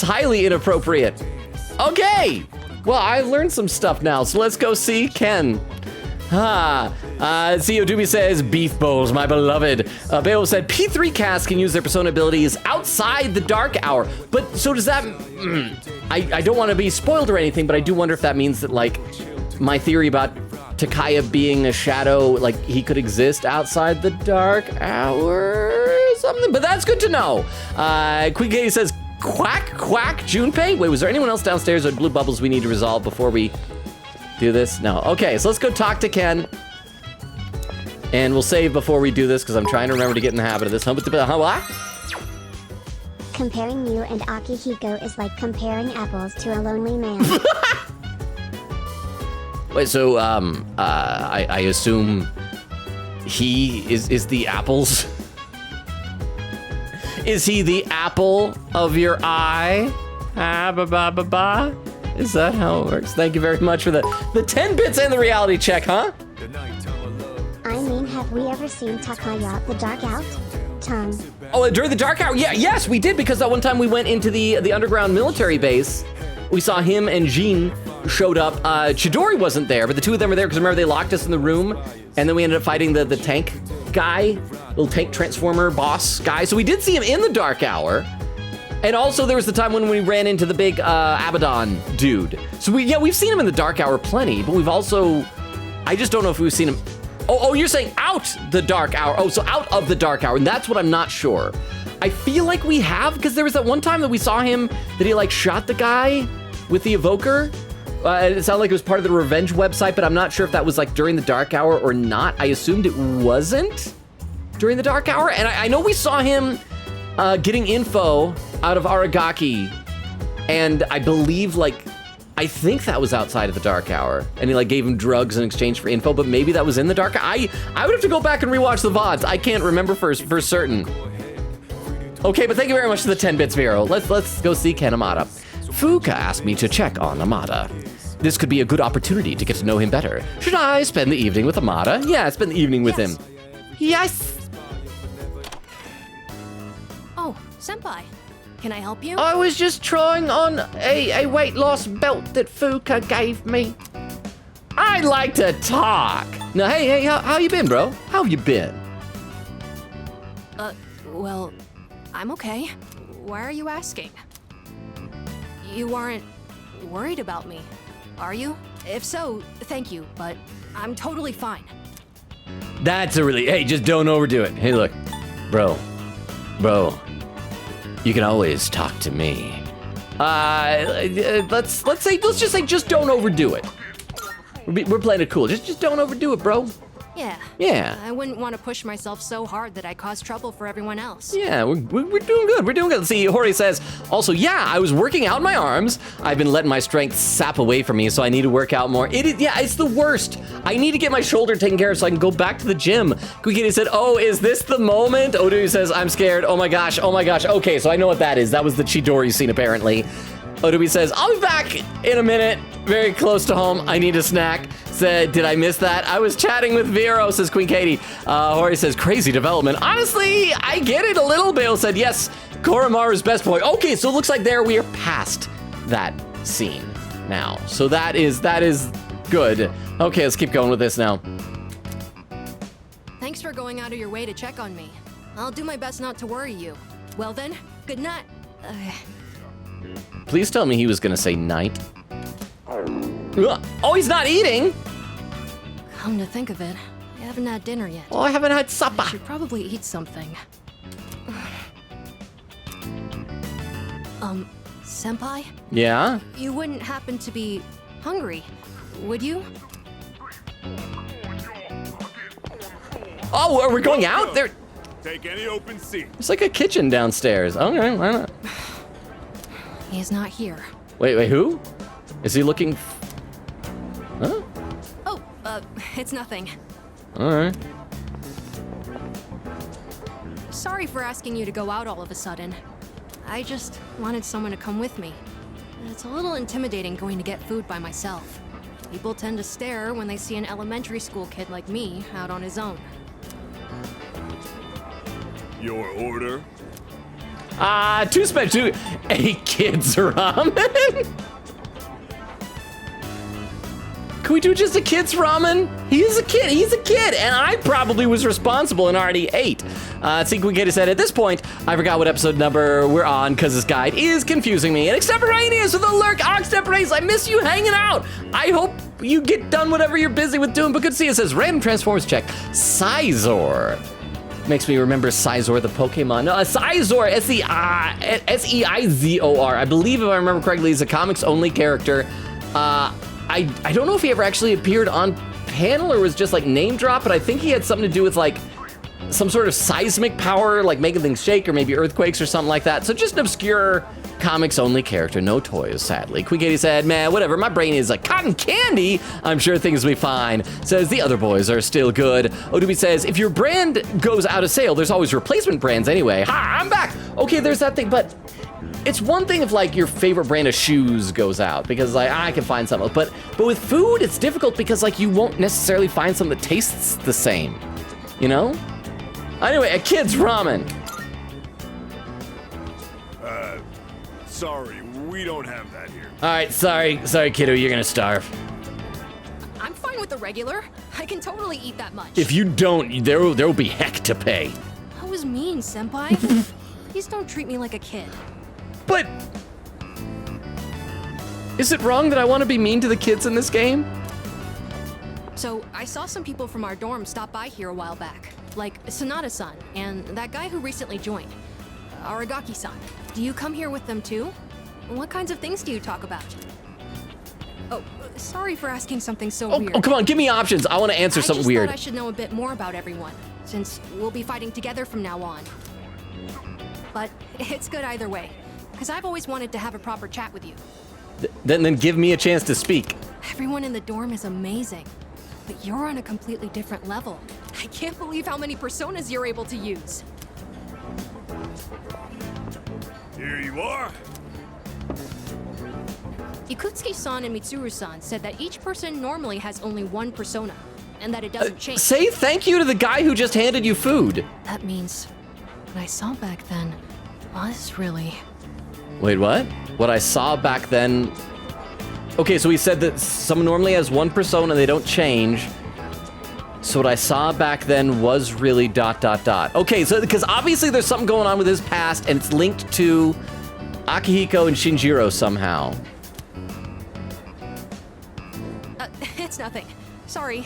highly inappropriate. Okay, well, I've learned some stuff now, so let's go see Ken. CEO Doobie says, beef bowls, my beloved. Beowulf said, P3 cast can use their persona abilities outside the dark hour. But, so does that, I don't want to be spoiled or anything, but I do wonder if that means that, like, my theory about Takaya being a shadow, like, he could exist outside the dark hour or something, but that's good to know. Queen Katie says, quack, Junpei? Wait, was there anyone else downstairs or blue bubbles we need to resolve before we do this? No. Okay, so let's go talk to Ken. And we'll save before we do this, because I'm trying to remember to get in the habit of this. What? Comparing you and Akihiko is like comparing apples to a lonely man. Wait, so, I assume he is the apples? Is he the apple of your eye? Ba-ba-ba-ba-ba? Is that how it works? Thank you very much for the 10 bits and the reality check, huh? I mean, have we ever seen Takaya the Dark Out? Tongue. Oh, during the dark hour? Yeah, yes, we did, because that one time we went into the underground military base. We saw him and Jean showed up. Chidori wasn't there, but the two of them were there because remember they locked us in the room, and then we ended up fighting the tank guy, little tank transformer boss guy. So we did see him in the dark hour. And also there was the time when we ran into the big Abaddon dude. So we've seen him in the dark hour plenty, but we've also, I just don't know if we've seen him. Oh, you're saying out the dark hour. Oh, so out of the dark hour, and that's what I'm not sure. I feel like we have, because there was that one time that we saw him, that he like shot the guy with the evoker. It sounded like it was part of the revenge website, but I'm not sure if that was like during the dark hour or not. I assumed it wasn't during the dark hour. And I know we saw him getting info out of Aragaki. And I believe I think that was outside of the dark hour. And he like gave him drugs in exchange for info, but maybe that was in the dark hour. I would have to go back and rewatch the VODs. I can't remember for certain. Okay, but thank you very much for the 10 bits, Vero. Let's go see Ken Amada. Fuka asked me to check on Amada. This could be a good opportunity to get to know him better. Should I spend the evening with Amada? Yeah, spend the evening with him. Yes! Oh, Senpai. Can I help you? I was just trying on a weight loss belt that Fuka gave me. I'd like to talk. Now, hey, how you been, bro? How have you been? Well, I'm okay. Why are you asking? You aren't worried about me, are you? If so, thank you, but I'm totally fine. That's a really, hey, just don't overdo it. Hey, look, bro, you can always talk to me. Let's just say, just don't overdo it. We're playing it cool. Just don't overdo it, bro. Yeah. Yeah. I wouldn't want to push myself so hard that I cause trouble for everyone else. Yeah, we're doing good. We're doing good. See, Hori says, also, yeah, I was working out my arms. I've been letting my strength sap away from me, so I need to work out more. It's the worst. I need to get my shoulder taken care of so I can go back to the gym. Kukini said, oh, is this the moment? Odu says, I'm scared. Oh my gosh. Okay, so I know what that is. That was the Chidori scene, apparently. Odobi says, I'll be back in a minute. Very close to home. I need a snack. Said, did I miss that? I was chatting with Vero, says Queen Katie. Hori says, crazy development. Honestly, I get it a little. Bale said, yes, Koromaru's best boy. Okay, so it looks like we are past that scene now. So that is good. Okay, let's keep going with this now. Thanks for going out of your way to check on me. I'll do my best not to worry you. Well then, good night. Please tell me he was gonna say night. Oh, he's not eating. Come to think of it, I haven't had dinner yet. Oh, I haven't had supper. I should probably eat something. Senpai? Yeah? You wouldn't happen to be hungry, would you? Oh, are we going out? Take any open seat. There's like a kitchen downstairs. Okay, why not? He's not here. Wait, who? Is he looking? Huh? Oh, it's nothing. All right. Sorry for asking you to go out all of a sudden. I just wanted someone to come with me. It's a little intimidating going to get food by myself. People tend to stare when they see an elementary school kid like me out on his own. Your order? Two special, 8 kids ramen. Can we do just a kid's ramen? He's a kid, and I probably was responsible and already ate. Queen said, at this point, I forgot what episode number we're on because this guide is confusing me. And extemporaneous with a lurk, Oxtemporaneous, I miss you hanging out. I hope you get done whatever you're busy with doing, but good to see you. It says, random Transformers check, Sizor. Makes me remember Sizor, the Pokemon. No, Sizor, S-E-I-Z-O-R. I believe, if I remember correctly, he's a comics-only character. I don't know if he ever actually appeared on panel or was just like name drop, but I think he had something to do with like some sort of seismic power, like making things shake or maybe earthquakes or something like that. So just an obscure comics-only character, no toys, sadly. Queen Katie said, man, whatever, my brain is like cotton candy. I'm sure things will be fine. Says, the other boys are still good. Odubi says, if your brand goes out of sale, there's always replacement brands anyway. Ha, I'm back. Okay, there's that thing, but it's one thing if like your favorite brand of shoes goes out because like I can find something, but with food, it's difficult because like you won't necessarily find something that tastes the same, you know? Anyway, a kid's ramen. Sorry, we don't have that here. All right, sorry, kiddo, you're gonna starve. I'm fine with the regular. I can totally eat that much. If you don't, there will be heck to pay. That was mean, Senpai. Please don't treat me like a kid. But is it wrong that I want to be mean to the kids in this game? So I saw some people from our dorm stop by here a while back, like Sonata-san and that guy who recently joined, Aragaki-san. Do you come here with them too? What kinds of things do you talk about? Oh, sorry for asking something so weird. Oh, come on, give me options. I want to answer something weird. I just thought I should know a bit more about everyone, since we'll be fighting together from now on. But it's good either way, because I've always wanted to have a proper chat with you. Then give me a chance to speak. Everyone in the dorm is amazing, but you're on a completely different level. I can't believe how many personas you're able to use. Here you are. Ikutsuki-san and Mitsuru-san said that each person normally has only one persona, and that it doesn't change. Say thank you to the guy who just handed you food. That means what I saw back then was really... Wait, what? What I saw back then... Okay, so he said that someone normally has one persona, they don't change. So what I saw back then was really ... Okay, so because obviously there's something going on with his past, and it's linked to Akihiko and Shinjiro somehow. It's nothing. Sorry.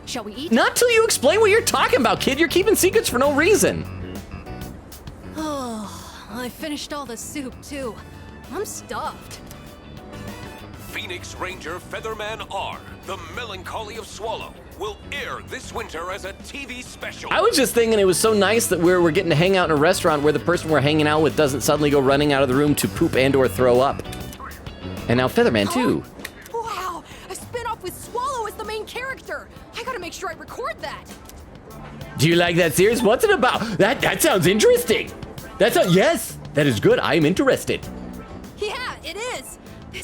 Shall we eat? Not till you explain what you're talking about, kid. You're keeping secrets for no reason. Oh, I finished all the soup, too. I'm stuffed. Phoenix Ranger Featherman R, The Melancholy of Swallow, will air this winter as a TV special. I was just thinking it was so nice that we're getting to hang out in a restaurant where the person we're hanging out with doesn't suddenly go running out of the room to poop and or throw up. And now Featherman, too. Wow, a spin-off with Swallow as the main character. I gotta make sure I record that. Do you like that series? What's it about? That sounds interesting. Yes, that is good. I am interested. Yeah, it is.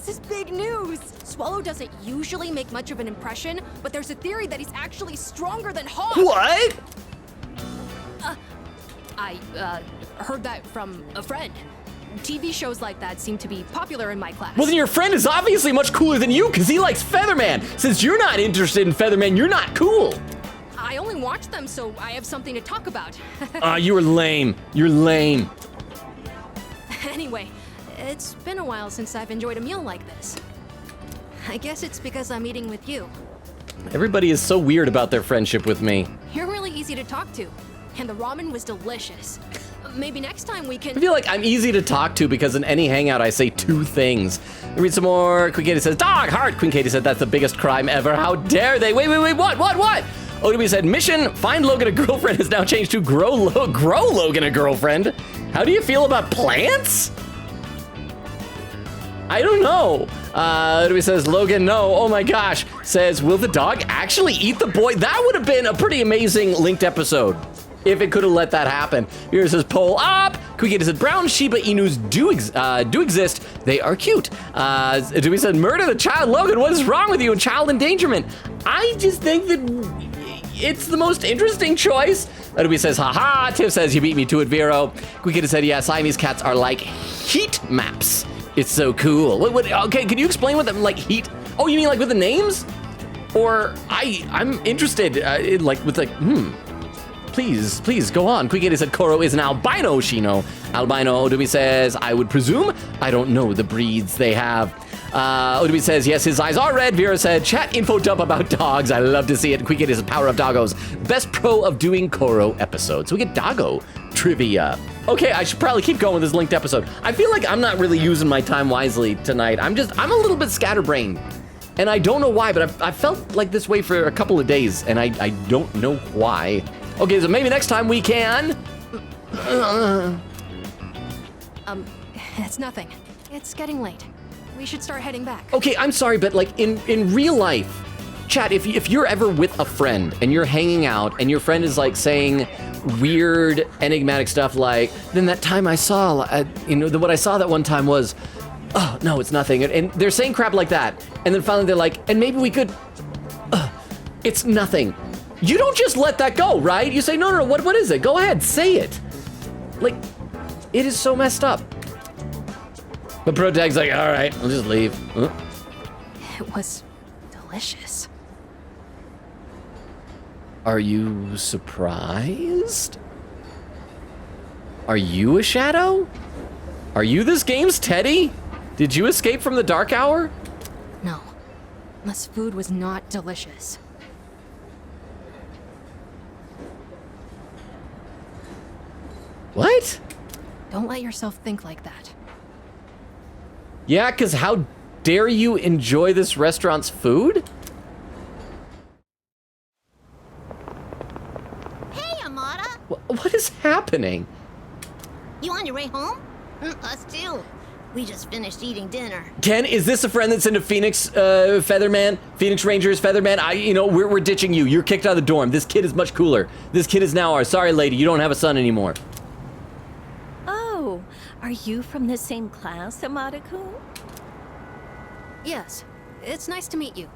This is big news! Swallow doesn't usually make much of an impression, but there's a theory that he's actually stronger than Hawk! What? I heard that from a friend. TV shows like that seem to be popular in my class. Well, then your friend is obviously much cooler than you because he likes Featherman. Since you're not interested in Featherman, you're not cool. I only watch them, so I have something to talk about. You were lame. You're lame. Anyway, it's been a while since I've enjoyed a meal like this. I guess it's because I'm eating with you. Everybody is so weird about their friendship with me. You're really easy to talk to, and the ramen was delicious. Maybe next time we can— I feel like I'm easy to talk to because in any hangout I say two things. Read some more. Queen Katie says, dog heart. Queen Katie said, that's the biggest crime ever. How dare they? Wait, what? ODB said, mission, find Logan a girlfriend has now changed to grow Logan a girlfriend. How do you feel about plants? I don't know. ODB says, Logan, no. Oh my gosh. Says, will the dog actually eat the boy? That would have been a pretty amazing linked episode if it could have let that happen. Here says, poll up. Queen said, brown Shiba Inus do exist. They are cute. We said, murder the child. Logan, what is wrong with you and child endangerment? I just think that it's the most interesting choice. We says, haha. Tiff says, you beat me to it, Vero. Queen said, yeah, Siamese cats are like heat maps. It's so cool. Okay, can you explain what them like heat? Oh, you mean like with the names? Or I'm interested Please, go on. Queen said Koro is an albino Shino. Albino, Odumi says, I would presume. I don't know the breeds they have. Odumi says, yes, his eyes are red. Vera said, chat info dump about dogs. I love to see it. Queen is power of doggos. Best pro of doing Koro episodes. So we get doggo trivia. Okay, I should probably keep going with this linked episode. I feel like I'm not really using my time wisely tonight. I'm a little bit scatterbrained. And I don't know why, but I felt like this way for a couple of days, and I don't know why. Okay, so maybe next time we can. It's nothing. It's getting late. We should start heading back. Okay, I'm sorry, but like in real life, chat, if you're ever with a friend and you're hanging out and your friend is like saying weird, enigmatic stuff like, then that time I saw, what I saw that one time was, oh, no, it's nothing. And they're saying crap like that. And then finally they're like, and maybe we could, it's nothing. You don't just let that go, right? You say, no, what is it? Go ahead, say it. Like, it is so messed up. But Protag's like, all right, I'll just leave. It was delicious. Are you surprised? Are you a shadow? Are you this game's Teddy? Did you escape from the dark hour? No, this food was not delicious. What? Don't let yourself think like that. Yeah, because how dare you enjoy this restaurant's food? Hey, Amada! What is happening? You on your way home? Us too. We just finished eating dinner. Ken, is this a friend that's into Phoenix Featherman? Phoenix Rangers Featherman? We're ditching you. You're kicked out of the dorm. This kid is much cooler. This kid is now ours. Sorry, lady, you don't have a son anymore. Oh, are you from the same class, Amada-kun? Yes, it's nice to meet you.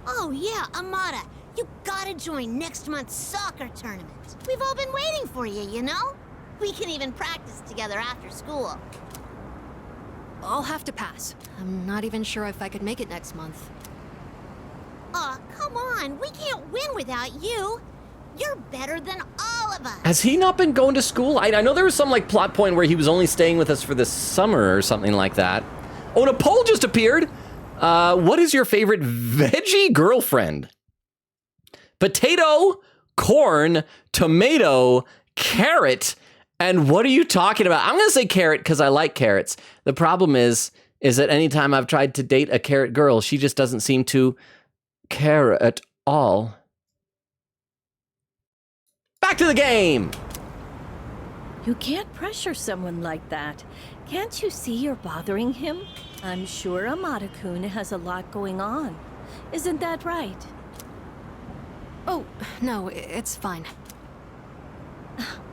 Oh yeah, Amada, you gotta join next month's soccer tournament. We've all been waiting for you, you know? We can even practice together after school. I'll have to pass. I'm not even sure if I could make it next month. Aw, come on, we can't win without you. You're better than all of us. Has he not been going to school? I know there was some like plot point where he was only staying with us for the summer or something like that. Oh, and a poll just appeared. What is your favorite veggie girlfriend? Potato, corn, tomato, carrot, and what are you talking about? I'm gonna say carrot because I like carrots. The problem is that anytime I've tried to date a carrot girl, she just doesn't seem to care at all. Back to the game. You can't pressure someone like that. Can't you see you're bothering him? I'm sure Amada-kun has a lot going on. Isn't that right? Oh, no, it's fine.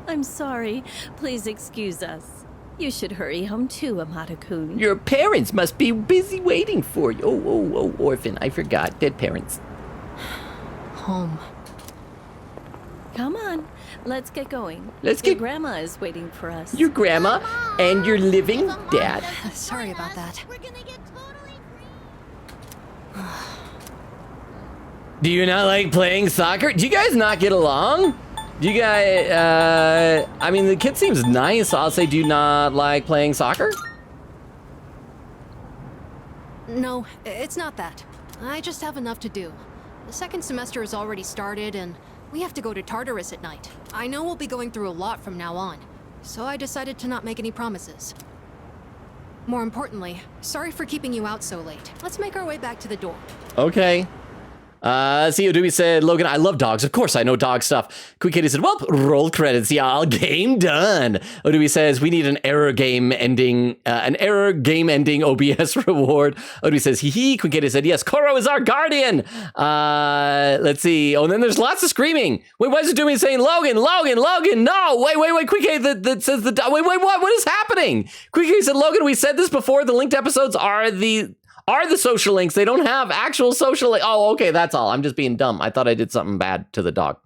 I'm sorry. Please excuse us. You should hurry home too, Amada-kun. Your parents must be busy waiting for you. Oh, orphan. I forgot. Dead parents. Home. Come on, let's get going. Let's Your get- grandma is waiting for us. Your grandma and your living dad. Sorry about that. Do you not like playing soccer? Do you guys not get along? Do you guys, I mean, the kid seems nice. I'll say, do you not like playing soccer? No, it's not that. I just have enough to do. The second semester has already started, and we have to go to Tartarus at night. I know we'll be going through a lot from now on, so I decided to not make any promises. More importantly, sorry for keeping you out so late. Let's make our way back to the dorm. Okay. Odumi said, Logan, I love dogs. Of course, I know dog stuff. Quick Kitty said, well, roll credits, y'all. Game done. Odumi says, we need an error game ending OBS reward. Odumi says, hee hee. Quick Kitty said, yes, Koro is our guardian. Let's see. Oh, and then there's lots of screaming. Wait, why is Odumi saying, Logan, no. Wait, Quick Kitty that says wait, what is happening? Quick Kitty said, Logan, we said this before. The linked episodes are the social links. They don't have actual social links. Oh, okay, that's all. I'm just being dumb. I thought I did something bad to the dog.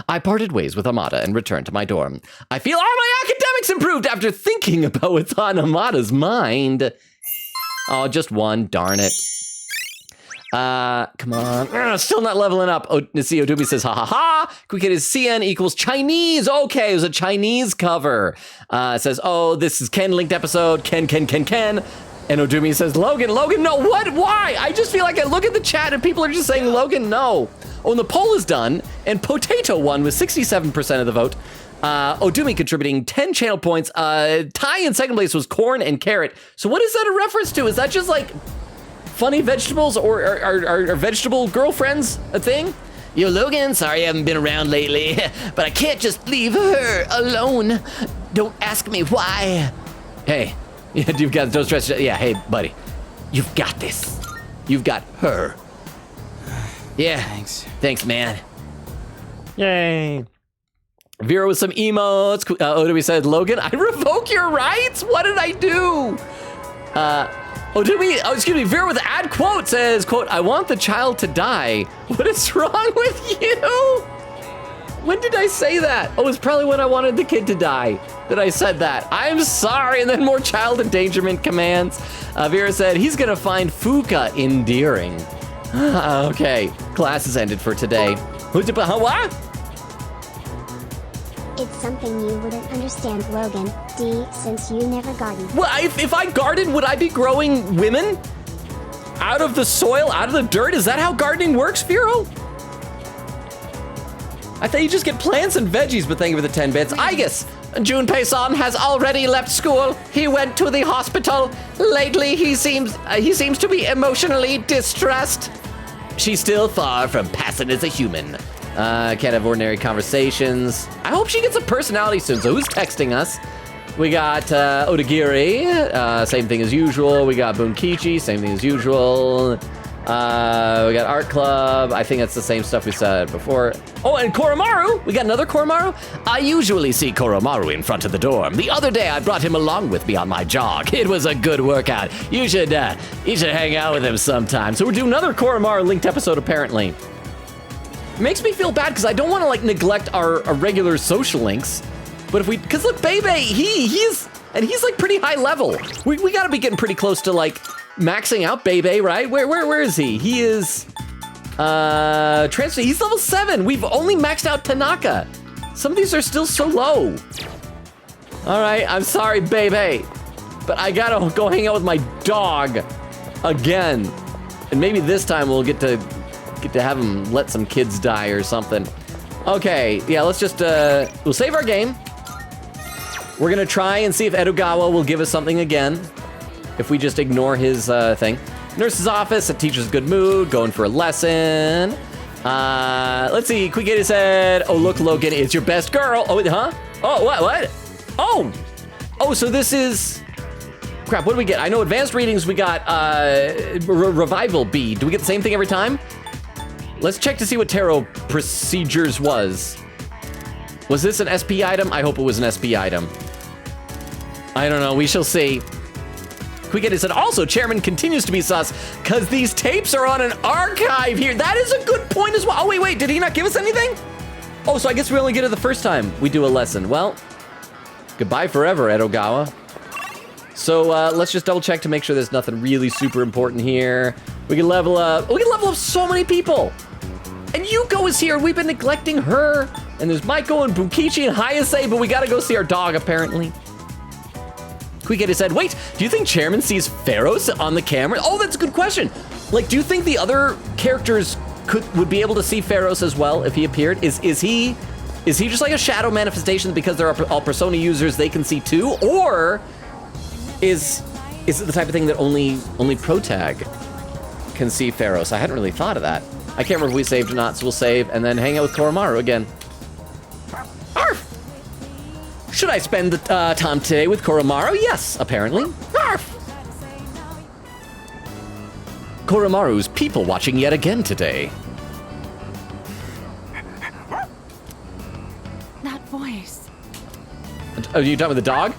I parted ways with Amada and returned to my dorm. I feel all my academics improved after thinking about what's on Amada's mind. Oh, just one, darn it. Come on. Still not leveling up. See, Odumi says, ha ha ha. Quick is CN equals Chinese. Okay, it was a Chinese cover. It says, oh, this is Ken linked episode. Ken. And Odumi says, Logan, no, what? Why? I just feel like I look at the chat and people are just saying, Logan, no. Oh, and the poll is done, and Potato won with 67% of the vote. Odumi contributing 10 channel points. Ty in second place was Corn and Carrot. So what is that a reference to? Is that just like funny vegetables, or are vegetable girlfriends a thing? Yo, Logan, sorry I haven't been around lately, but I can't just leave her alone. Don't ask me why. Hey. Yeah, you've got, don't stress. Yeah, hey, buddy. You've got this. You've got her. Yeah. Thanks, man. Yay. Vera with some emotes. Odumi said, Logan, I revoke your rights? What did I do? Vera with ad quote says, quote, I want the child to die. What is wrong with you? When did I say that? Oh, it's probably when I wanted the kid to die that I said that. I'm sorry. And then more child endangerment commands. Vera said, he's going to find Fuka endearing. Okay, class is ended for today. What? It's something you wouldn't understand, Logan. D, since you never garden. Well, if I garden, would I be growing women? Out of the soil, out of the dirt? Is that how gardening works, Vero? I thought you just get plants and veggies, but thank you for the 10 bits. I guess Junpei-san has already left school. He went to the hospital. Lately, he seems to be emotionally distressed. She's still far from passing as a human. Can't have ordinary conversations. I hope she gets a personality soon. So who's texting us? We got Odagiri, same thing as usual. We got Bunkichi, same thing as usual. We got Art Club. I think that's the same stuff we said before. Oh, and Koromaru. We got another Koromaru. I usually see Koromaru in front of the dorm. The other day, I brought him along with me on my jog. It was a good workout. You should hang out with him sometime. So we're doing another Koromaru linked episode, apparently. It makes me feel bad because I don't want to neglect our regular social links. But because look, Bebe, he's like pretty high level. We got to be getting pretty close to maxing out Bebe, right? Where is he? He is transfer. He's level 7. We've only maxed out Tanaka. Some of these are still so low. All right, I'm sorry, Bebe, but I gotta go hang out with my dog again, and maybe this time we'll get to have him let some kids die or something. Okay, yeah, let's just we'll save our game. We're gonna try and see if Edogawa will give us something again. If we just ignore his thing. Nurse's office, a teacher's good mood, going for a lesson. Let's see, Quickgator said, oh, look, Logan, it's your best girl. Oh, huh? Oh, what? Oh, so this is, crap, what do we get? I know advanced readings, we got Revival Bead. Do we get the same thing every time? Let's check to see what tarot procedures was. Was this an SP item? I hope it was an SP item. I don't know. We shall see. Quickity said, also, Chairman continues to be sus because these tapes are on an archive here. That is a good point as well. Oh, wait. Did he not give us anything? Oh, so I guess we only get it the first time we do a lesson. Well, goodbye forever, Edogawa. So let's just double check to make sure there's nothing really super important here. We can level up. We can level up so many people. And Yuko is here. We've been neglecting her. And there's Maiko and Bunkichi and Hayase, but we gotta go see our dog, apparently. Quickity said, wait, do you think Chairman sees Pharaohs on the camera? Oh, that's a good question. Like, do you think the other characters would be able to see Pharaohs as well if he appeared? Is he just like a shadow manifestation because they're all Persona users they can see too? Or is it the type of thing that only Protag can see Pharaohs? I hadn't really thought of that. I can't remember if we saved or not, so we'll save and then hang out with Koromaru again. Arf! Should I spend the time today with Koromaru? Yes, apparently. Arf! Koromaru's people watching yet again today. That voice. Are you done with the dog?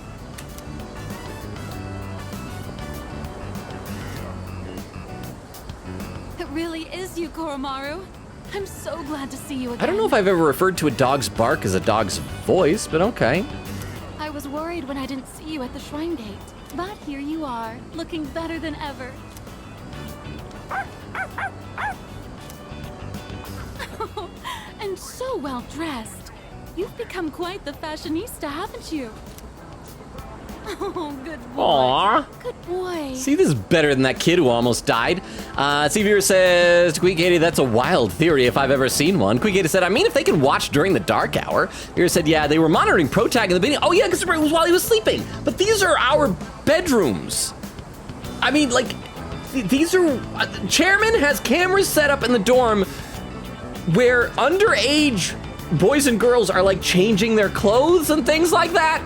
It really is you, Koromaru. I'm so glad to see you again. I don't know if I've ever referred to a dog's bark as a dog's voice, but okay. I was worried when I didn't see you at the shrine gate, but here you are, looking better than ever. And so well dressed. You've become quite the fashionista, haven't you? Oh, good boy. Aww. Good boy. See, this is better than that kid who almost died. Seaviewer says, Quickity, that's a wild theory if I've ever seen one. Quickity said, I mean, if they can watch during the dark hour. Viewer said, yeah, they were monitoring Protag in the beginning. Oh, yeah, because it was while he was sleeping. But these are our bedrooms. I mean, like, these are... Chairman has cameras set up in the dorm where underage boys and girls are, like, changing their clothes and things like that.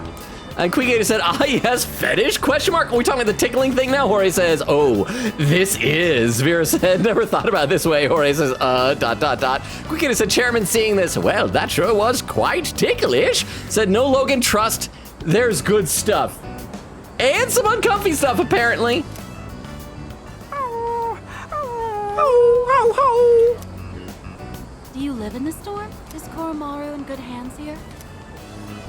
And Quigator said, ah, yes, fetish? Question mark? Are we talking about the tickling thing now? Jorge says, oh, this is. Vera said, never thought about it this way. Jorge says, ... Quigator said, Chairman seeing this, well, that sure was quite ticklish. Said, no, Logan, trust, there's good stuff. And some uncomfy stuff, apparently. Do you live in the storm? Is Koromaru in good hands here?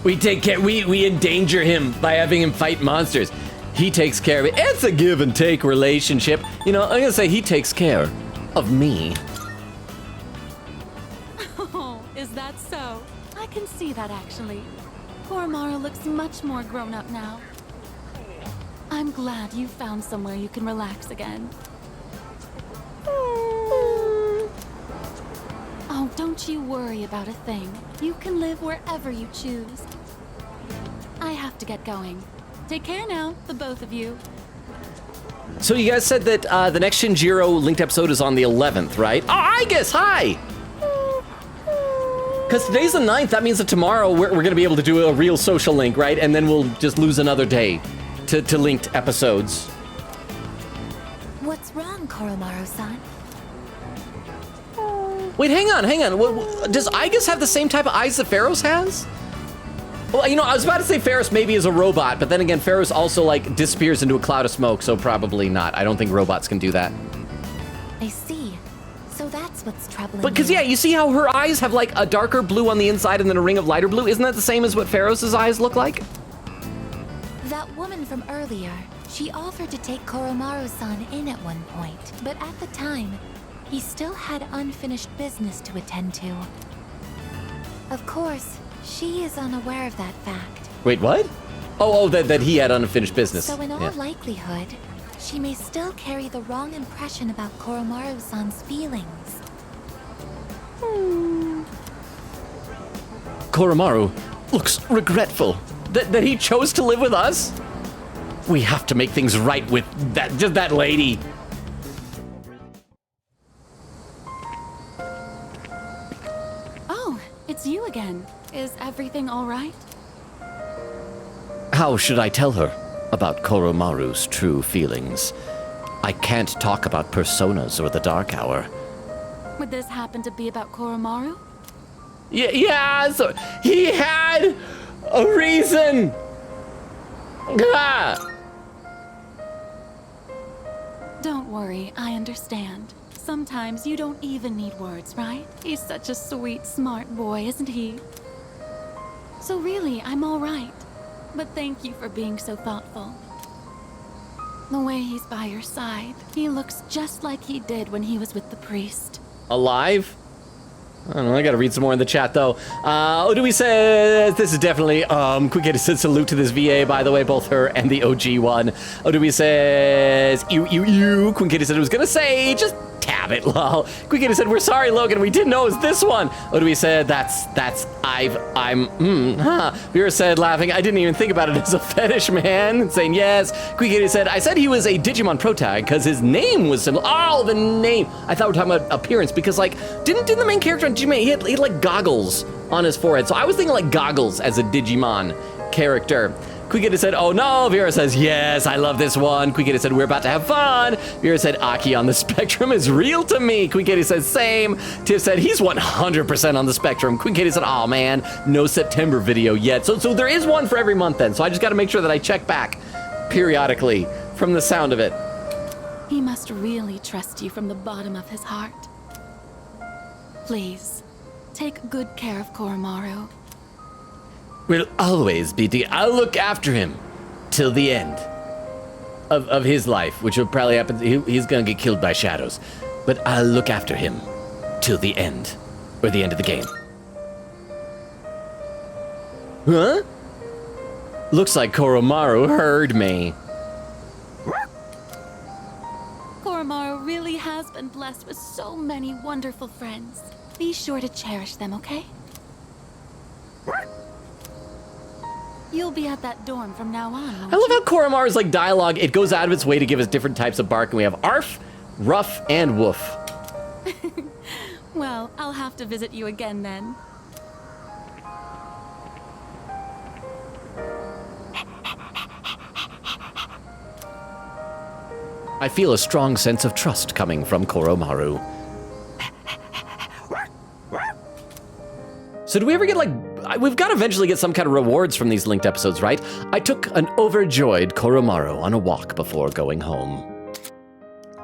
We take care, we endanger him by having him fight monsters. He takes care of it. It's a give and take relationship. You know, I'm gonna say he takes care of me. Oh, is that so? I can see that actually. Koromaru looks much more grown up now. I'm glad you found somewhere you can relax again. Oh, don't you worry about a thing. You can live wherever you choose. I have to get going. Take care now, the both of you. So you guys said that the next Shinjiro linked episode is on the 11th, right? Oh, I guess, hi! Because today's the 9th, that means that tomorrow we're going to be able to do a real social link, right? And then we'll just lose another day to linked episodes. What's wrong, Koromaru-san? Wait, hang on. Does Igus have the same type of eyes that Pharaohs has? Well, you know, I was about to say Pharaohs maybe is a robot, but then again, Pharaohs also, like, disappears into a cloud of smoke, so probably not. I don't think robots can do that. I see. So that's what's troubling But because, yeah, you see how her eyes have, like, a darker blue on the inside and then a ring of lighter blue? Isn't that the same as what Pharaohs' eyes look like? That woman from earlier, she offered to take Koromaru-san in at one point, but at the time, he still had unfinished business to attend to. Of course, she is unaware of that fact. Wait, what? Oh, that he had unfinished business. So in all likelihood, she may still carry the wrong impression about Koromaru-san's feelings. Koromaru looks regretful that he chose to live with us. We have to make things right with that lady. Oh, it's you again. Is everything all right? How should I tell her about Koromaru's true feelings? I can't talk about personas or the Dark Hour. Would this happen to be about Koromaru? Yeah, so he had a reason. Ah! Don't worry, I understand. Sometimes you don't even need words, right? He's such a sweet, smart boy, isn't he? So really, I'm all right. But thank you for being so thoughtful. The way he's by your side, he looks just like he did when he was with the priest. Alive? I don't know, I gotta read some more in the chat though. Odui says, this is definitely, Quick said salute to this VA, by the way, both her and the OG one. Odui says, ew. Quick said it was gonna say, just tab it, lol. Quick said, we're sorry, Logan, we didn't know it was this one. Odui said, Vera said, laughing, I didn't even think about it as a fetish, man. Saying yes. Quick said, I said he was a Digimon pro tag because his name was similar. Oh, the name. I thought we were talking about appearance because, like, didn't the main character on Junpei, he had like goggles on his forehead. So I was thinking like goggles as a Digimon character. Quick said, oh no. Vera says, yes, I love this one. Quick said, we're about to have fun. Vera said, Aki on the spectrum is real to me. Quick said, same. Tiff said, he's 100% on the spectrum. Quick said, oh man, no September video yet. So there is one for every month then. So I just got to make sure that I check back periodically from the sound of it. He must really trust you from the bottom of his heart. Please, take good care of Koromaru. Will always be I'll look after him till the end of his life, which will probably happen. He's gonna get killed by shadows, but I'll look after him till the end, or the end of the game. Huh? Looks like Koromaru heard me. Koromaru really has been blessed with so many wonderful friends. Be sure to cherish them, okay? You'll be at that dorm from now on, won't I love you? how Koromaru's like dialogue, it goes out of its way to give us different types of bark, and we have arf, ruff, and woof. Well, I'll have to visit you again then. I feel a strong sense of trust coming from Koromaru. So do we ever get like, we've got to eventually get some kind of rewards from these linked episodes, right? I took an overjoyed Koromaru on a walk before going home.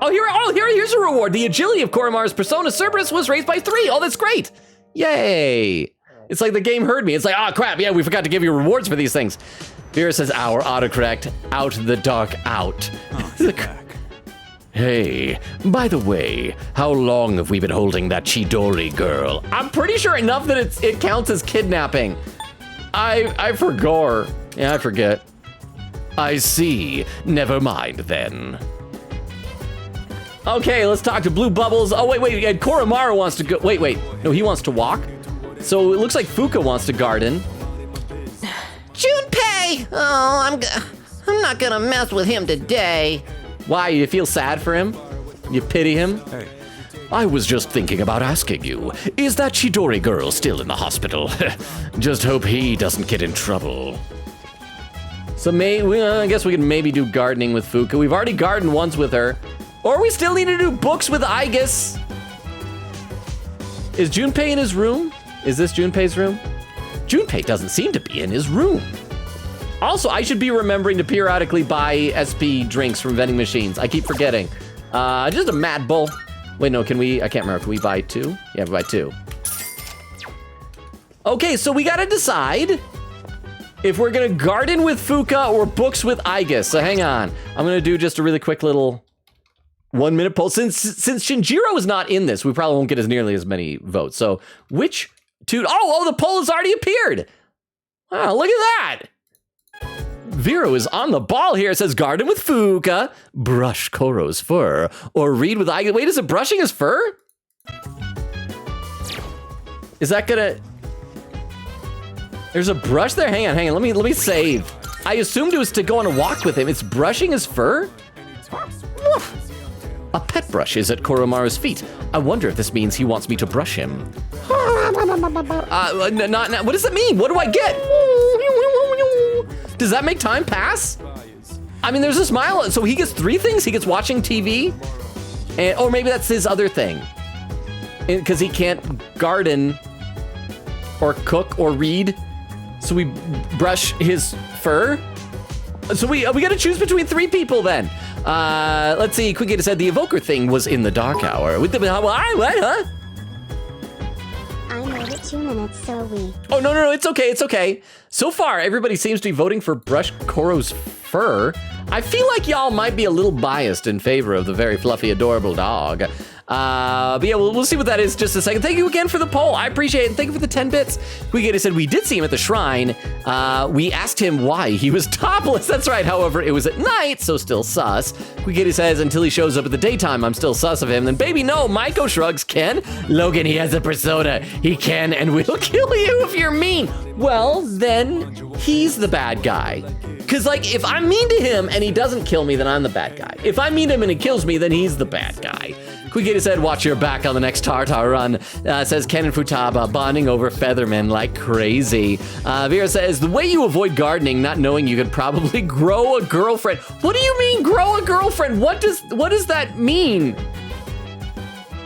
Here's a reward. The agility of Koromaru's persona Cerberus was raised by 3. Oh, that's great. Yay. It's like the game heard me. It's like, oh crap, yeah, we forgot to give you rewards for these things. Vera says, our autocorrect, out the dark out. Oh, hey, by the way, how long have we been holding that Chidori girl? I'm pretty sure enough that it counts as kidnapping. I forgot. Yeah, I forget. I see. Never mind then. Okay, let's talk to Blue Bubbles. Oh, wait. Koromaru wants to go. Wait. No, he wants to walk. So it looks like Fuka wants to garden. Junpei! Oh, I'm not gonna mess with him today. Why, you feel sad for him? You pity him? Hey. I was just thinking about asking you, is that Chidori girl still in the hospital? Just hope he doesn't get in trouble. So I guess we can maybe do gardening with Fuka. We've already gardened once with her. Or we still need to do books with Aigis. Is Junpei in his room? Is this Junpei's room? Junpei doesn't seem to be in his room. Also, I should be remembering to periodically buy SP drinks from vending machines. I keep forgetting. Just a Mad Bull. Wait, no, can we? I can't remember. Can we buy 2? Yeah, we buy 2. Okay, so we gotta decide if we're gonna garden with Fuka or books with Aigis. So hang on. I'm gonna do just a really quick little 1-minute poll. Since Shinjiro is not in this, we probably won't get as nearly as many votes. So which two? Oh, the poll has already appeared. Wow, look at that. Vero is on the ball here. It says garden with Fuka, brush Koro's fur, or read with Aigis. Wait, is it brushing his fur? Is that gonna... There's a brush there? Hang on. Let me save. I assumed it was to go on a walk with him. It's brushing his fur? Woof. A pet brush is at Koromaru's feet. I wonder if this means he wants me to brush him. What does that mean? What do I get? Does that make time pass? I mean, there's a smile. So he gets 3 things? He gets watching TV? Or maybe that's his other thing. Because he can't garden or cook or read. So we brush his fur? So we got to choose between 3 people then. Let's see. Quick said the evoker thing was in the dark hour. With the what? Huh? I made it 2 minutes, so we. Oh no, it's okay, it's okay. So far, everybody seems to be voting for Brush Koro's fur. I feel like y'all might be a little biased in favor of the very fluffy, adorable dog. But yeah, we'll see what that is just a second. Thank you again for the poll. I appreciate it. And thank you for the 10 bits. Quick said we did see him at the shrine. We asked him why he was topless. That's right. However, it was at night, so still sus. Quick says until he shows up at the daytime, I'm still sus of him. Then baby, no. Maiko shrugs. Ken, Logan, he has a persona. He can and will kill you if you're mean. Well, then he's the bad guy. Cause like if I'm mean to him and he doesn't kill me, then I'm the bad guy. If I mean him and he kills me, then he's the bad guy. Quick said, watch your back on the next Tartar run. Says Ken and Futaba bonding over Featherman like crazy. Vera says, the way you avoid gardening, not knowing you could probably grow a girlfriend. What do you mean grow a girlfriend? What does that mean?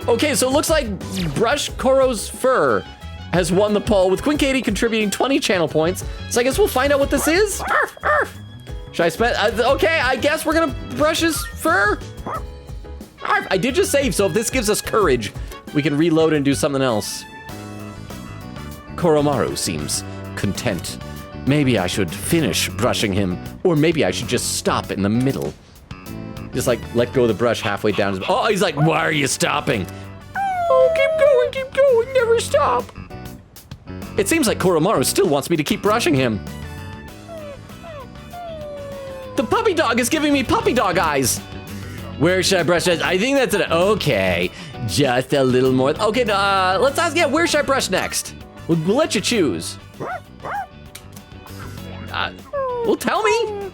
Okay, so it looks like Brush Koro's fur has won the poll with Queen Katie contributing 20 channel points. So I guess we'll find out what this is. Arf, arf. Should I spend, okay, I guess we're gonna brush his fur. I did just save, so if this gives us courage, we can reload and do something else. Koromaru seems content. Maybe I should finish brushing him, or maybe I should just stop in the middle. Just like let go of the brush halfway down his, oh, he's like, why are you stopping? Oh, keep going, never stop. It seems like Koromaru still wants me to keep brushing him. The puppy dog is giving me puppy dog eyes. Where should I brush it? I think that's it. Okay, just a little more. Okay, let's ask, yeah, where should I brush next? We'll let you choose. Well, tell me.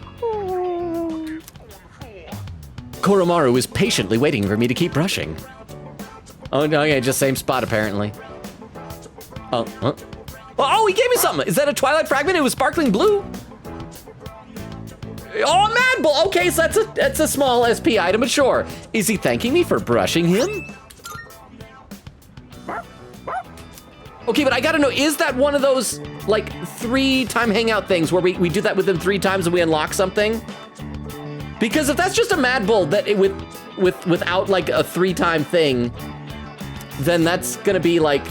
Koromaru is patiently waiting for me to keep brushing. Oh, no, okay, just same spot apparently. Oh, he gave me something. Is that a Twilight fragment? It was sparkling blue. Oh, Mad Bull. Okay, so that's a small SP item, but sure. Is he thanking me for brushing him? Okay, but I gotta know, is that one of those like 3-time hangout things where we do that with him 3 times and we unlock something? Because if that's just a Mad Bull that it without like a 3-time thing, then that's gonna be like,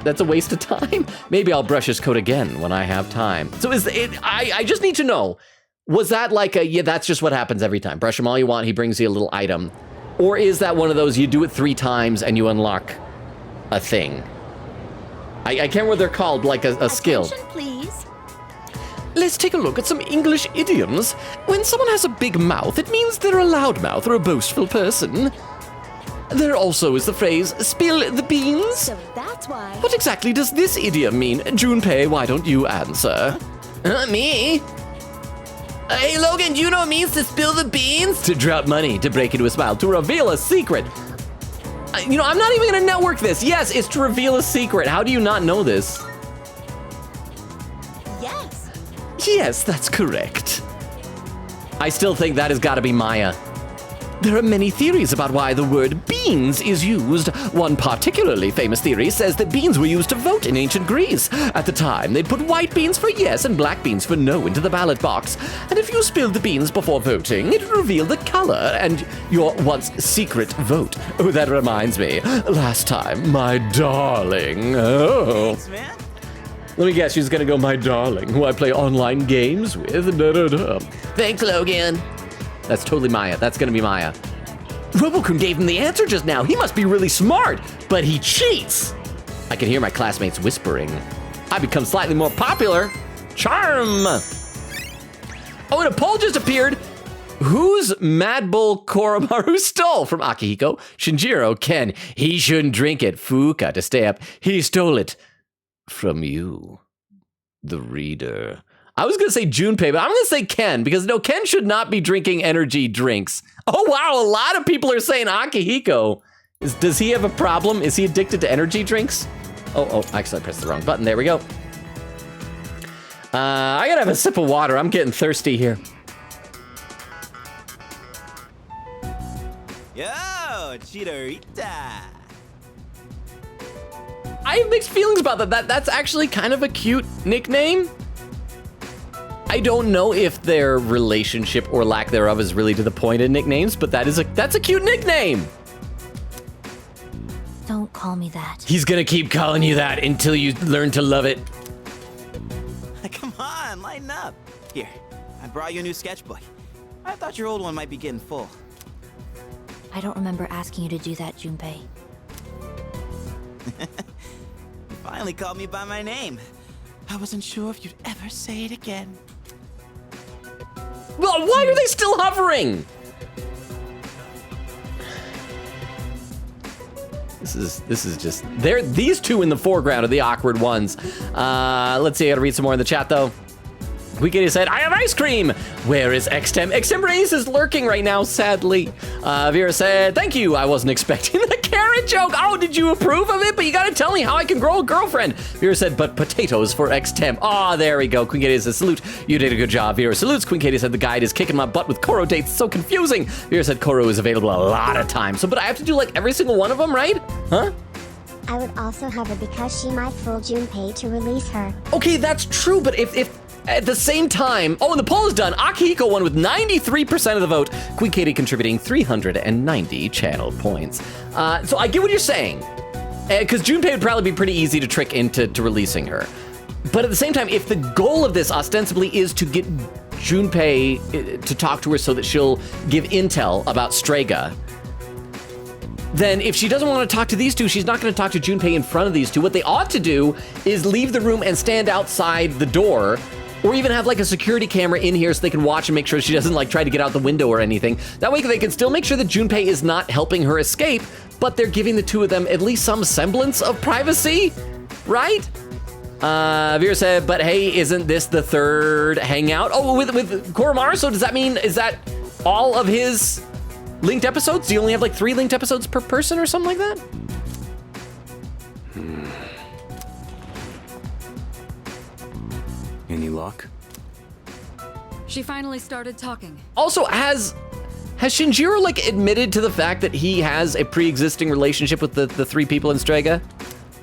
that's a waste of time. Maybe I'll brush his coat again when I have time. So is it, I just need to know, was that like a, yeah, that's just what happens every time. Brush him all you want, he brings you a little item. Or is that one of those, you do it 3 times and you unlock a thing? I can't remember what they're called, like a skill. Attention, please. Let's take a look at some English idioms. When someone has a big mouth, it means they're a loudmouth or a boastful person. There also is the phrase, spill the beans. So that's why. What exactly does this idiom mean? Junpei, why don't you answer? Me? Hey Logan, do you know what it means to spill the beans? To drop money, to break into a smile, to reveal a secret. You know, I'm not even gonna network this. Yes, it's to reveal a secret. How do you not know this? Yes. Yes, that's correct. I still think that has gotta be Maya. There are many theories about why the word beans is used. One particularly famous theory says that beans were used to vote in ancient Greece. At the time, they'd put white beans for yes and black beans for no into the ballot box. And if you spilled the beans before voting, it would reveal the color and your once secret vote. Oh, that reminds me. Last time, my darling. Oh. Thanks, man. Let me guess, she's gonna go, my darling, who I play online games with. Da-da-da. Thanks, Logan. That's totally Maya. That's gonna be Maya. Robokun gave him the answer just now. He must be really smart, but he cheats. I can hear my classmates whispering. I become slightly more popular. Charm. Oh, and a poll just appeared. Who's Mad Bull Koromaru stole from Akihiko? Shinjiro, Ken. He shouldn't drink it. Fuka, to stay up. He stole it from you, the reader. I was gonna say Junpei, but I'm gonna say Ken, because no, Ken should not be drinking energy drinks. Oh wow, a lot of people are saying Akihiko. Does he have a problem? Is he addicted to energy drinks? Oh, actually I pressed the wrong button, there we go. I gotta have a sip of water, I'm getting thirsty here. Yo, Chidorita. I have mixed feelings about that. That's actually kind of a cute nickname. I don't know if their relationship or lack thereof is really to the point in nicknames, but that's a cute nickname. Don't call me that. He's gonna keep calling you that until you learn to love it. Come on, lighten up. Here, I brought you a new sketchbook. I thought your old one might be getting full. I don't remember asking you to do that, Junpei. You finally called me by my name. I wasn't sure if you'd ever say it again. Well, why are they still hovering? This is just, these two in the foreground are the awkward ones. Let's see, I gotta read some more in the chat though. Weekady said, I have ice cream. Where is Extem? Extemporaneous is lurking right now, sadly. Vera said, thank you. I wasn't expecting the carrot joke. Oh, did you approve of it? But you gotta tell me how I can grow a girlfriend. Vera said, but potatoes for Extem. Oh, there we go. Queen Katie says, salute. You did a good job. Vera salutes. Queen Katie said, the guide is kicking my butt with Koro dates. So confusing. Vera said, Koro is available a lot of times. So, but I have to do like every single one of them, right? Huh? I would also have her because she might fool Junpei to release her. Okay, that's true, but if at the same time, oh, and the poll is done. Akihiko won with 93% of the vote. Queen Katie contributing 390 channel points. So I get what you're saying, because Junpei would probably be pretty easy to trick into releasing her. But at the same time, if the goal of this ostensibly is to get Junpei to talk to her so that she'll give intel about Strega, then if she doesn't want to talk to these two, she's not going to talk to Junpei in front of these two. What they ought to do is leave the room and stand outside the door, or even have like a security camera in here so they can watch and make sure she doesn't like try to get out the window or anything. That way they can still make sure that Junpei is not helping her escape, but they're giving the two of them at least some semblance of privacy, right? Vera said, but hey, isn't this the third hangout? Oh, with Koromaru, so does that mean, is that all of his linked episodes? Do you only have like 3 linked episodes per person or something like that? Any luck? She finally started talking. Also, has Shinjiro like admitted to the fact that he has a pre-existing relationship with the 3 people in Strega?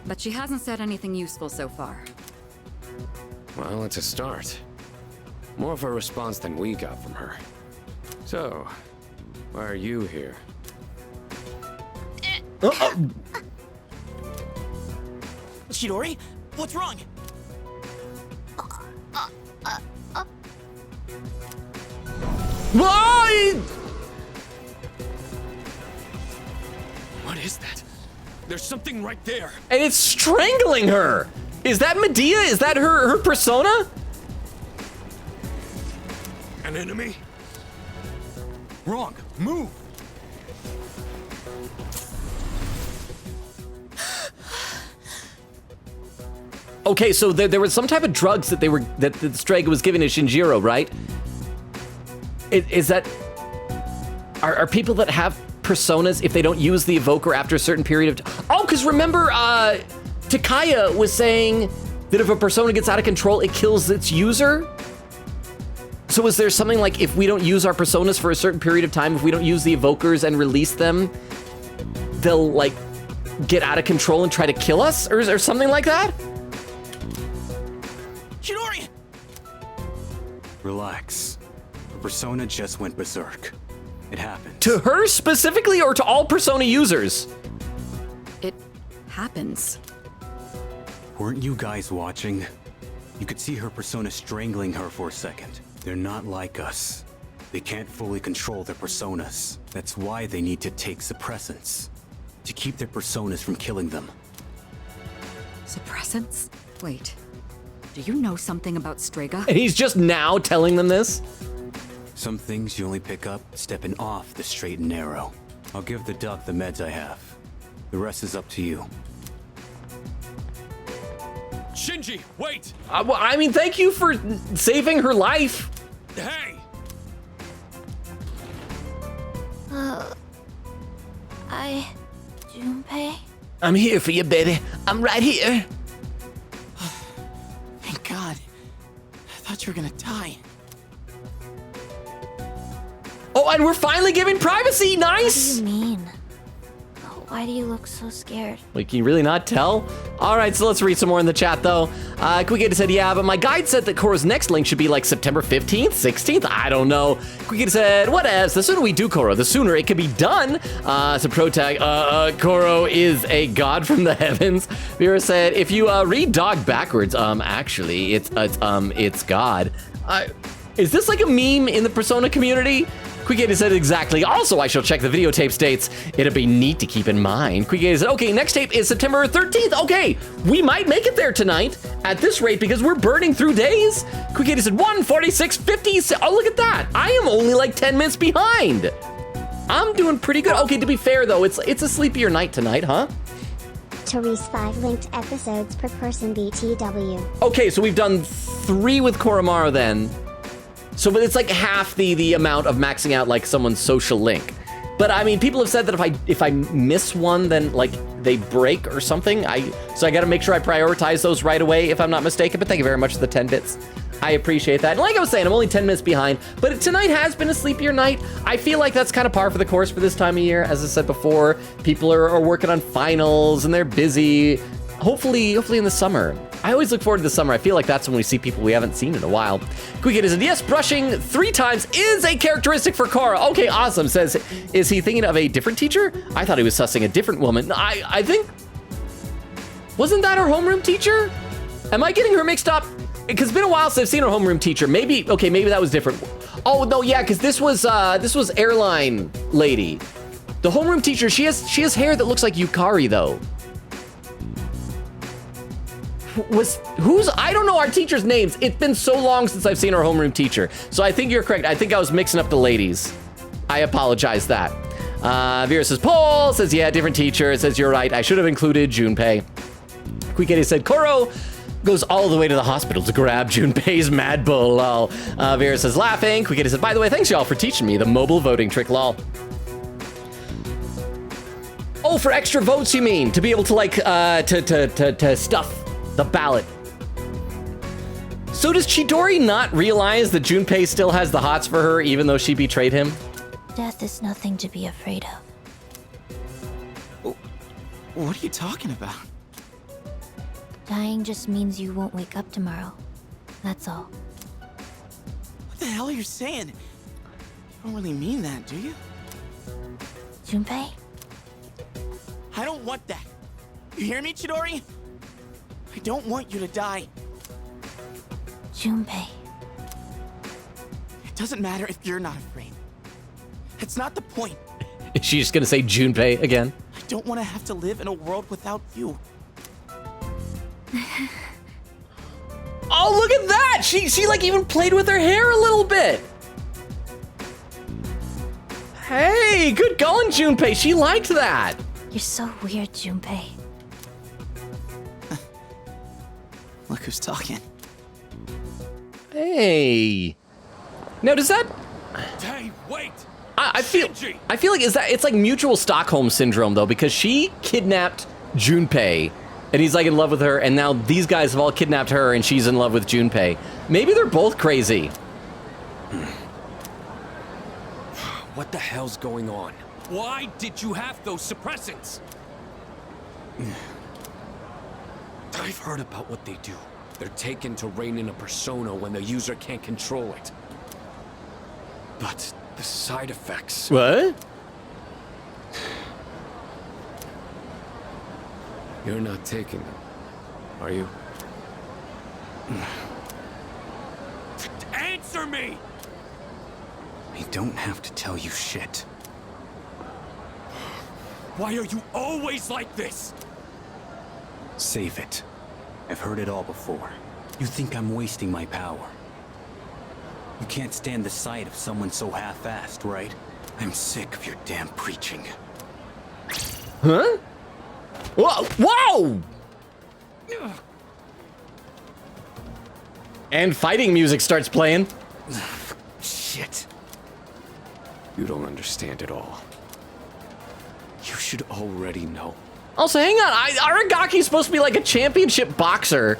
But she hasn't said anything useful so far. Well, it's a start. More of a response than we got from her. So, why are you here? Chidori, what's wrong? Why? What is that? There's something right there. And it's strangling her. Is that Medea? Is that her persona? An enemy? Wrong. Move. Okay, so there was some type of drugs that Strega was giving to Shinjiro, right? Is that are people that have personas, if they don't use the evoker after a certain period of time? Oh, because remember, Takaya was saying that if a persona gets out of control, it kills its user. So is there something like, if we don't use our personas for a certain period of time, if we don't use the evokers and release them, they'll like get out of control and try to kill us, or something like that? Chidori! Relax. Her persona just went berserk. It happened. To her specifically, or to all persona users? It happens. Weren't you guys watching? You could see her persona strangling her for a second. They're not like us. They can't fully control their personas. That's why they need to take suppressants. To keep their personas from killing them. Suppressants? Wait. Do you know something about Strega? And he's just now telling them this? Some things you only pick up stepping off the straight and narrow. I'll give the duck the meds I have. The rest is up to you. Shinji, wait! Well, I mean, thank you for saving her life. Hey! Junpei? I'm here for you, baby. I'm right here. Thank God. I thought you were gonna die. Oh, and we're finally giving privacy. Nice. What do you mean? Why Why do you look so scared? Wait, can you really not tell? All right, so let's read some more in the chat, though. Quickita said, yeah, but my guide said that Koro's next link should be like September 15th, 16th? I don't know. Quickita said, whatevs. The sooner we do Koro, the sooner it can be done. So protag, Koro is a god from the heavens. Vera said, if you read dog backwards, actually, it's God. Is this like a meme in the Persona community? Quickgator said exactly. Also, I shall check the videotape states. It'll be neat to keep in mind. Quickgator said, okay, next tape is September 13th. Okay, we might make it there tonight at this rate because we're burning through days. Quickgator said 1:46:50. Oh, look at that. I am only like 10 minutes behind. I'm doing pretty good. Okay, to be fair though, it's a sleepier night tonight, huh? To reach 5 linked episodes per person BTW. Okay, so we've done 3 with Koromaru then. So, but it's like half the amount of maxing out like someone's social link. But I mean, people have said that if I miss one, then like they break or something. So I got to make sure I prioritize those right away if I'm not mistaken. But thank you very much for the 10 bits. I appreciate that. And like I was saying, I'm only 10 minutes behind, but tonight has been a sleepier night. I feel like that's kind of par for the course for this time of year. As I said before, people are working on finals and they're busy. Hopefully in the summer. I always look forward to the summer. I feel like that's when we see people we haven't seen in a while. Quickit is, yes, brushing 3 times is a characteristic for Korra. Okay, awesome. Says, is he thinking of a different teacher? I thought he was sussing a different woman. I think, wasn't that her homeroom teacher? Am I getting her mixed up? Because it's been a while since I've seen her homeroom teacher. Maybe that was different. Oh, no, yeah, because this was airline lady. The homeroom teacher, she has hair that looks like Yukari, though. I don't know our teachers' names. It's been so long since I've seen our homeroom teacher. So I think you're correct. I think I was mixing up the ladies. I apologize that. Vera says, Paul says, yeah, different teacher. It says, you're right. I should have included Junpei. Quickity said, Koro goes all the way to the hospital to grab Junpei's mad bull, lol. Vera says, laughing. Quickity said, by the way, thanks y'all for teaching me the mobile voting trick, lol. Oh, for extra votes, you mean? To be able to like, to stuff the ballot. So does Chidori not realize that Junpei still has the hots for her even though she betrayed him? Death is nothing to be afraid of. What are you talking about? Dying just means you won't wake up tomorrow. That's all. What the hell are you saying? You don't really mean that, do you? Junpei? I don't want that. You hear me, Chidori? I don't want you to die. Junpei. It doesn't matter if you're not afraid. That's not the point. Is she just gonna say Junpei again? I don't want to have to live in a world without you. Oh, look at that! She like even played with her hair a little bit. Hey, good going, Junpei. She liked that. You're so weird, Junpei. Look who's talking. Hey. Now, does that... Hey, wait! I feel like it's like mutual Stockholm syndrome, though, because she kidnapped Junpei, and he's like in love with her, and now these guys have all kidnapped her, and she's in love with Junpei. Maybe they're both crazy. What the hell's going on? Why did you have those suppressants? I've heard about what they do. They're taken to rein in a persona when the user can't control it. But the side effects... What? You're not taking them, are you? Answer me! I don't have to tell you shit. Why are you always like this? Save it. I've heard it all before. You think I'm wasting my power. You can't stand the sight of someone so half-assed, right? I'm sick of your damn preaching. Huh? Whoa! Whoa! And fighting music starts playing. Shit. You don't understand at all. You should already know. Also, hang on. Aragaki's supposed to be like a championship boxer.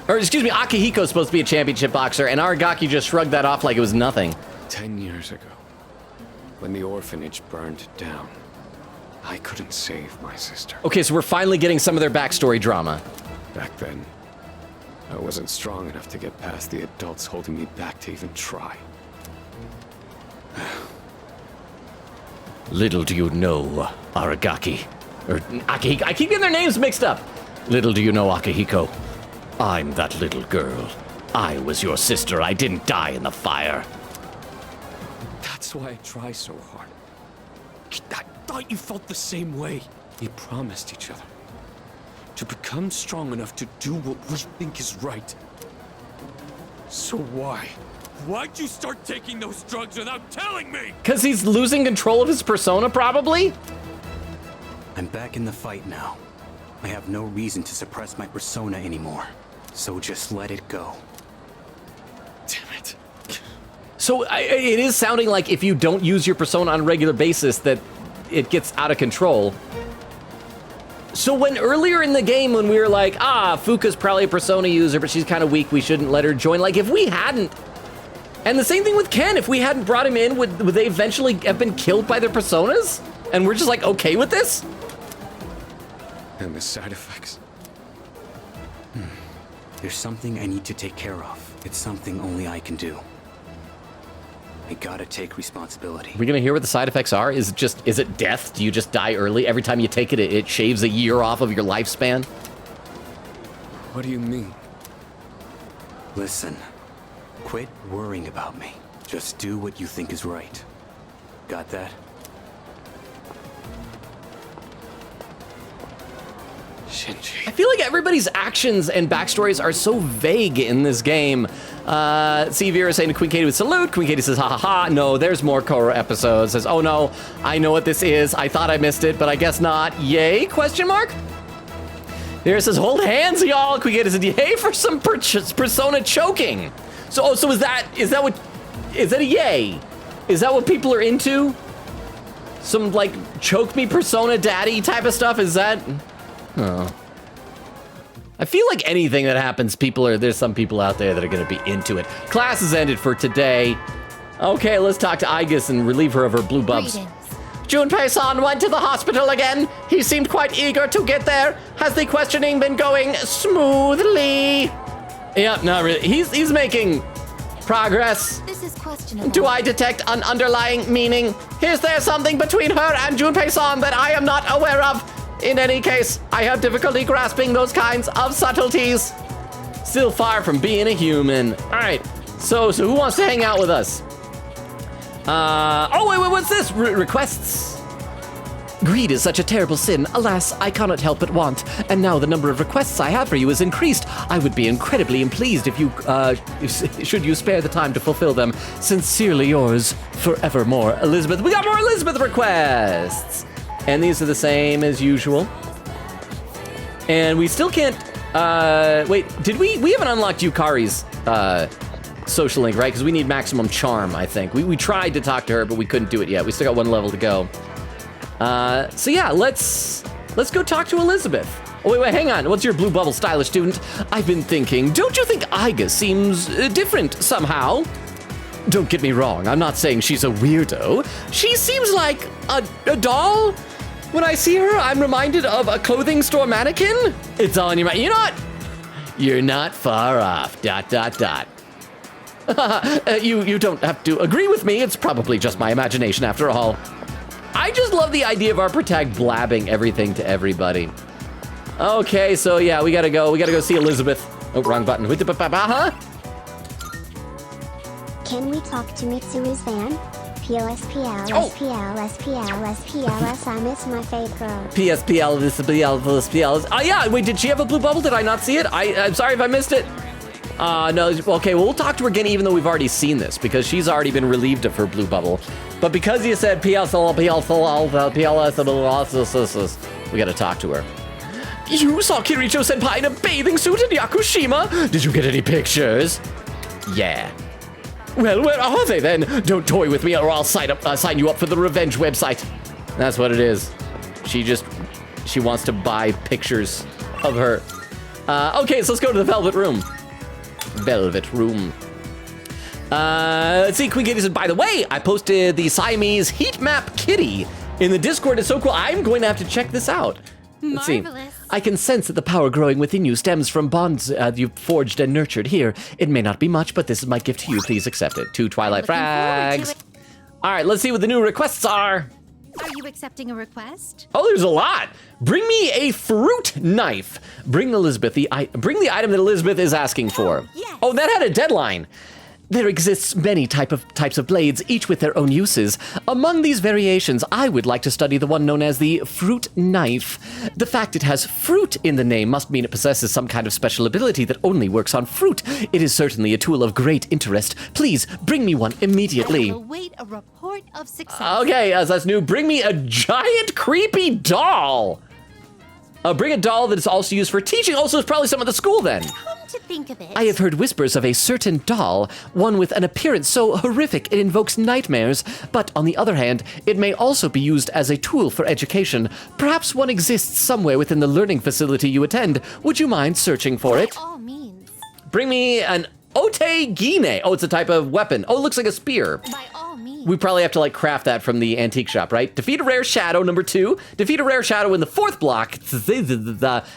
Or, excuse me, Akihiko's supposed to be a championship boxer, and Aragaki just shrugged that off like it was nothing. 10 years ago, when the orphanage burned down, I couldn't save my sister. Okay, so we're finally getting some of their backstory drama. Back then, I wasn't strong enough to get past the adults holding me back to even try. Little do you know, Aragaki. Or Akihiko. I keep getting their names mixed up. Little do you know, Akihiko. I'm that little girl. I was your sister. I didn't die in the fire. That's why I try so hard. I thought you felt the same way. We promised each other to become strong enough to do what we think is right. So why? Why'd you start taking those drugs without telling me? Because he's losing control of his persona, probably? I'm back in the fight now. I have no reason to suppress my persona anymore. So just let it go. Damn it. So it is sounding like if you don't use your persona on a regular basis that it gets out of control. So when earlier in the game when we were like, Fuka's probably a persona user, but she's kind of weak, we shouldn't let her join. Like if we hadn't, and the same thing with Ken, if we hadn't brought him in, would they eventually have been killed by their personas? And we're just like, okay with this? And the side effects. There's something I need to take care of. It's something only I can do. I gotta take responsibility. We're gonna hear what the side effects are? Is it death? Do you just die early? Every time you take it, it shaves a year off of your lifespan? What do you mean? Listen, quit worrying about me. Just do what you think is right. Got that? I feel like everybody's actions and backstories are so vague in this game. See Vera saying to Queen Katie with salute. Queen Katie says, ha ha ha. No, there's more Korra episodes. Says, oh no, I know what this is. I thought I missed it, but I guess not. Yay? Question mark? Vera says, hold hands, y'all. Queen Katie says, yay for some persona choking. So is that a yay? Is that what people are into? Some like choke me persona daddy type of stuff? Is that? Oh. I feel like anything that happens, there's some people out there that are going to be into it. Class is ended for today. Okay, let's talk to Aigis and relieve her of her blue bubs. Junpei-san went to the hospital again. He seemed quite eager to get there. Has the questioning been going smoothly? Yep, not really. He's making progress. This is questionable. Do I detect an underlying meaning? Is there something between her and Junpei-san that I am not aware of? In any case, I have difficulty grasping those kinds of subtleties. Still far from being a human. All right, so who wants to hang out with us? Oh, wait, what's this? Requests. Greed is such a terrible sin. Alas, I cannot help but want. And now the number of requests I have for you is increased. I would be incredibly pleased if you, should you spare the time to fulfill them. Sincerely yours, forevermore, Elizabeth. We got more Elizabeth requests. And these are the same as usual. And we still can't, wait, did we haven't unlocked Yukari's, social link, right? Because we need maximum charm, I think. We tried to talk to her, but we couldn't do it yet. We still got one level to go. So yeah, let's go talk to Elizabeth. Oh, wait, hang on. What's your blue bubble stylish student? I've been thinking, don't you think Iga seems different somehow? Don't get me wrong, I'm not saying she's a weirdo. She seems like a doll. When I see her, I'm reminded of a clothing store mannequin. It's all in your mind. You're not far off, ... You don't have to agree with me. It's probably just my imagination after all. I just love the idea of our protag blabbing everything to everybody. Okay, so yeah, we gotta go see Elizabeth. Oh, wrong button. Huh? Can we talk to Mitsuru's-san? PLSPL, SPL, SPL, SPLS, I miss my fave girl. PSPL, this PL. Oh yeah, wait, did she have a blue bubble? Did I not see it? I'm sorry if I missed it. No, okay, well, we'll talk to her again even though we've already seen this because she's already been relieved of her blue bubble. But because you said PLS, we gotta talk to her. You saw Kiricho-senpai in a bathing suit in Yakushima? Did you get any pictures? Yeah. Well, where are they then? Don't toy with me or I'll sign you up for the revenge website. That's what it is. She wants to buy pictures of her. Okay, so let's go to the Velvet Room. Velvet Room. Let's see, Queen Kitty said, by the way, I posted the Siamese heat map kitty in the Discord is so cool. I'm going to have to check this out. Let's see. I can sense that the power growing within you stems from bonds you've forged and nurtured. Here, it may not be much, but this is my gift to you. Please accept it. 2 Twilight Frags. All right, let's see what the new requests are. Are you accepting a request? Oh, there's a lot. Bring me a fruit knife. Bring Elizabeth bring the item that Elizabeth is asking for. Oh, that had a deadline. There exists many types of blades, each with their own uses. Among these variations, I would like to study the one known as the fruit knife. The fact it has fruit in the name must mean it possesses some kind of special ability that only works on fruit. It is certainly a tool of great interest. Please, bring me one immediately. Await a report of success. Okay, as that's new, bring me a giant creepy doll. Bring a doll that is also used for teaching. Also, it's probably some at the school then. Come to think of it. I have heard whispers of a certain doll, one with an appearance so horrific it invokes nightmares. But on the other hand, it may also be used as a tool for education. Perhaps one exists somewhere within the learning facility you attend. Would you mind searching for it? By all means. Bring me an otegine. Oh, it's a type of weapon. Oh, it looks like a spear. By all means. We probably have to like craft that from the antique shop, right? Defeat a rare shadow, number 2. Defeat a rare shadow in the 4th block,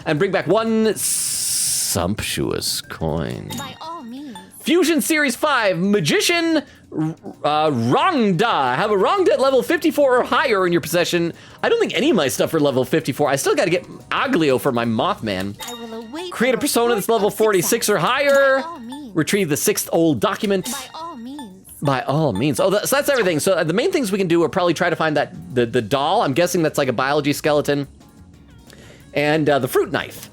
and bring back 1 sumptuous coin. By all means. Fusion Series 5, Magician Rongda. Have a Rongda at level 54 or higher in your possession. I don't think any of my stuff are level 54. I still got to get Aglio for my Mothman. I will await. Create a persona that's level 46 or higher. By all means. Retrieve the 6th old document. By all means. By all means. Oh, so that's everything. So the main things we can do are probably try to find that the doll. I'm guessing that's like a biology skeleton. And the fruit knife.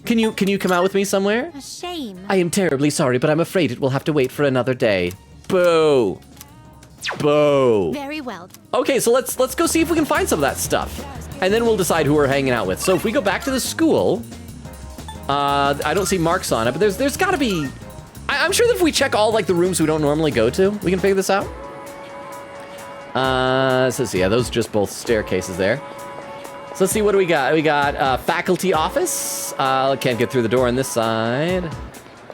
Can you come out with me somewhere? A shame. I am terribly sorry, but I'm afraid it will have to wait for another day. Boo. Boo. Very well. Okay, so let's go see if we can find some of that stuff. And then we'll decide who we're hanging out with. So if we go back to the school, I don't see marks on it, but there's gotta be, I'm sure that if we check all like the rooms we don't normally go to, we can figure this out. So let's see, yeah, those are just both staircases there. So let's see, what do we got? We got faculty office. Can't get through the door on this side.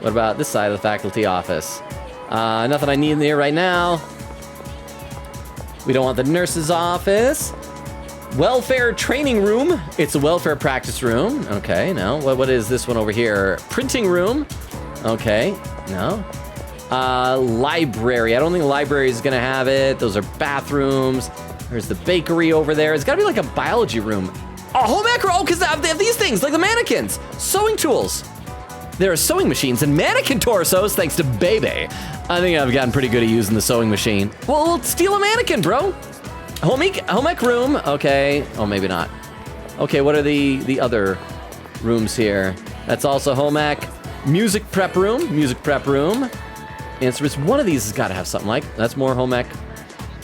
What about this side of the faculty office? Nothing I need in there right now. We don't want the nurse's office. Welfare training room. It's a welfare practice room. Okay, no. What is this one over here? Printing room. Okay, no. Library. I don't think the library is gonna have it. Those are bathrooms. There's the bakery over there. It's gotta be like a biology room. Oh, home ec room. Oh, because they have these things, like the mannequins. Sewing tools. There are sewing machines and mannequin torsos, thanks to Bebe. I think I've gotten pretty good at using the sewing machine. Well, we'll steal a mannequin, bro. Home ec room. Okay. Oh, maybe not. Okay, what are the other rooms here? That's also home ec. Music prep room. Music prep room. Instruments. One of these has got to have something like. That's more home ec.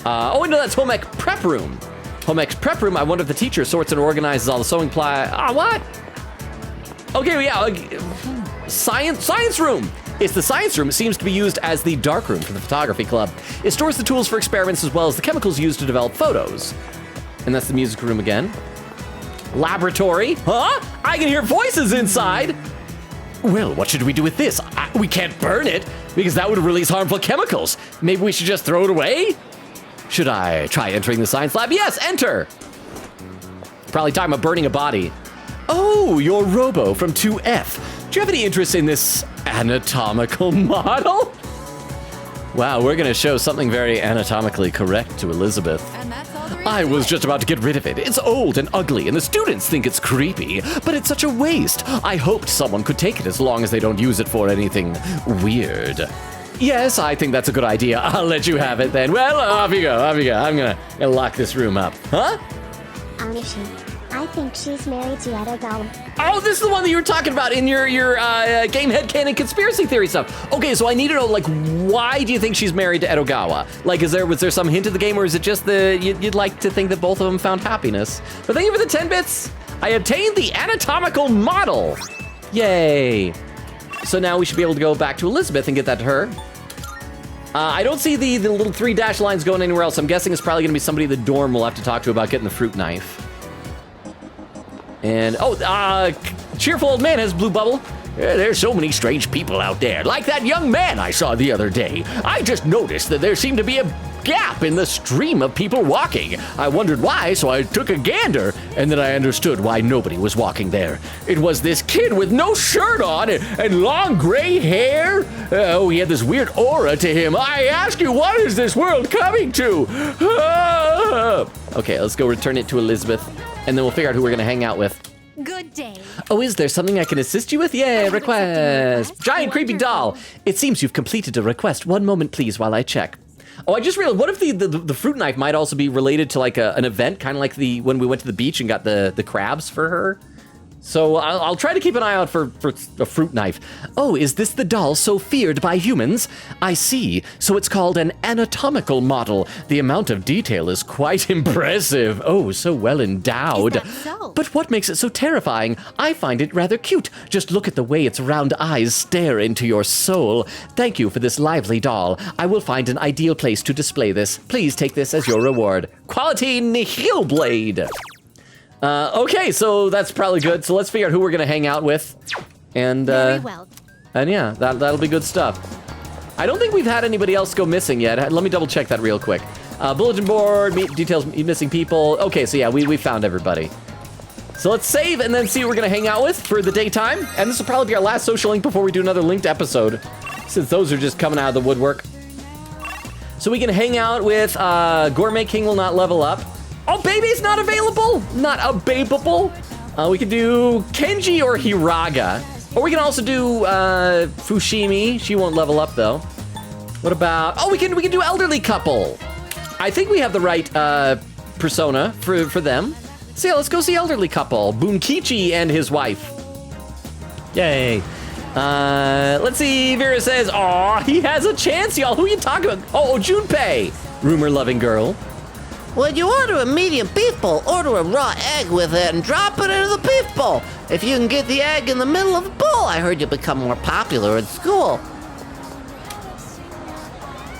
Oh, no, that's home ec prep room. Home ec prep room. I wonder if the teacher sorts and organizes all the sewing ply. What? Okay, yeah. Science room. It's the science room. It seems to be used as the dark room for the photography club. It stores the tools for experiments as well as the chemicals used to develop photos. And that's the music room again. Laboratory. Huh? I can hear voices inside. Well, what should we do with this? We can't burn it because that would release harmful chemicals. Maybe we should just throw it away? Should I try entering the science lab? Yes, enter. Probably talking about burning a body. Oh, you're Robo from 2F. Do you have any interest in this anatomical model? Wow, we're gonna show something very anatomically correct to Elizabeth. And that's all there is I was just about to get rid of it. It's old and ugly, and the students think it's creepy, but it's such a waste. I hoped someone could take it as long as they don't use it for anything weird. Yes, I think that's a good idea. I'll let you have it then. Well, off you go, off you go. I'm gonna lock this room up. Huh? Onishi, I think she's married to Edogawa. Oh, this is the one that you were talking about in your game headcanon conspiracy theory stuff. Okay, so I need to know, like, why do you think she's married to Edogawa? Like, was there some hint of the game, or is it just you'd like to think that both of them found happiness? But thank you for the 10 bits. I obtained the anatomical model. Yay. So now we should be able to go back to Elizabeth and get that to her. I don't see the little 3 dash lines going anywhere else. I'm guessing it's probably gonna be somebody in the dorm we'll have to talk to about getting the fruit knife. And, cheerful old man has blue bubble. There's so many strange people out there, like that young man I saw the other day. I just noticed that there seemed to be gap in the stream of people walking. I wondered why, so I took a gander, and then I understood why nobody was walking there. It was this kid with no shirt on and long gray hair. Oh, he had this weird aura to him. I ask you, what is this world coming to? Okay, let's go return it to Elizabeth, and then we'll figure out who we're gonna hang out with. Good day. Oh, is there something I can assist you with? Yeah, request. Giant creepy doll. It seems you've completed a request. One moment, please, while I check. Oh, I just realized, what if the fruit knife might also be related to like an event, kind of like when we went to the beach and got the crabs for her? So I'll try to keep an eye out for a fruit knife. Oh, is this the doll so feared by humans? I see. So it's called an anatomical model. The amount of detail is quite impressive. Oh, so well endowed. Is that so? But what makes it so terrifying? I find it rather cute. Just look at the way its round eyes stare into your soul. Thank you for this lively doll. I will find an ideal place to display this. Please take this as your reward. Quality Nihil Blade. Okay, so that's probably good. So let's figure out who we're gonna hang out with, and Very well. And yeah, that'll be good stuff. I don't think we've had anybody else go missing yet. Let me double check that real quick. Bulletin board, details, missing people. Okay, so yeah, we found everybody. So let's save and then see what we're gonna hang out with for the daytime. And this will probably be our last social link before we do another linked episode, since those are just coming out of the woodwork. So we can hang out with Gourmet King will not level up. Oh, baby's not available? Not available? We could do Kenji or Hiraga. Or we can also do Fushimi. She won't level up though. What about, oh, we can do elderly couple. I think we have the right persona for them. So yeah, let's go see elderly couple. Bunkichi and his wife. Yay. Let's see, Vera says, aw, he has a chance, y'all. Who you talking about? Oh, Junpei, rumor-loving girl. When you order a medium beef bowl, order a raw egg with it and drop it into the beef bowl. If you can get the egg in the middle of the bowl, I heard you'll become more popular at school.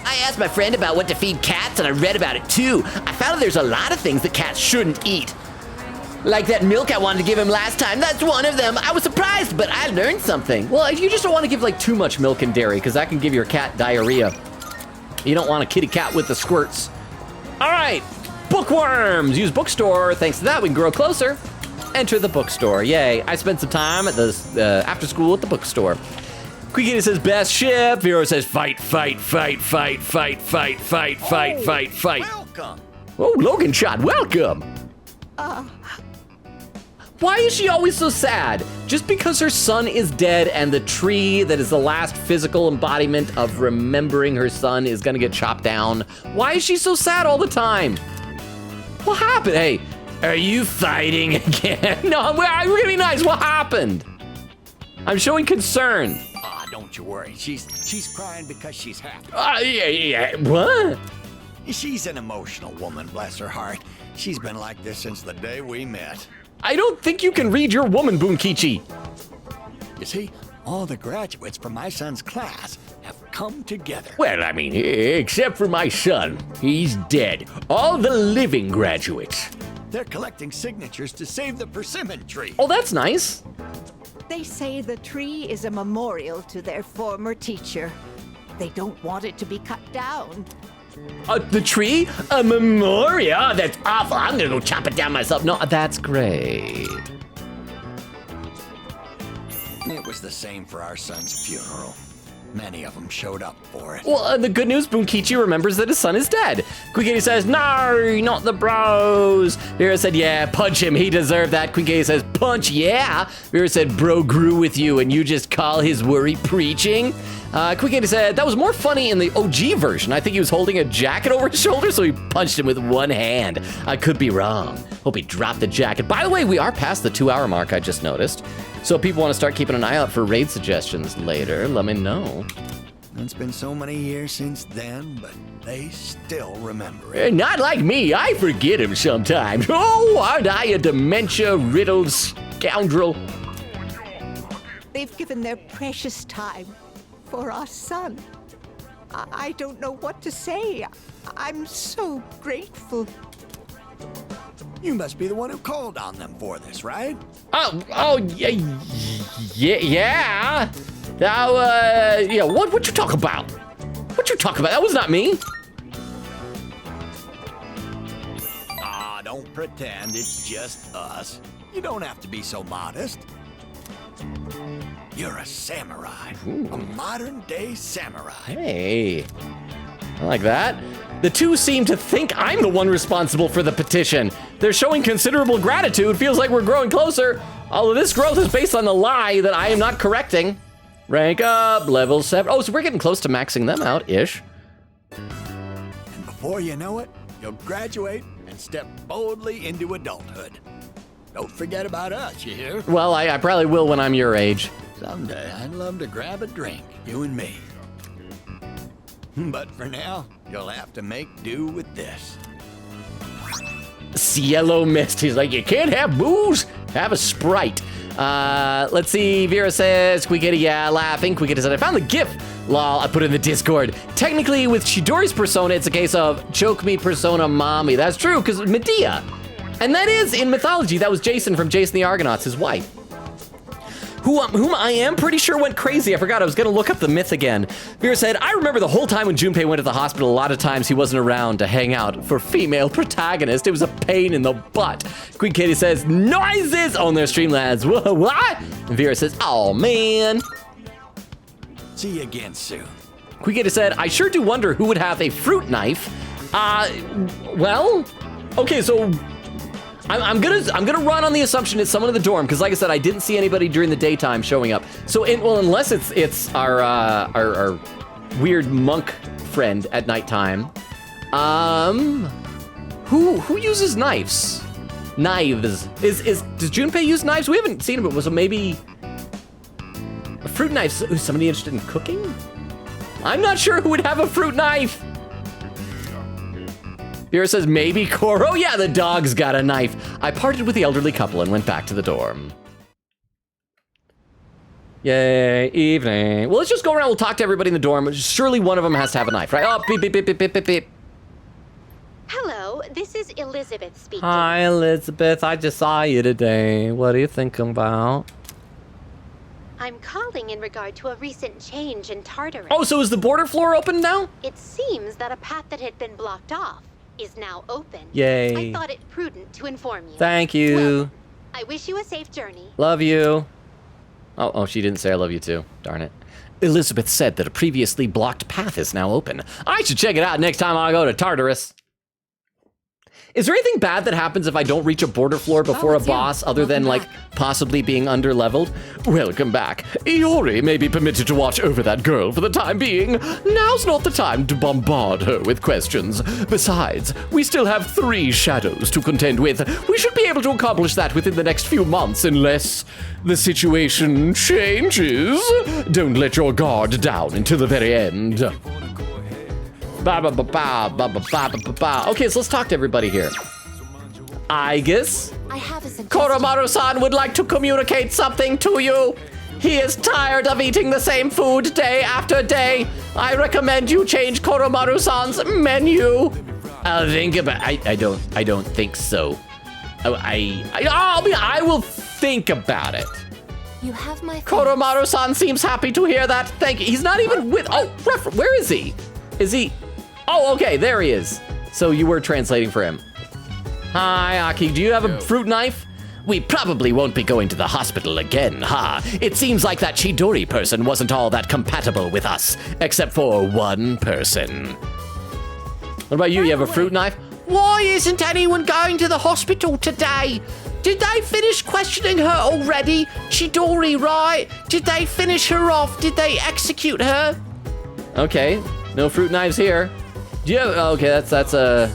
I asked my friend about what to feed cats, and I read about it too. I found out there's a lot of things that cats shouldn't eat. Like that milk I wanted to give him last time, that's one of them. I was surprised, but I learned something. Well, you just don't want to give like too much milk and dairy, because that can give your cat diarrhea. You don't want a kitty cat with the squirts. All right. Bookworms! Use bookstore. Thanks to that, we can grow closer. Enter the bookstore. Yay. I spent some time at the after school at the bookstore. Quikita says best ship. Vero says fight, fight, fight, fight, fight, fight, fight, fight, fight, fight. Welcome. Oh, Logan shot, welcome. Why is she always so sad? Just because her son is dead and the tree that is the last physical embodiment of remembering her son is gonna get chopped down. Why is she so sad all the time? What happened? Hey, are you fighting again? No, we're gonna be nice. What happened? I'm showing concern. Ah, don't you worry. She's crying because she's happy. Yeah. What? She's an emotional woman, bless her heart. She's been like this since the day we met. I don't think you can read your woman, Bunkichi. You see, all the graduates from my son's class have come together. Well, I mean, except for my son. He's dead. All the living graduates. They're collecting signatures to save the persimmon tree. Oh, that's nice. They say the tree is a memorial to their former teacher. They don't want it to be cut down. The tree? A memorial? That's awful. I'm gonna go chop it down myself. No, that's great. It was the same for our son's funeral. Many of them showed up for it. Well, the good news, Bunkichi remembers that his son is dead. Quikiti says, no, not the bros. Vera said, yeah, punch him. He deserved that. Quikiti says, punch, yeah. Vera said, bro grew with you and you just call his worry preaching. Quikiti said, that was more funny in the OG version. I think he was holding a jacket over his shoulder, so he punched him with one hand. I could be wrong. Hope he dropped the jacket. By the way, we are past the 2-hour mark, I just noticed. So if people want to start keeping an eye out for raid suggestions later, let me know. It's been so many years since then, but they still remember it. Not like me. I forget him sometimes. Oh, aren't I a dementia-riddled scoundrel? They've given their precious time for our son. I don't know what to say. I'm so grateful. You must be the one who called on them for this, right? Yeah. Now, what you talk about? What you talk about? That was not me. don't pretend it's just us. You don't have to be so modest. You're a samurai. A modern-day samurai. Hey, I like that. The two seem to think I'm the one responsible for the petition. They're showing considerable gratitude. Feels like we're growing closer. Although this growth is based on the lie that I am not correcting. Rank up, level 7. Oh, so we're getting close to maxing them out, ish. And before you know it, you'll graduate and step boldly into adulthood. Don't forget about us, you hear? Well, I probably will when I'm your age. Someday I'd love to grab a drink, you and me. But for now, you'll have to make do with this. Cielo Mist. He's like, you can't have booze, have a Sprite. Let's see, Vera says, Quigetta, yeah, laughing. Quigetta said, I found the GIF. Lol, I put it in the Discord. Technically, with Chidori's persona, it's a case of choke me persona mommy. That's true, because Medea. And that is, in mythology, that was Jason from Jason the Argonauts, his wife. Whom I am pretty sure went crazy. I forgot, I was gonna look up the myth again. Vera said, I remember the whole time when Junpei went to the hospital, a lot of times he wasn't around to hang out for female protagonist. It was a pain in the butt. Queen Katie says, noises on their stream, lads. What? And Vera says, oh man. See you again soon. Queen Katie said, I sure do wonder who would have a fruit knife. Well, okay, so I'm gonna run on the assumption it's someone in the dorm, because like I said, I didn't see anybody during the daytime showing up. So, unless it's our weird monk friend at nighttime. Who uses knives? Knives. Does Junpei use knives? We haven't seen him, but was it maybe a fruit knife? Is somebody interested in cooking? I'm not sure who would have a fruit knife. Vera says, maybe Koro? Yeah, the dog's got a knife. I parted with the elderly couple and went back to the dorm. Yay, evening. Well, let's just go around, we'll talk to everybody in the dorm. Surely one of them has to have a knife, right? Oh, beep, beep, beep, beep, beep, beep, beep. Hello, this is Elizabeth speaking. Hi, Elizabeth, I just saw you today. What are you thinking about? I'm calling in regard to a recent change in Tartarus. Oh, so is the border floor open now? It seems that a path that had been blocked off is now open. Yay. I thought it prudent to inform you. Thank you. Well, I wish you a safe journey. Love you. Oh, she didn't say I love you too. Darn it. Elizabeth said that a previously blocked path is now open. I should check it out next time I go to Tartarus. Is there anything bad that happens if I don't reach a border floor before a boss other than like possibly being underleveled? Welcome back. Iori may be permitted to watch over that girl for the time being. Now's not the time to bombard her with questions. Besides, we still have 3 shadows to contend with. We should be able to accomplish that within the next few months unless the situation changes. Don't let your guard down until the very end. Okay, so let's talk to everybody here. I guess Koromaru-san would like to communicate something to you. He is tired of eating the same food day after day. I recommend you change Koromaru-san's menu. I'll think about. I don't think so. I will think about it. You have my. Koromaru-san seems happy to hear that. Thank you. He's not even with. Oh, where is he? Is he? Oh, okay, there he is. So you were translating for him. Hi, Aki, do you have a fruit knife? We probably won't be going to the hospital again, huh? It seems like that Chidori person wasn't all that compatible with us, except for one person. What about you? You have a fruit knife? Why isn't anyone going to the hospital today? Did they finish questioning her already? Chidori, right? Did they finish her off? Did they execute her? Okay, no fruit knives here. Do you have, okay, that's a...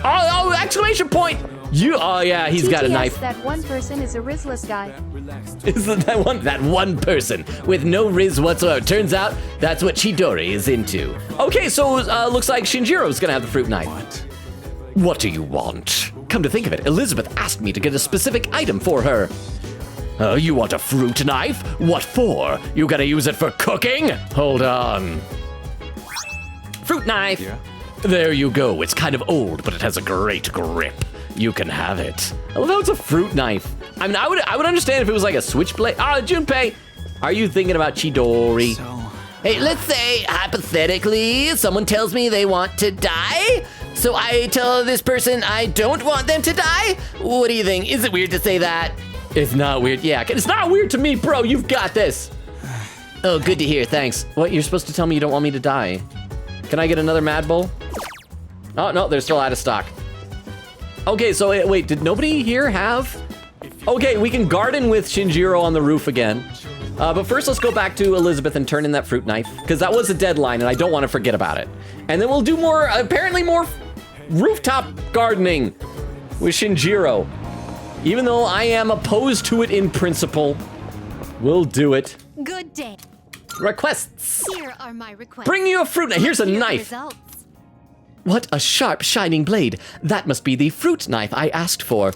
Oh, exclamation point! Oh yeah, he's got a knife. That one person is a Rizless guy. Isn't that one person with no riz whatsoever? Turns out that's what Chidori is into. Okay, so looks like Shinjiro's gonna have the fruit knife. What do you want? Come to think of it, Elizabeth asked me to get a specific item for her. You want a fruit knife? What for? You gonna use it for cooking? Hold on. Fruit knife. Yeah. There you go. It's kind of old, but it has a great grip. You can have it. I love how it's a fruit knife. I mean, I would understand if it was like a switchblade. Junpei, are you thinking about Chidori? Hey, let's say, hypothetically, someone tells me they want to die. So I tell this person I don't want them to die? What do you think? Is it weird to say that? It's not weird. Yeah, it's not weird to me, bro. You've got this. Oh, good to hear. Thanks. What, you're supposed to tell me you don't want me to die? Can I get another Mad Bull? Oh, no, they're still out of stock. Okay, so wait, did nobody here have? Okay, we can garden with Shinjiro on the roof again. But first, let's go back to Elizabeth and turn in that fruit knife, because that was a deadline, and I don't want to forget about it. And then we'll do more, apparently more rooftop gardening with Shinjiro. Even though I am opposed to it in principle, we'll do it. Good day. Requests. Here are my requests. Bring you a fruit knife. Here's a Here are the knife. results. What a sharp, shining blade. That must be the fruit knife I asked for.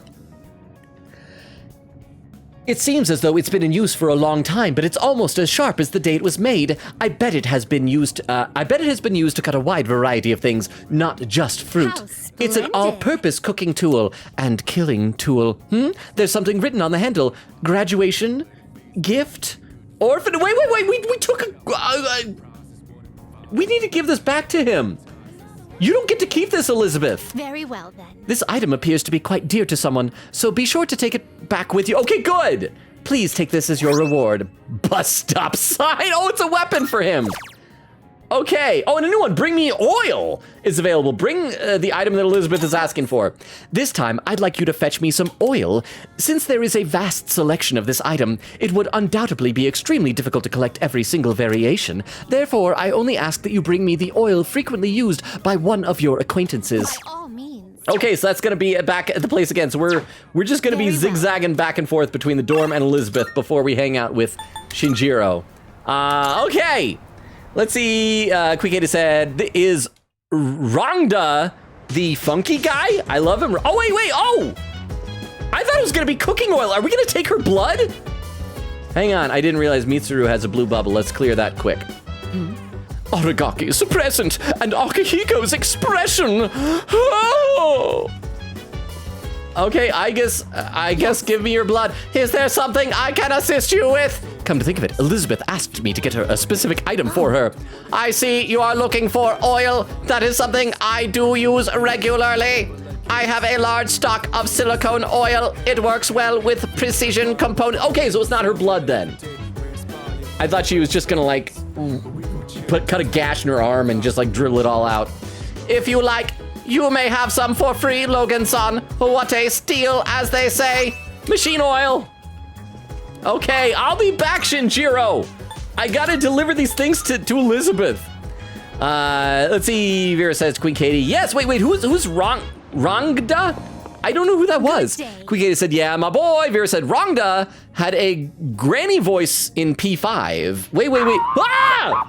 It seems as though it's been in use for a long time, but it's almost as sharp as the day it was made. I bet it has been used to cut a wide variety of things, not just fruit. It's an all-purpose cooking tool and killing tool. There's something written on the handle. Graduation, gift, orphan. Wait. We took a. We need to give this back to him. You don't get to keep this, Elizabeth. Very well, then. This item appears to be quite dear to someone, so be sure to take it back with you. Okay, good. Please take this as your reward. Bus stop sign. Oh, it's a weapon for him. Okay. Oh, and a new one. Bring me oil is available. Bring the item that Elizabeth is asking for. This time, I'd like you to fetch me some oil. Since there is a vast selection of this item, it would undoubtedly be extremely difficult to collect every single variation. Therefore, I only ask that you bring me the oil frequently used by one of your acquaintances. By all means. Okay, so that's gonna be back at the place again. So we're just gonna be zigzagging back and forth between the dorm and Elizabeth before we hang out with Shinjiro. Okay. Let's see, Quickata said, is Rongda the funky guy? I love him. Oh, wait, oh! I thought it was gonna be cooking oil. Are we gonna take her blood? Hang on, I didn't realize Mitsuru has a blue bubble. Let's clear that quick. Arigaki's present and Akihiko's expression. Oh! Okay, I guess give me your blood. Is there something I can assist you with? Come to think of it, Elizabeth asked me to get her a specific item for her. I see you are looking for oil. That is something I do use regularly. I have a large stock of silicone oil. It works well with precision components. Okay, so it's not her blood then. I thought she was just gonna like cut a gash in her arm and just like dribble it all out. If you like, you may have some for free, Logan-san. What a steal, as they say. Machine oil. Okay, I'll be back, Shinjiro. I gotta deliver these things to Elizabeth. Let's see, Vera says Queen Katie. Yes, wait, who's Rongda? I don't know who that was. Queen Katie said, yeah, my boy. Vera said Rongda had a granny voice in P5. Wait. Ah!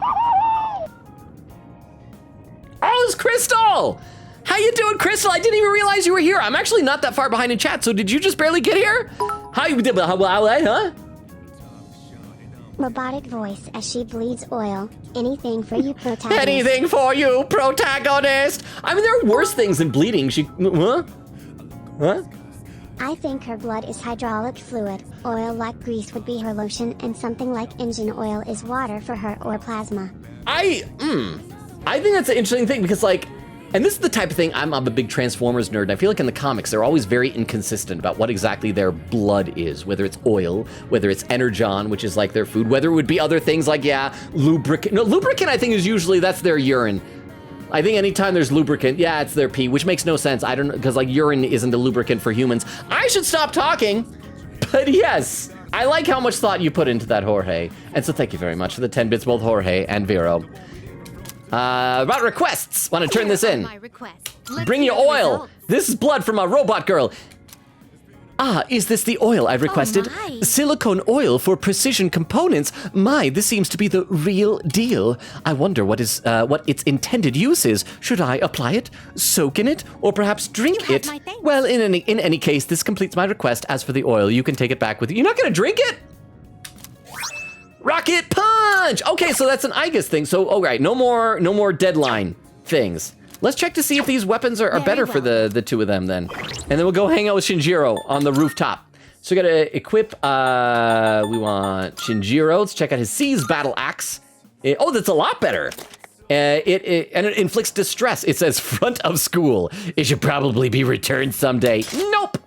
Oh, it's Crystal. How you doing, Crystal? I didn't even realize you were here. I'm actually not that far behind in chat, so did you just barely get here? How you did, huh? Robotic voice as she bleeds oil. Anything for you, protagonist. Anything for you, protagonist. I mean, there are worse things than bleeding. Huh? I think her blood is hydraulic fluid. Oil like grease would be her lotion, and something like engine oil is water for her, or plasma. I think that's an interesting thing because like, and this is the type of thing, I'm a big Transformers nerd, and I feel like in the comics, they're always very inconsistent about what exactly their blood is, whether it's oil, whether it's energon, which is like their food, whether it would be other things like, yeah, lubricant. No, lubricant I think is usually, that's their urine. I think anytime there's lubricant, yeah, it's their pee, which makes no sense. I don't know, because like urine isn't a lubricant for humans. I should stop talking, but yes, I like how much thought you put into that, Jorge. And so thank you very much for the 10 bits, both Jorge and Vero. About requests. Want to turn this in. Bring your oil. This is blood from a robot girl. Ah, is this the oil I've requested? Silicone oil for precision components. My, this seems to be the real deal. I wonder what its intended use is. Should I apply it, soak in it, or perhaps drink it? Well, in any case, this completes my request. As for the oil, you can take it back with you. You're not gonna drink it? Rocket punch! Okay, so that's an Igus thing. So, all right, no more deadline things. Let's check to see if these weapons are better for the two of them then. And then we'll go hang out with Shinjiro on the rooftop. So we gotta equip, we want Shinjiro. Let's check out his Seize Battle Axe. Oh, that's a lot better. and it inflicts distress. It says front of school. It should probably be returned someday. Nope.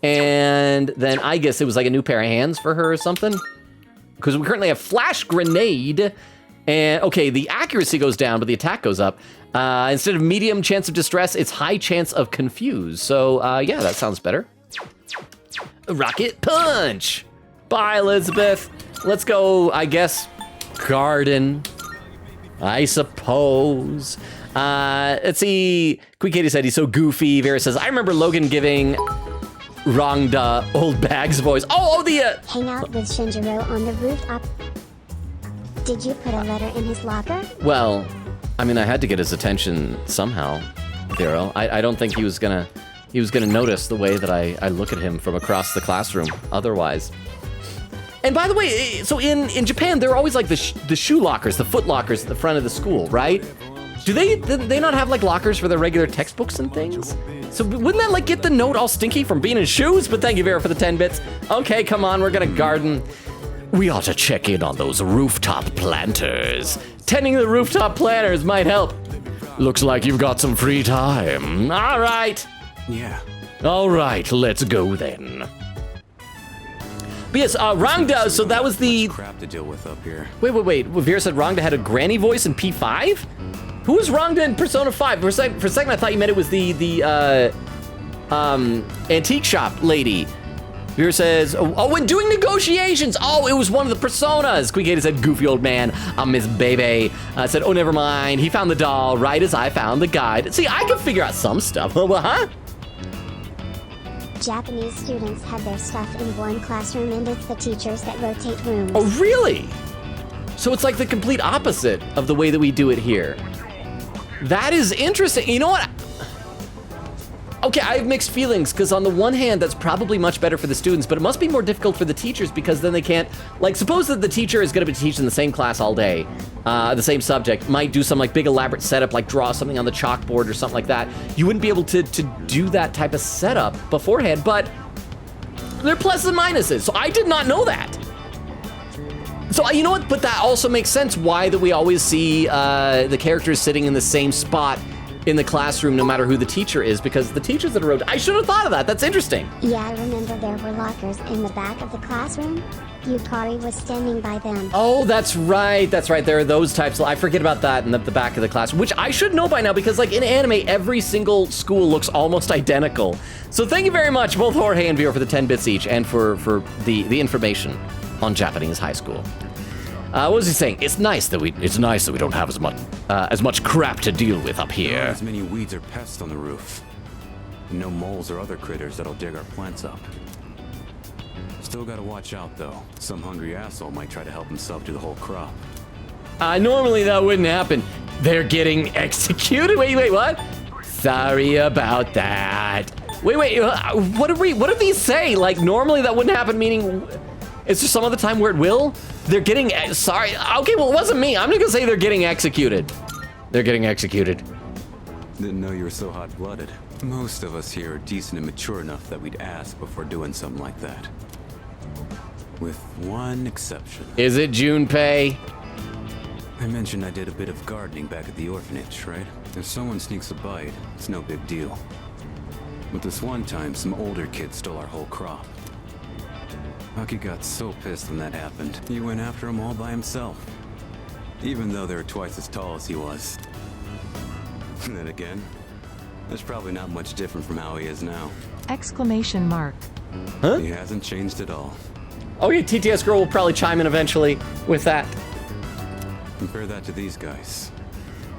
And then I guess it was like a new pair of hands for her or something. Because we currently have flash grenade. And okay, the accuracy goes down, but the attack goes up. Instead of medium chance of distress, it's high chance of confuse. So yeah, that sounds better. Rocket punch. Bye, Elizabeth. Let's go, I guess, garden. I suppose. Let's see. Queen Katie said he's so goofy. Vera says, I remember Logan giving Rongda old Bag's voice. Oh, the... Hang out with Shinjiro on the rooftop. Did you put a letter in his locker? Well, I mean, I had to get his attention somehow, Vera. I don't think he was gonna notice the way that I look at him from across the classroom otherwise. And by the way, so in Japan, there are always like the shoe lockers, the foot lockers at the front of the school, right? Do they not have like lockers for their regular textbooks and things? So wouldn't that like get the note all stinky from being in shoes? But thank you, Vera, for the 10 bits. Okay, come on, we're gonna garden. We ought to check in on those rooftop planters. Tending the rooftop planters might help. Looks like you've got some free time. All right. Yeah. All right, let's go then. But yes, Rongda, so that was the... crap to deal with up here. Wait. Vera said Rongda had a granny voice in P5? Who was Rongda in Persona 5? For a second, I thought you meant it was the antique shop lady. Vera says, oh, when doing negotiations. Oh, it was one of the Personas. Queen Katie said, goofy old man, Miss Bebe. Said, oh, never mind. He found the doll right as I found the guide. See, I can figure out some stuff. Huh? Japanese students have their stuff in one classroom and it's the teachers that rotate rooms. Oh, really? So it's like the complete opposite of the way that we do it here. That is interesting. You know what? Okay, I have mixed feelings because on the one hand, that's probably much better for the students, but it must be more difficult for the teachers because then they can't, like, suppose that the teacher is going to be teaching the same class all day, the same subject, might do some like big elaborate setup, like draw something on the chalkboard or something like that. You wouldn't be able to do that type of setup beforehand, but there are pluses and minuses. So I did not know that. So you know what? But that also makes sense why that we always see the characters sitting in the same spot in the classroom, no matter who the teacher is, because the teachers that are I should have thought of that. That's interesting. Yeah, I remember there were lockers in the back of the classroom. Yukari was standing by them. Oh, that's right. That's right. There are those types. I forget about that in the back of the classroom, which I should know by now because, like, in anime, every single school looks almost identical. So thank you very much, both Jorge and Vio, for the 10 bits each and for the information on Japanese high school. What was he saying? It's nice that we don't have as much crap to deal with up here. Not as many weeds or pests on the roof. No moles or other critters that'll dig our plants up. Still gotta watch out though. Some hungry asshole might try to help himself to the whole crop. Normally that wouldn't happen. They're getting executed. Wait, what? Sorry about that. Wait, what did these say? Like, normally that wouldn't happen, meaning, is there some other time where it will? They're getting, sorry. Okay, well, it wasn't me. I'm just gonna say they're getting executed. They're getting executed. Didn't know you were so hot-blooded. Most of us here are decent and mature enough that we'd ask before doing something like that. With one exception. Is it Junpei? I mentioned I did a bit of gardening back at the orphanage, right? If someone sneaks a bite, it's no big deal. But this one time, some older kid stole our whole crop. Aki got so pissed when that happened, he went after them all by himself. Even though they were twice as tall as he was. And then again, that's probably not much different from how he is now. Exclamation mark. Huh? He hasn't changed at all. Oh yeah, TTS Girl will probably chime in eventually with that. Compare that to these guys.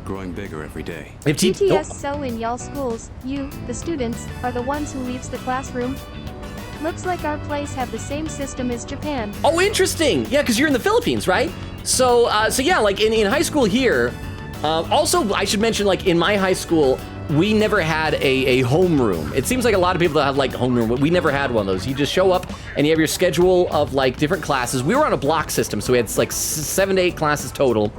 Growing bigger every day. If TTS so in y'all schools, you, the students, are the ones who leaves the classroom. Looks like our place have the same system as Japan. Oh, interesting. Yeah, because you're in the Philippines, right? So yeah, like in high school here, also I should mention, like in my high school, we never had a homeroom. It seems like a lot of people that have like homeroom, but we never had one of those. You just show up and you have your schedule of like different classes. We were on a block system, so we had like 7 to 8 classes total.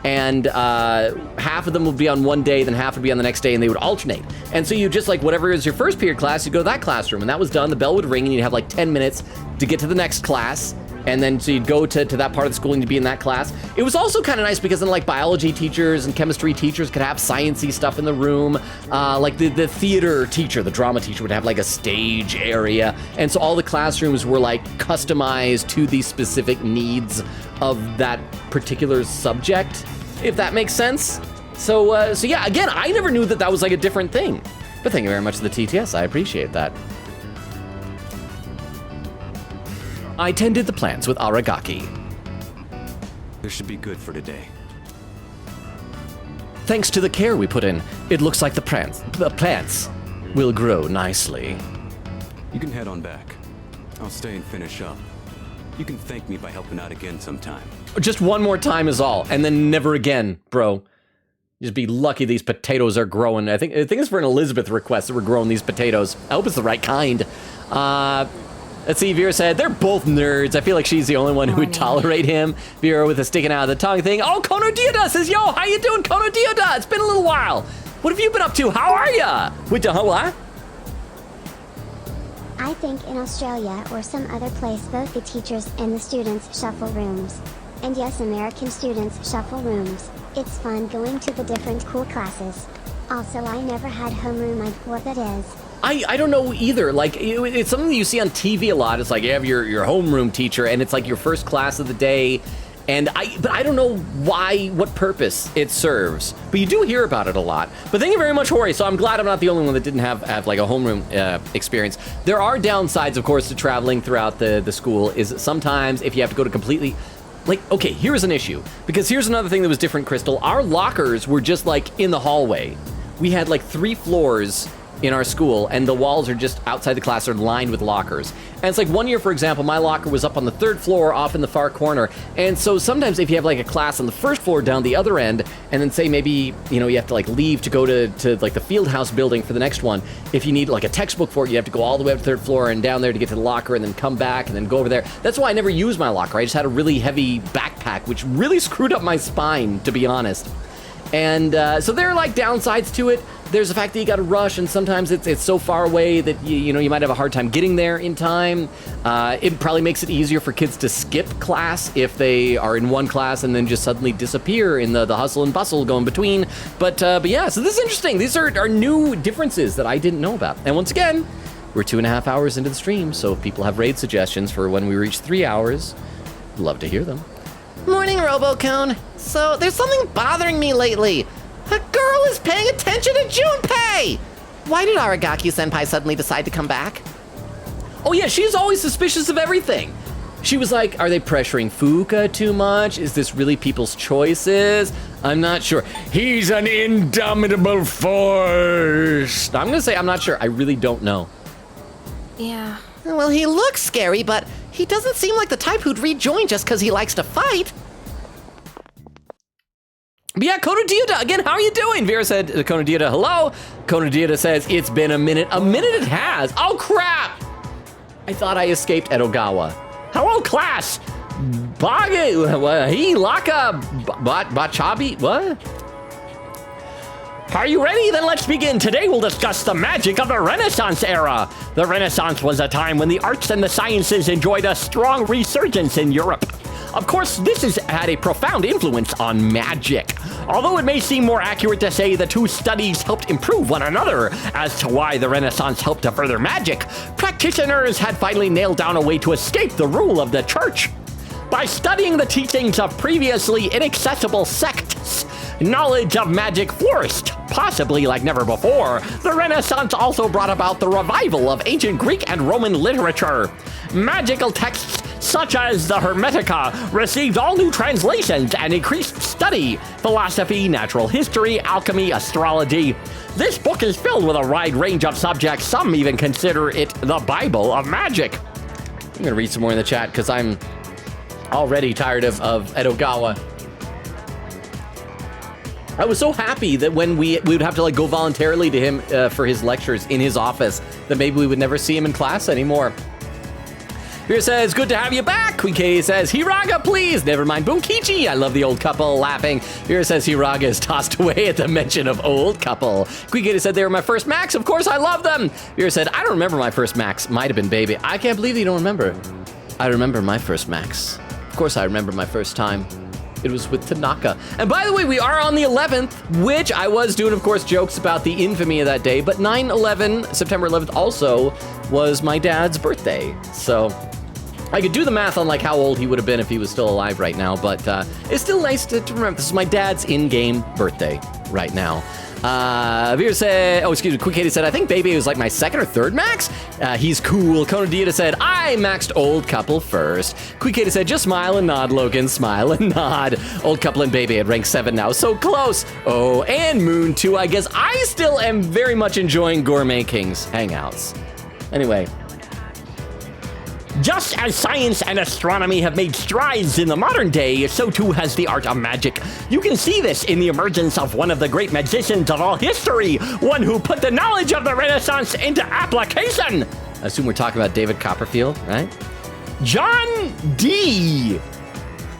And half of them would be on one day, then half would be on the next day, and they would alternate. And so you just like, whatever is your first period class, you go to that classroom, and that was done. The bell would ring, and you'd have like 10 minutes to get to the next class. and then so you'd go to that part of the school and you'd be in that class. It was also kind of nice because then like biology teachers and chemistry teachers could have sciencey stuff in the room. Like the theater teacher, the drama teacher would have like a stage area. And so all the classrooms were like customized to the specific needs of that particular subject, if that makes sense. So yeah, again, I never knew that was like a different thing. But thank you very much to the TTS, I appreciate that. I tended the plants with Aragaki. This should be good for today. Thanks to the care we put in, it looks like the plants will grow nicely. You can head on back. I'll stay and finish up. You can thank me by helping out again sometime. Just one more time is all, and then never again, bro. Just be lucky these potatoes are growing. I think it's for an Elizabeth request that we're growing these potatoes. I hope it's the right kind. Let's see, Vera said, they're both nerds. I feel like she's the only one who would tolerate him. Vera with a sticking out of the tongue thing. Oh, Kono Dioda says, yo, how you doing, Kono Dioda? It's been a little while. What have you been up to? How are ya? With the what? I think in Australia or some other place both the teachers and the students shuffle rooms. And yes, American students shuffle rooms. It's fun going to the different cool classes. Also, I never had homeroom. What that is. I don't know either. Like, it's something that you see on TV a lot. It's like you have your homeroom teacher, and it's like your first class of the day. But I don't know what purpose it serves. But you do hear about it a lot. But thank you very much, Hori. So I'm glad I'm not the only one that didn't have like a homeroom experience. There are downsides, of course, to traveling throughout the school. Is sometimes if you have to go to completely. Like, okay, here's an issue. Because here's another thing that was different, Crystal. Our lockers were just like in the hallway. We had like 3 floors in our school, and the walls are just outside the class are lined with lockers. And it's like one year, for example, my locker was up on the 3rd floor off in the far corner. And so sometimes if you have like a class on the 1st floor down the other end, and then say maybe, you know, you have to like leave to go to like the field house building for the next one. If you need like a textbook for it, you have to go all the way up to the 3rd floor and down there to get to the locker and then come back and then go over there. That's why I never used my locker. I just had a really heavy backpack, which really screwed up my spine, to be honest. And so there are like downsides to it. There's the fact that you got to rush, and sometimes it's so far away that you know you might have a hard time getting there in time. It probably makes it easier for kids to skip class if they are in one class and then just suddenly disappear in the hustle and bustle going between. But yeah, so this is interesting. These are new differences that I didn't know about. And once again, we're 2.5 hours into the stream, so if people have raid suggestions for when we reach 3 hours, love to hear them. Morning, Robocone. So, there's something bothering me lately. A girl is paying attention to Junpei! Why did Aragaki-senpai suddenly decide to come back? Oh yeah, she's always suspicious of everything. She was like, are they pressuring Fuka too much? Is this really people's choices? I'm not sure. He's an indomitable force. I'm gonna say I'm not sure. I really don't know. Yeah. Well, he looks scary, but he doesn't seem like the type who'd rejoin just because he likes to fight. But yeah, Kono Dioda, again, how are you doing? Vera said, Kono Dioda, hello. Kono Dioda says, it's been a minute. A minute it has. Oh, crap. I thought I escaped Edogawa. Hello, class. Bage, Laka, Bachabi, what? Are you ready? Then let's begin. Today we'll discuss the magic of the Renaissance era. The Renaissance was a time when the arts and the sciences enjoyed a strong resurgence in Europe. Of course, this has had a profound influence on magic. Although it may seem more accurate to say the two studies helped improve one another as to why the Renaissance helped to further magic, practitioners had finally nailed down a way to escape the rule of the church. By studying the teachings of previously inaccessible sects, knowledge of magic flourished, possibly like never before. The Renaissance also brought about the revival of ancient Greek and Roman literature. Magical texts such as the Hermetica received all new translations and increased study, philosophy, natural history, alchemy, astrology. This book is filled with a wide range of subjects. Some even consider it the Bible of magic. I'm gonna read some more in the chat because I'm already tired of Edogawa. I was so happy that when we would have to like go voluntarily to him for his lectures in his office, that maybe we would never see him in class anymore. Here says, good to have you back. Queen K says, Hiraga, please. Never mind Bunkichi. I love the old couple laughing. Here says, Hiraga is tossed away at the mention of old couple. Queen K said, they were my first Macs. Of course, I love them. Here said, I don't remember my first Macs. Might have been Baby. I can't believe you don't remember. I remember my first Max. Of course, I remember my first time. It was with Tanaka. And by the way, we are on the 11th, which I was doing, of course, jokes about the infamy of that day, but 9/11, September 11th also was my dad's birthday. So I could do the math on like how old he would have been if he was still alive right now, but it's still nice to remember. This is my dad's in-game birthday right now. Veer said, Quick Katie said, I think Baby was like my second or third max. He's cool. Kono Dieta said, I maxed old couple first. Quick Katie said, just smile and nod, Logan, smile and nod. Old couple and Baby at rank 7 now, so close. Oh, and Moon too, I guess. I still am very much enjoying Gourmet King's hangouts. Anyway. Just as science and astronomy have made strides in the modern day, so too has the art of magic. You can see this in the emergence of one of the great magicians of all history, one who put the knowledge of the Renaissance into application. I assume we're talking about David Copperfield, right? John Dee.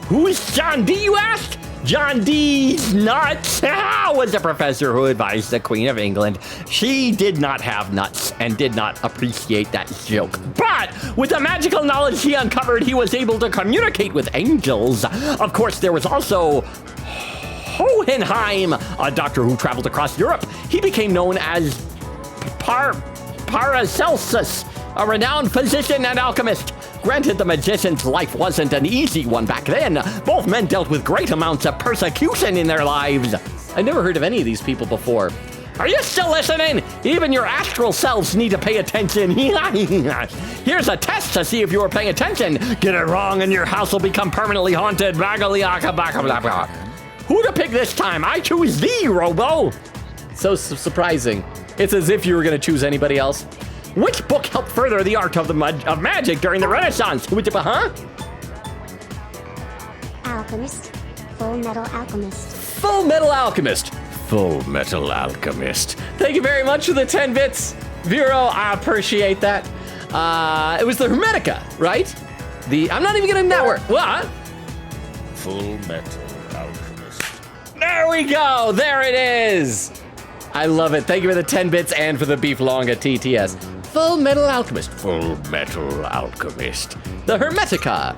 Who's John Dee, you asked? John Dee's nuts was the professor who advised the Queen of England. She did not have nuts and did not appreciate that joke. But with the magical knowledge he uncovered, he was able to communicate with angels. Of course, there was also Hohenheim, a doctor who traveled across Europe. He became known as Paracelsus, a renowned physician and alchemist. Granted, the magician's life wasn't an easy one back then. Both men dealt with great amounts of persecution in their lives. I never heard of any of these people before. Are you still listening? Even your astral selves need to pay attention. Here's a test to see if you were paying attention. Get it wrong and your house will become permanently haunted. Who to pick this time? I choose thee, Robo. So surprising. It's as if you were going to choose anybody else. Which book helped further the art of magic during the Renaissance? Alchemist. Full Metal Alchemist. Full Metal Alchemist. Full Metal Alchemist. Thank you very much for the 10 bits, Vero. I appreciate that. It was the Hermetica, right? I'm not even getting that word. What? Full Metal Alchemist. There we go. There it is. I love it. Thank you for the 10 bits and for the beef longa TTS. Full Metal Alchemist. Full Metal Alchemist. The Hermetica.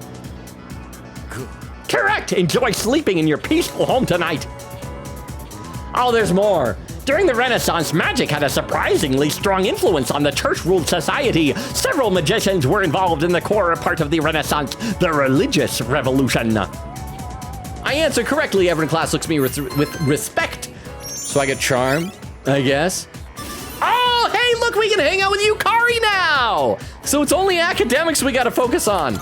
Correct. Enjoy sleeping in your peaceful home tonight. Oh, there's more. During the Renaissance, magic had a surprisingly strong influence on the church-ruled society. Several magicians were involved in the core part of the Renaissance, the religious revolution. I answered correctly. Everyone in class looks at me with respect. So I get charm, I guess. Oh, hey, look, we can hang out with Yukari now. So it's only academics we got to focus on.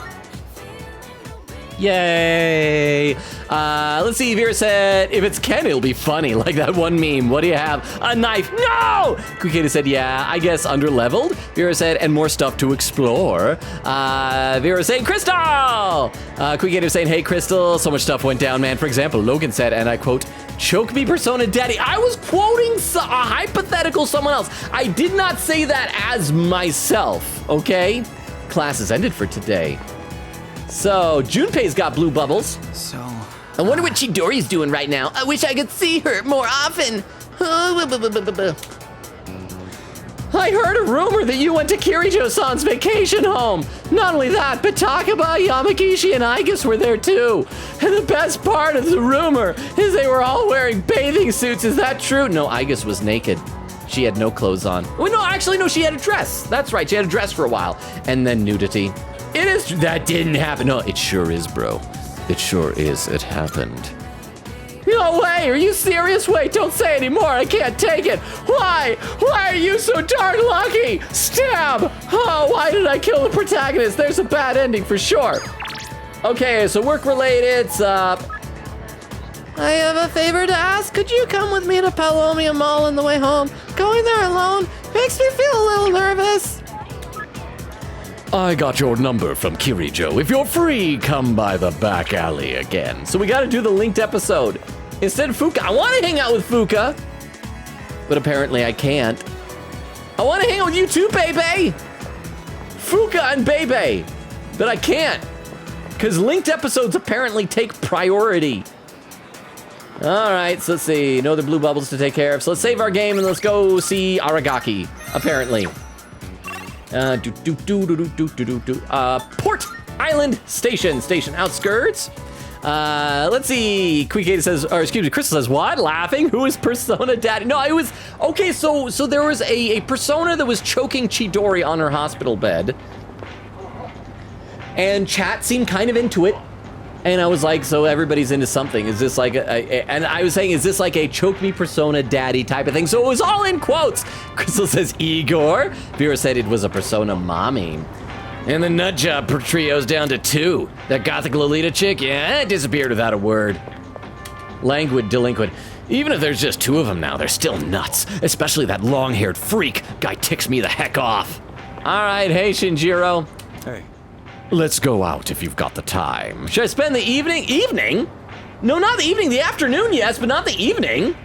Yay. Let's see, Vera said, if it's Ken, it'll be funny, like that one meme. What do you have? A knife. No! Kukita said, yeah, I guess under-leveled. Vera said, and more stuff to explore. Vera saying, Crystal! Kukita saying, hey, Crystal, so much stuff went down, man. For example, Logan said, and I quote, choke me, Persona Daddy. I was quoting a hypothetical someone else. I did not say that as myself, okay? Class is ended for today. So, Junpei's got blue bubbles. So... I wonder what Chidori's doing right now. I wish I could see her more often. I heard a rumor that you went to Kirijo-san's vacation home. Not only that, but Takaba, Yamagishi, and Igus were there too. And the best part of the rumor is they were all wearing bathing suits. Is that true? No, Igus was naked. She had no clothes on. Oh, no, actually, no, she had a dress. That's right, she had a dress for a while. And then nudity. It is, that didn't happen. No, it sure is, bro. It sure is. It happened. No way! Are you serious? Wait, don't say anymore. I can't take it. Why? Why are you so darn lucky? Stab! Oh, why did I kill the protagonist? There's a bad ending for sure. Okay, so work-related. I have a favor to ask. Could you come with me to Palomia Mall on the way home? Going there alone makes me feel a little nervous. I got your number from Kirijo. If you're free, come by the back alley again. So we gotta do the linked episode. Instead of Fuka, I wanna hang out with Fuka, but apparently I can't. I wanna hang out with you too, Bebe. Fuka and Bebe, but I can't. Because linked episodes apparently take priority. All right, so let's see. No other blue bubbles to take care of. So let's save our game and let's go see Aragaki, apparently. Port Island Station, station outskirts. Let's see. Queen says, or excuse me, Crystal says, what? Laughing? Who is Persona Daddy? No, it was, okay, so there was a Persona that was choking Chidori on her hospital bed. And chat seemed kind of into it. And I was like, so everybody's into something. Is this like and I was saying, is this like a choke me Persona Daddy type of thing? So it was all in quotes. Crystal says, Igor. Vera said it was a Persona Mommy. And the nut job per trio's down to 2. That gothic Lolita chick, yeah, it disappeared without a word. Languid delinquent. Even if there's just 2 of them now, they're still nuts. Especially that long-haired freak. Guy ticks me the heck off. All right, hey, Shinjiro. Hey. Let's go out if you've got the time. Should I spend the evening? Evening? No, not the evening. The afternoon, yes, but not the evening.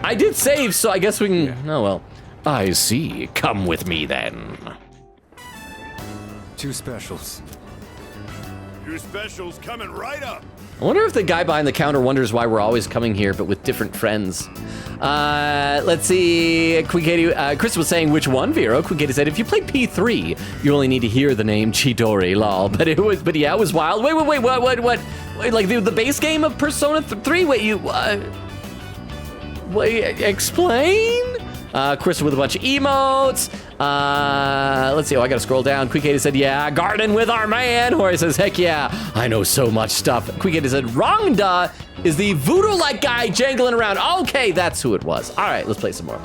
I did save, so I guess we can... Yeah. Oh, well. I see. Come with me, then. 2 specials. 2 specials coming right up. I wonder if the guy behind the counter wonders why we're always coming here, but with different friends. Let's see. Queen Katie, Chris was saying, which one, Vero? Queen Katie said, if you played P3, you only need to hear the name Chidori, lol. But yeah, it was wild. Wait, what? Wait, like the base game of Persona 3? Wait, wait, explain? Chris with a bunch of emotes. Let's see. Oh, I gotta scroll down. Queen Katie said, yeah, garden with our man. Hori says, heck yeah, I know so much stuff. Queen Katie said, Rongda is the voodoo-like guy jangling around. Okay, that's who it was. All right, let's play some more.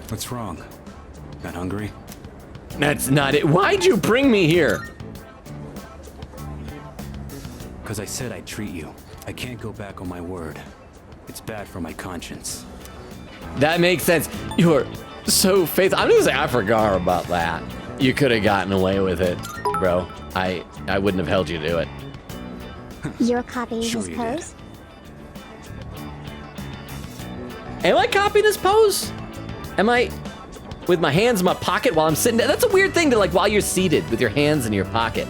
What's wrong? Not hungry? That's not it. Why'd you bring me here? Because I said I'd treat you. I can't go back on my word. It's bad for my conscience. That makes sense. You're so faithful. I'm gonna say I forgot about that. You could have gotten away with it, bro. I wouldn't have held you to it. You're copying his pose? Am I copying his pose? Am I with my hands in my pocket while I'm sitting there? That's a weird thing to like while you're seated with your hands in your pocket.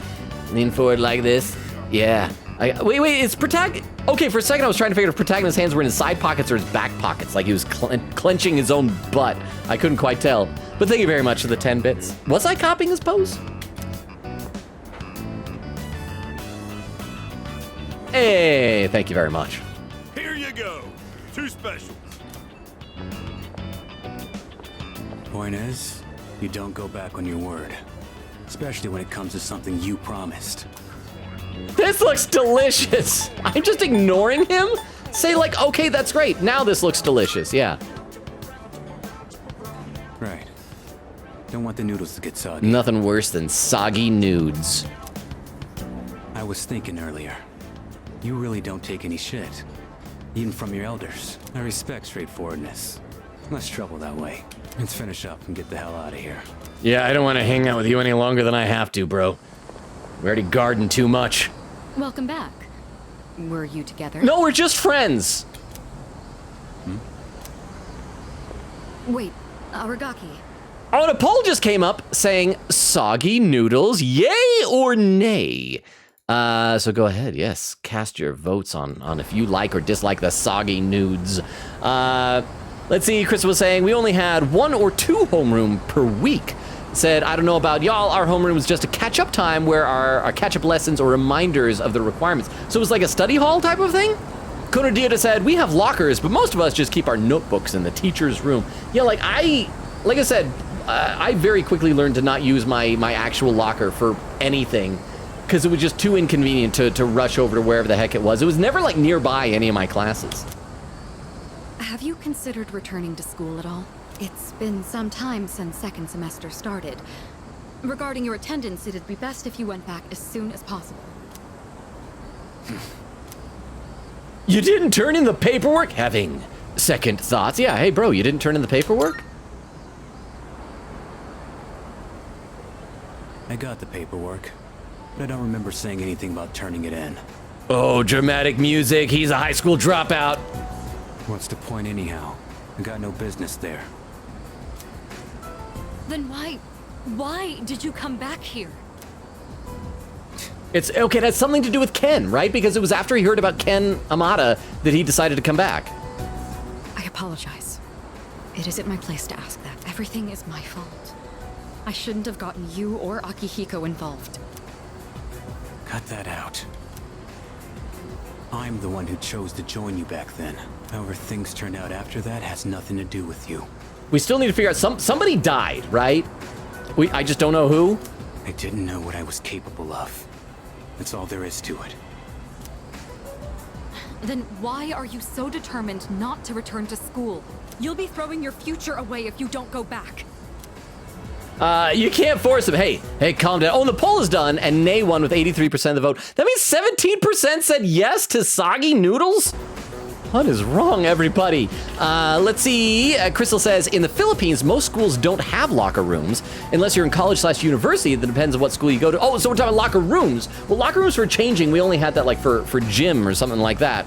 Lean forward like this. Yeah. Wait, it's protagonist. Okay, for a second I was trying to figure if protagonist's hands were in his side pockets or his back pockets, like he was clenching his own butt. I couldn't quite tell. But thank you very much for the 10 bits. Was I copying his pose? Hey, thank you very much. Here you go. 2 specials. Point is, you don't go back on your word. Especially when it comes to something you promised. This looks delicious. I'm just ignoring him? Say like, okay, that's great. Now this looks delicious, yeah. Right. Don't want the noodles to get soggy. Nothing worse than soggy nudes. I was thinking earlier. You really don't take any shit. Even from your elders. I respect straightforwardness. Less trouble that way. Let's finish up and get the hell out of here. Yeah, I don't want to hang out with you any longer than I have to, bro. We already gardened too much. Welcome back. Were you together? No, we're just friends. Wait, Aragaki. Oh, and a poll just came up saying soggy noodles, yay or nay? So go ahead, yes, cast your votes on if you like or dislike the soggy nudes. Let's see, Chris was saying we only had 1 or 2 homeroom per week. Said, I don't know about y'all, our homeroom was just a catch-up time where our catch-up lessons or reminders of the requirements. So it was like a study hall type of thing? Kono Diota said, we have lockers, but most of us just keep our notebooks in the teacher's room. Yeah, like I said, I very quickly learned to not use my actual locker for anything because it was just too inconvenient to rush over to wherever the heck it was. It was never like nearby any of my classes. Have you considered returning to school at all? It's been some time since second semester started. Regarding your attendance, it'd be best if you went back as soon as possible. You didn't turn in the paperwork? Having second thoughts. Yeah, hey bro, you didn't turn in the paperwork? I got the paperwork, but I don't remember saying anything about turning it in. Oh, dramatic music. He's a high school dropout. What's the point anyhow? I got no business there. Then why did you come back here? It's okay, that's something to do with Ken, right? Because it was after he heard about Ken Amada that he decided to come back. I apologize. It isn't my place to ask that. Everything is my fault. I shouldn't have gotten you or Akihiko involved. Cut that out. I'm the one who chose to join you back then. However things turned out after that has nothing to do with you. We still need to figure out somebody died, right? I just don't know who. I didn't know what I was capable of. That's all there is to it. Then why are you so determined not to return to school? You'll be throwing your future away if you don't go back. You can't force him. Hey, calm down. Oh, and the poll is done, and Nay won with 83% of the vote. That means 17% said yes to soggy noodles? What is wrong, everybody? Let's see. Crystal says, in the Philippines, most schools don't have locker rooms unless you're in college/university. That depends on what school you go to. Oh, so we're talking locker rooms. Well, locker rooms were changing. We only had that like for gym or something like that.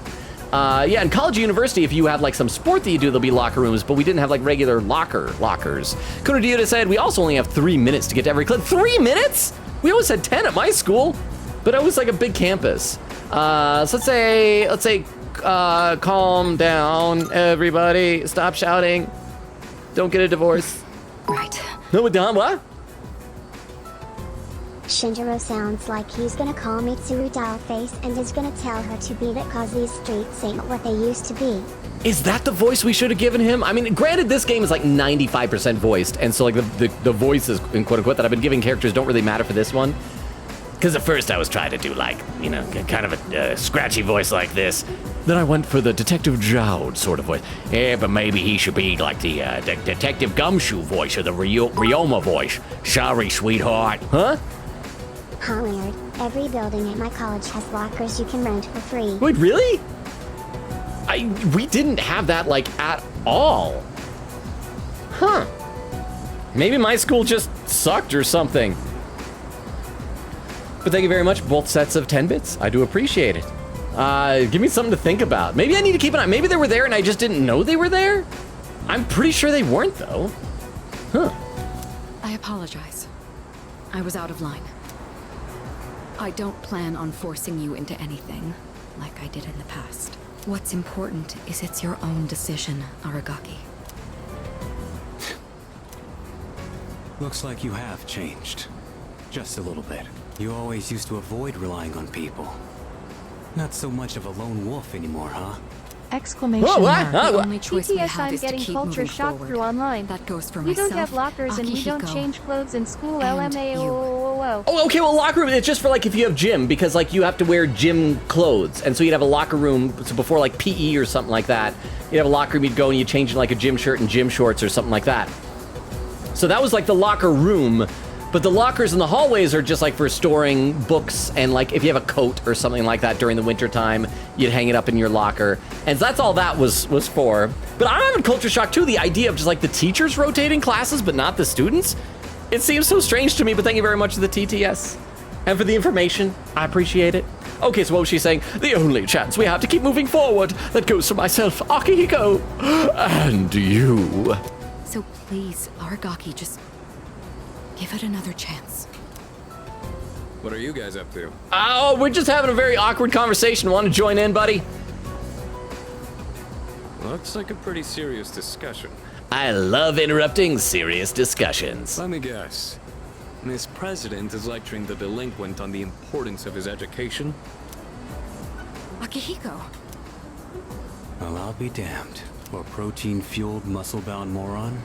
Yeah, in college or university, if you have like some sport that you do, there'll be locker rooms, but we didn't have like regular lockers. Kuno said, we also only have 3 minutes to get to every clip. 3 minutes? We always had 10 at my school, but it was like a big campus. So let's say, calm down, everybody. Stop shouting. Don't get a divorce. Right. No, Don, what? Shinjiro sounds like he's gonna call Mitsuru Dollface and is gonna tell her to beat it cause these streets ain't what they used to be. Is that the voice we should have given him? I mean, granted, this game is like 95% voiced, and so like the voices, in quote unquote, that I've been giving characters don't really matter for this one. Because at first I was trying to do like, you know, kind of a scratchy voice like this. Then I went for the Detective Jowd sort of voice. Yeah, but maybe he should be like the Detective Gumshoe voice or the Ryoma voice. Sorry, sweetheart. Huh? Hollyard, every building at my college has lockers you can rent for free. Wait, really? We didn't have that like at all. Huh. Maybe my school just sucked or something. But thank you very much, both sets of 10 bits. I do appreciate it. Give me something to think about. Maybe I need to keep an eye. Maybe they were there and I just didn't know they were there? I'm pretty sure they weren't, though. Huh. I apologize. I was out of line. I don't plan on forcing you into anything, like I did in the past. What's important is it's your own decision, Aragaki. Looks like you have changed. Just a little bit. You always used to avoid relying on people. Not so much of a lone wolf anymore, huh? Exclamation Whoa, what? mark. Huh? The only choice we BTS, have I'm is to getting keep culture moving shock forward. through online. That goes for We myself, don't have lockers and we don't Akihiko, change clothes in school. and LMAO. Oh, okay, well, locker room, it's just for like if you have gym, because like you have to wear gym clothes. And so you'd have a locker room, so before like PE or something like that, you'd have a locker room, you'd go and you change in like a gym shirt and gym shorts or something like that. So that was like the locker room. But the lockers in the hallways are just like for storing books and like if you have a coat or something like that during the winter time, you'd hang it up in your locker. And so that's all that was for. But I'm having culture shock too, the idea of just like the teachers rotating classes but not the students. It seems so strange to me, but thank you very much to the TTS. And for the information, I appreciate it. Okay, so what was she saying? The only chance we have to keep moving forward. That goes for myself, Akihiko, and you. So please, Aragaki, just give it another chance. What are you guys up to? Oh, we're just having a very awkward conversation. Want to join in, buddy? Looks like a pretty serious discussion. I love interrupting serious discussions. Let me guess. Miss President is lecturing the delinquent on the importance of his education? Akihiko. Well, I'll be damned. Or protein-fueled, muscle-bound moron?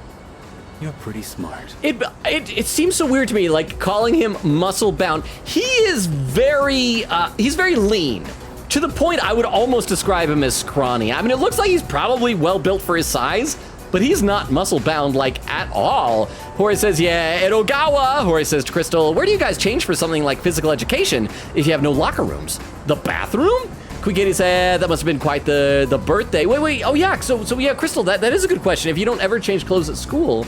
You're pretty smart. It seems so weird to me, like calling him muscle bound. He is he's very lean. To the point I would almost describe him as scrawny. I mean, it looks like he's probably well built for his size, but he's not muscle bound like at all. Hori says, yeah, Edogawa. Hori says to Crystal, where do you guys change for something like physical education if you have no locker rooms? The bathroom? Quiggy said, that must have been quite the birthday. Wait, oh yeah, so yeah, Crystal, that is a good question. If you don't ever change clothes at school,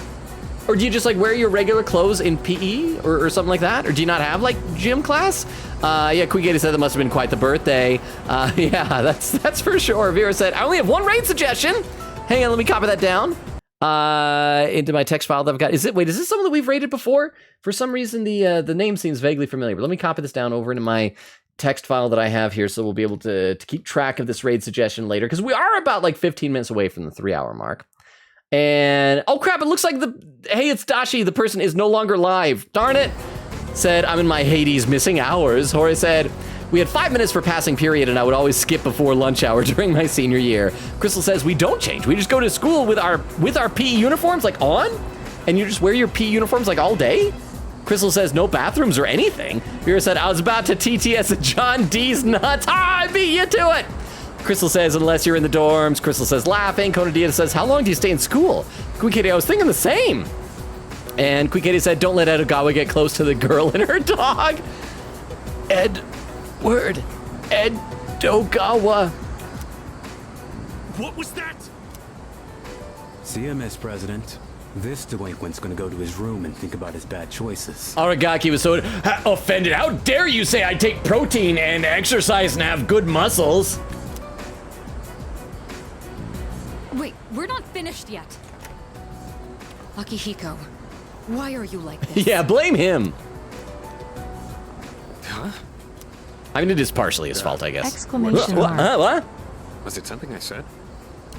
or do you just like wear your regular clothes in PE or something like that? Or do you not have like gym class? Yeah, Quiggy said that must have been quite the birthday. Yeah, that's for sure. Vera said, I only have one raid suggestion. Hang on, let me copy that down into my text file that I've got. Is this someone that we've rated before? For some reason, the name seems vaguely familiar, but let me copy this down over into my text file that I have here so we'll be able to keep track of this raid suggestion later, because we are about like 15 minutes away from the 3-hour mark. And, oh crap, it looks like hey, it's Dashi. The person is no longer live. Darn it. Said, I'm in my Hades missing hours. Hori said, we had 5 minutes for passing period and I would always skip before lunch hour during my senior year. Crystal says, we don't change. We just go to school with our PE uniforms like on? And you just wear your PE uniforms like all day? Crystal says, no bathrooms or anything. Vera said, I was about to TTS John D's nuts. I beat you to it. Crystal says, unless you're in the dorms. Crystal says, laughing. Kona Dia says, how long do you stay in school? Queen Katie, I was thinking the same. And Queen Katie said, don't let Edogawa get close to the girl and her dog. Edogawa. What was that? CMS President. This delinquent's gonna go to his room and think about his bad choices. Aragaki was so offended. How dare you say I take protein and exercise and have good muscles? Wait, we're not finished yet. Akihiko, why are you like this? Yeah, blame him. Huh? I mean, it is partially his fault, I guess. Exclamation mark. What? Was it something I said?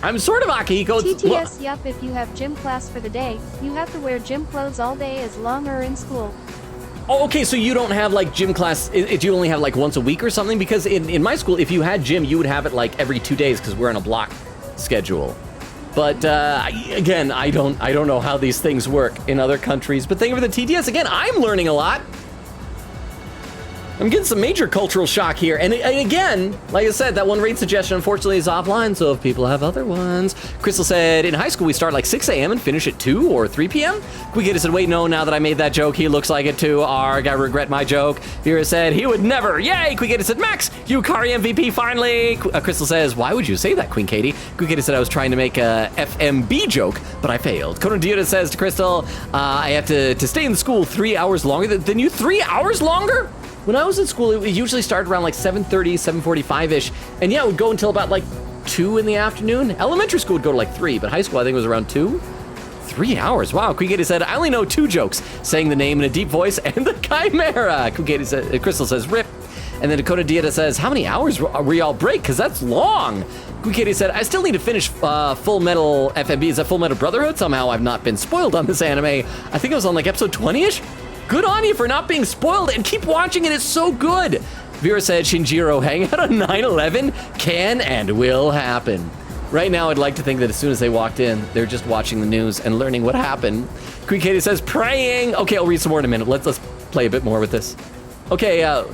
I'm sort of Akihiko. TTS, yup, if you have gym class for the day, you have to wear gym clothes all day as long as in school. Oh, okay, so you don't have like gym class, you only have like once a week or something? Because in my school, if you had gym, you would have it like every 2 days because we're on a block schedule. But again, I don't know how these things work in other countries. But thank you for the TTS. Again, I'm learning a lot. I'm getting some major cultural shock here. And again, like I said, that one rate suggestion unfortunately is offline, so if people have other ones. Crystal said, in high school we start like 6 a.m. and finish at 2 or 3 p.m. Quigita said, wait, no, now that I made that joke, he looks like it too. Arg, I regret my joke. Vera said, he would never. Yay! Quigita said, Max, Yukari MVP finally. Crystal says, why would you say that, Queen Katie? Quigita said, I was trying to make a FMB joke, but I failed. Conan Diota says to Crystal, I have to stay in the school 3 hours longer than you. 3 hours longer? When I was in school, it usually started around like 7:30, 7:45-ish. And yeah, it would go until about like 2 in the afternoon. Elementary school would go to like 3, but high school I think was around 2. 3 hours, wow. Quigata said, I only know 2 jokes. Saying the name in a deep voice and the chimera. Quigata said, Crystal says, rip. And then Dakota Dieta says, how many hours were y'all break? Because that's long. Quigata said, I still need to finish Full Metal FMB. Is that Full Metal Brotherhood? Somehow I've not been spoiled on this anime. I think it was on like episode 20-ish. Good on you for not being spoiled and keep watching it. It's so good. Vera said Shinjiro hang out on 9/11 can and will happen. Right now, I'd like to think that as soon as they walked in, they're just watching the news and learning what happened. Queen Katie says praying. Okay, I'll read some more in a minute. Let's play a bit more with this. Okay,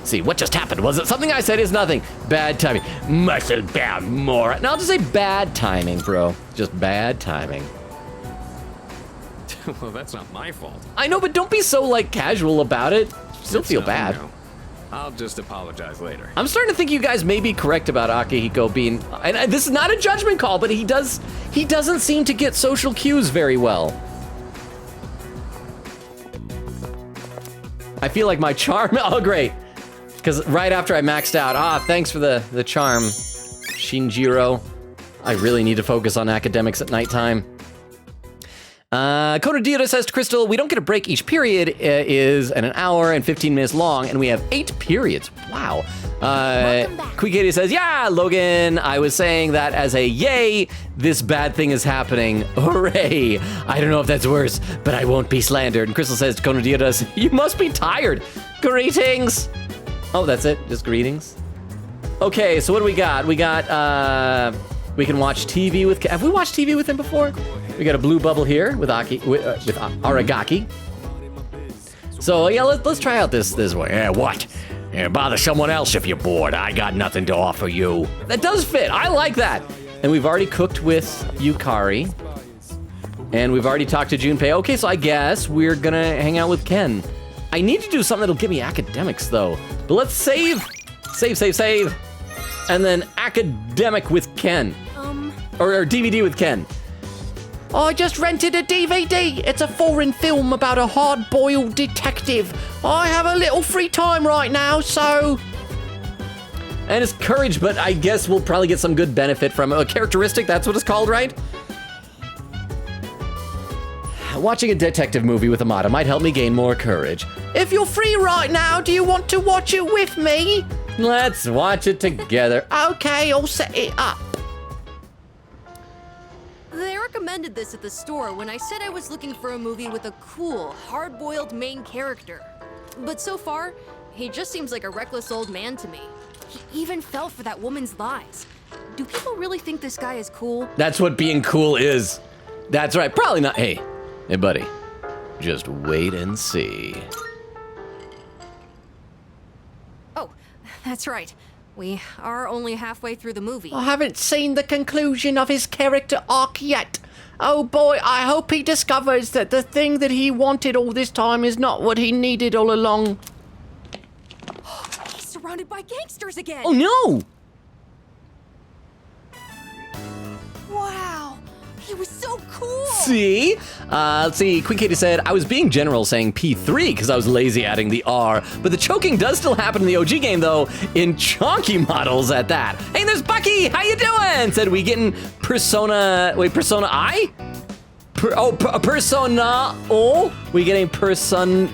see, what just happened? Was it something I said? Is nothing. Bad timing. Muscle bound moron. No, I'll just say bad timing, bro. Just bad timing. Well, that's not my fault. I know, but don't be so, like, casual about it. Still feel bad. No. I'll just apologize later. I'm starting to think you guys may be correct about Akihiko being... And this is not a judgment call, but he doesn't seem to get social cues very well. I feel like my charm... Oh, great. Because right after I maxed out... thanks for the charm, Shinjiro. I really need to focus on academics at nighttime. Coda Diota says to Crystal, we don't get a break. Each period is an hour and 15 minutes long, and we have 8 periods. Wow. Quigata says, yeah, Logan, I was saying that as a yay, this bad thing is happening. Hooray. I don't know if that's worse, but I won't be slandered. And Crystal says to Coda Diota, you must be tired. Greetings. Oh, that's it? Just greetings? Okay, so what do we got? We got, we can watch TV with... Have we watched TV with him before? We got a blue bubble here with Aragaki. So yeah, let's try out this one. Yeah, what? Yeah, bother someone else if you're bored. I got nothing to offer you. That does fit. I like that. And we've already cooked with Yukari. And we've already talked to Junpei. Okay, so I guess we're gonna hang out with Ken. I need to do something that'll give me academics though. But let's save. Save. And then academic with Ken. Or DVD with Ken. I just rented a DVD. It's a foreign film about a hard-boiled detective. I have a little free time right now, so... And it's courage, but I guess we'll probably get some good benefit from it. A characteristic, that's what it's called, right? Watching a detective movie with Amada might help me gain more courage. If you're free right now, do you want to watch it with me? Let's watch it together. Okay, I'll set it up. They recommend recommended this at the store when I said I was looking for a movie with a cool, hard-boiled main character. But so far, he just seems like a reckless old man to me. He even fell for that woman's lies. Do people really think this guy is cool? That's what being cool is. That's right. Probably not. Hey, buddy. Just wait and see. Oh, that's right. We are only halfway through the movie. I haven't seen the conclusion of his character arc yet. Oh boy, I hope he discovers that the thing that he wanted all this time is not what he needed all along. He's surrounded by gangsters again! Oh no! Wow, he was so cool! See? Let's see. Queen Katie said, I was being general saying P3 because I was lazy adding the R, but the choking does still happen in the OG game, though, in chonky models at that. Hey, there's Bucky! How you doing? Said, we getting Persona... Wait, Persona I? Persona O? We getting Persona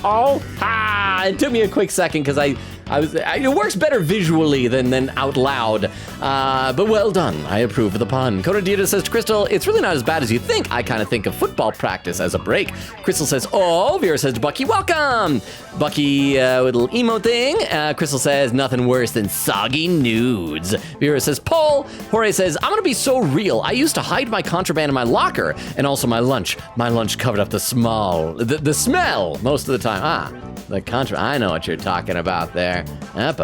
O? Ah! It took me a quick second because it works better visually than out loud, but well done. I approve of the pun. Coda Dieter says to Crystal, it's really not as bad as you think. I kind of think of football practice as a break. Crystal says, oh. Vera says to Bucky, welcome. Bucky with a little emote thing. Crystal says, nothing worse than soggy nudes. Vera says, Paul. Jorge says, I'm gonna be so real. I used to hide my contraband in my locker and also my lunch. My lunch covered up the smell most of the time. The contraband. I know what you're talking about there. Kona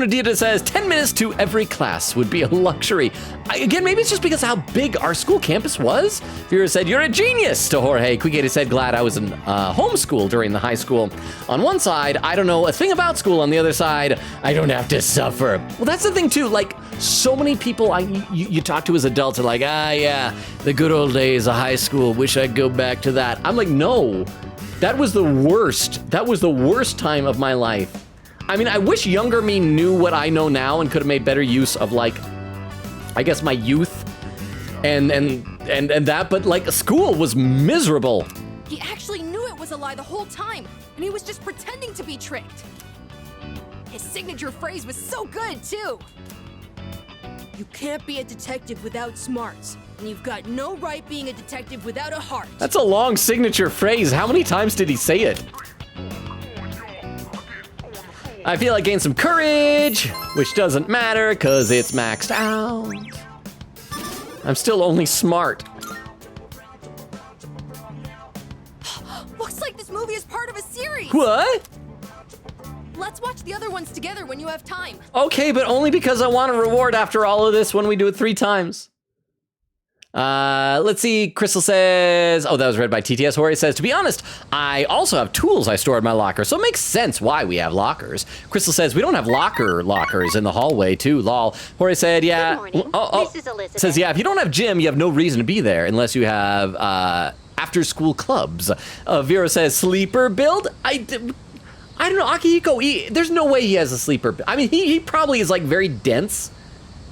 Dieter says 10 minutes to every class would be a luxury. Again, maybe it's just because of how big our school campus was. Vera said, you're a genius to Jorge. Quigata said, glad I was in homeschool during the high school. On one side, I don't know a thing about school. On the other side, I don't have to suffer. Well, that's the thing too. Like, so many people you talk to as adults are like, yeah, the good old days of high school. Wish I'd go back to that. I'm like, no. That was the worst. That was the worst time of my life. I mean, I wish younger me knew what I know now and could have made better use of, like, I guess my youth and that, but like school was miserable. He actually knew it was a lie the whole time, and he was just pretending to be tricked. His signature phrase was so good, too. You can't be a detective without smarts, and you've got no right being a detective without a heart. That's a long signature phrase. How many times did he say it? I feel I gained some courage, which doesn't matter because it's maxed out. I'm still only smart. Looks like this movie is part of a series. What? Let's watch the other ones together when you have time. Okay, but only because I want a reward after all of this when we do it 3 times. Let's see. Crystal says, oh, that was read by TTS. Jorge says, to be honest, I also have tools I store in my locker, so it makes sense why we have lockers. Crystal says, we don't have lockers in the hallway, too, lol. Jorge said, yeah. Good morning. This is Elizabeth. Says, yeah, if you don't have gym, you have no reason to be there unless you have, after-school clubs. Vera says, sleeper build? I don't know, Akihiko, there's no way he has a sleeper. I mean, he probably is, like, very dense,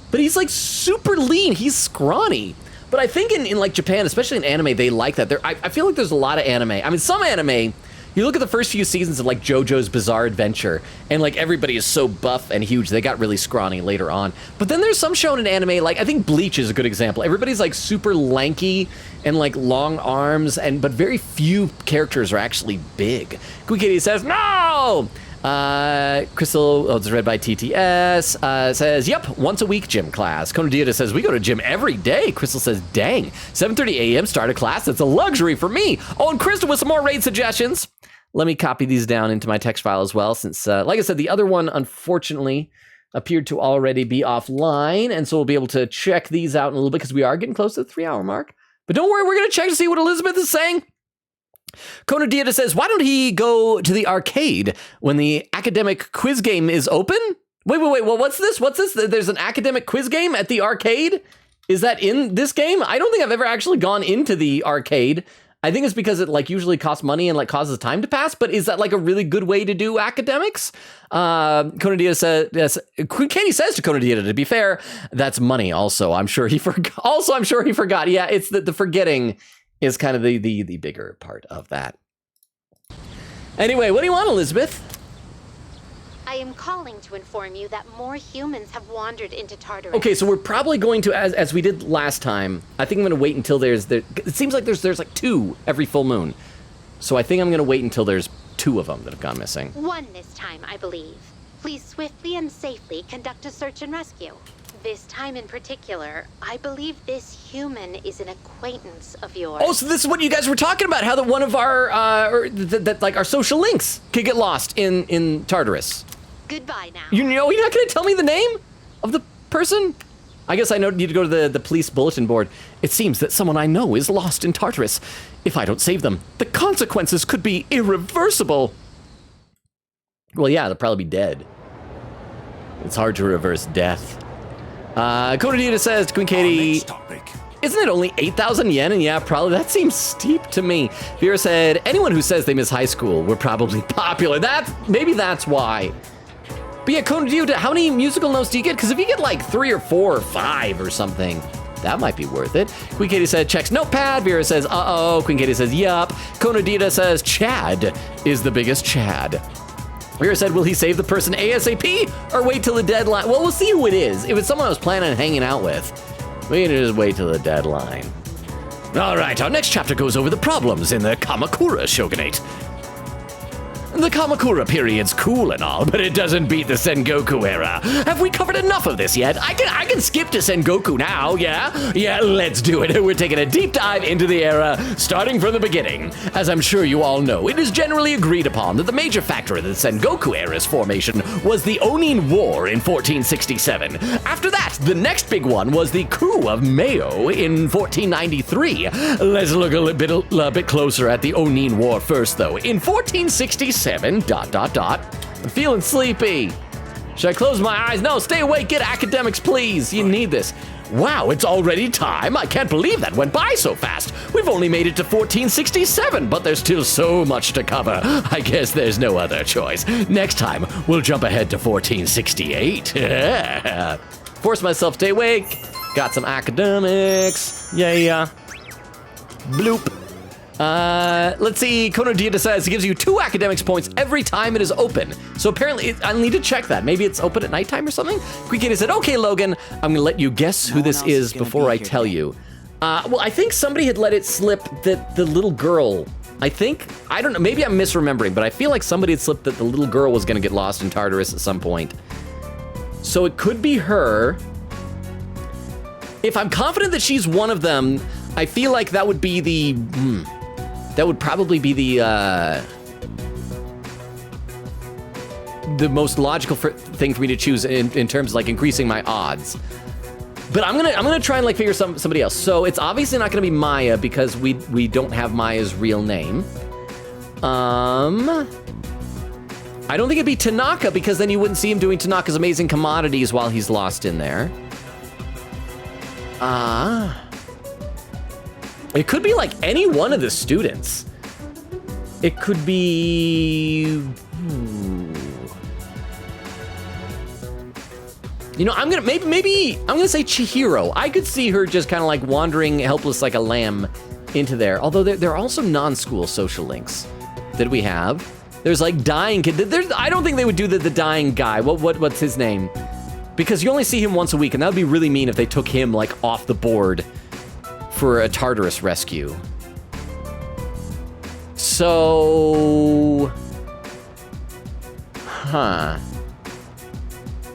but he's, like, super lean. He's scrawny. But I think in like, Japan, especially in anime, they like that. I feel like there's a lot of anime. I mean, some anime, you look at the first few seasons of, like, JoJo's Bizarre Adventure, and, like, everybody is so buff and huge. They got really scrawny later on. But then there's some shonen anime, like, I think Bleach is a good example. Everybody's, like, super lanky and, like, long arms, but very few characters are actually big. Kuikiri says, no! Crystal, it's read by TTS, says, yep, once a week gym class. Kona Dieta says, we go to gym every day. Crystal says, dang, 7:30 a.m. start a class. That's a luxury for me. Oh, and Crystal with some more raid suggestions. Let me copy these down into my text file as well, since, like I said, the other one, unfortunately, appeared to already be offline, and so we'll be able to check these out in a little bit, because we are getting close to the 3-hour mark. But don't worry, we're going to check to see what Elizabeth is saying. Kona Dieta says, why don't he go to the arcade when the academic quiz game is open? Wait, well, what's this? There's an academic quiz game at the arcade? Is that in this game? I don't think I've ever actually gone into the arcade. I think it's because it, like, usually costs money and, like, causes time to pass, but is that, like, a really good way to do academics? Kona Dieta says, yes, Katie says to Kona Dieta, to be fair, that's money also. I'm sure he forgot. Yeah, it's the forgetting is kind of the bigger part of that. Anyway, what do you want, Elizabeth? I am calling to inform you that more humans have wandered into Tartarus. Okay, so we're probably going to, as we did last time, I think I'm going to wait until it seems like there's like 2 every full moon. So I think I'm going to wait until there's 2 of them that have gone missing. 1 this time, I believe. Please swiftly and safely conduct a search and rescue. This time in particular, I believe this human is an acquaintance of yours. Oh, so this is what you guys were talking about, how that one of our, like our social links could get lost in Tartarus. Goodbye now. You're not going to tell me the name of the person? I guess I need to go to the police bulletin board. It seems that someone I know is lost in Tartarus. If I don't save them, the consequences could be irreversible. Well, yeah, they'll probably be dead. It's hard to reverse death. Konadita says to Queen Katie, isn't it only 8,000 yen? And yeah, probably that seems steep to me. Vera said, anyone who says they miss high school were probably popular. Maybe that's why. But yeah, Konadita, how many musical notes do you get? Because if you get like 3 or 4 or 5 or something, that might be worth it. Queen Katie said, checks notepad. Vera says, uh-oh. Queen Katie says, yup. Konadita says, Chad is the biggest Chad. Vera said, will he save the person ASAP or wait till the deadline? Well, we'll see who it is. If it's someone I was planning on hanging out with, we can just wait till the deadline. All right, our next chapter goes over the problems in the Kamakura shogunate. The Kamakura period's cool and all, but it doesn't beat the Sengoku era. Have we covered enough of this yet? I can skip to Sengoku now, yeah? Yeah, let's do it. We're taking a deep dive into the era, starting from the beginning. As I'm sure you all know, it is generally agreed upon that the major factor in the Sengoku era's formation was the Onin War in 1467. After that, the next big one was the coup of Meio in 1493. Let's look a bit closer at the Onin War first, though. In 1467, I'm feeling sleepy. Should I close my eyes? No, stay awake. Get academics, please. You need this. Wow, it's already time. I can't believe that went by so fast. We've only made it to 1467, but there's still so much to cover. I guess there's no other choice. Next time, we'll jump ahead to 1468. Force myself to stay awake. Got some academics. Yeah. Bloop. Let's see. Konodita says it gives you 2 academics points every time it is open. So apparently, I'll need to check that. Maybe it's open at nighttime or something? Queen Katie said, okay, Logan, I'm going to let you guess who this is before I tell you. Well, I think somebody had let it slip that the little girl, I don't know, maybe I'm misremembering, but I feel like somebody had slipped that the little girl was going to get lost in Tartarus at some point. So it could be her. If I'm confident that she's one of them, I feel like that would be that would probably be the most logical thing for me to choose in terms of like increasing my odds. But I'm gonna try and like figure somebody else. So it's obviously not gonna be Maya because we don't have Maya's real name. I don't think it'd be Tanaka because then you wouldn't see him doing Tanaka's Amazing Commodities while he's lost in there. It could be like any one of the students. It could be... You know, I'm gonna say Chihiro. I could see her just kind of like wandering helpless like a lamb into there. Although there are also non-school social links that we have. There's like dying kid. I don't think they would do the dying guy. What's his name? Because you only see him once a week, and that would be really mean if they took him like off the board for a Tartarus rescue. So,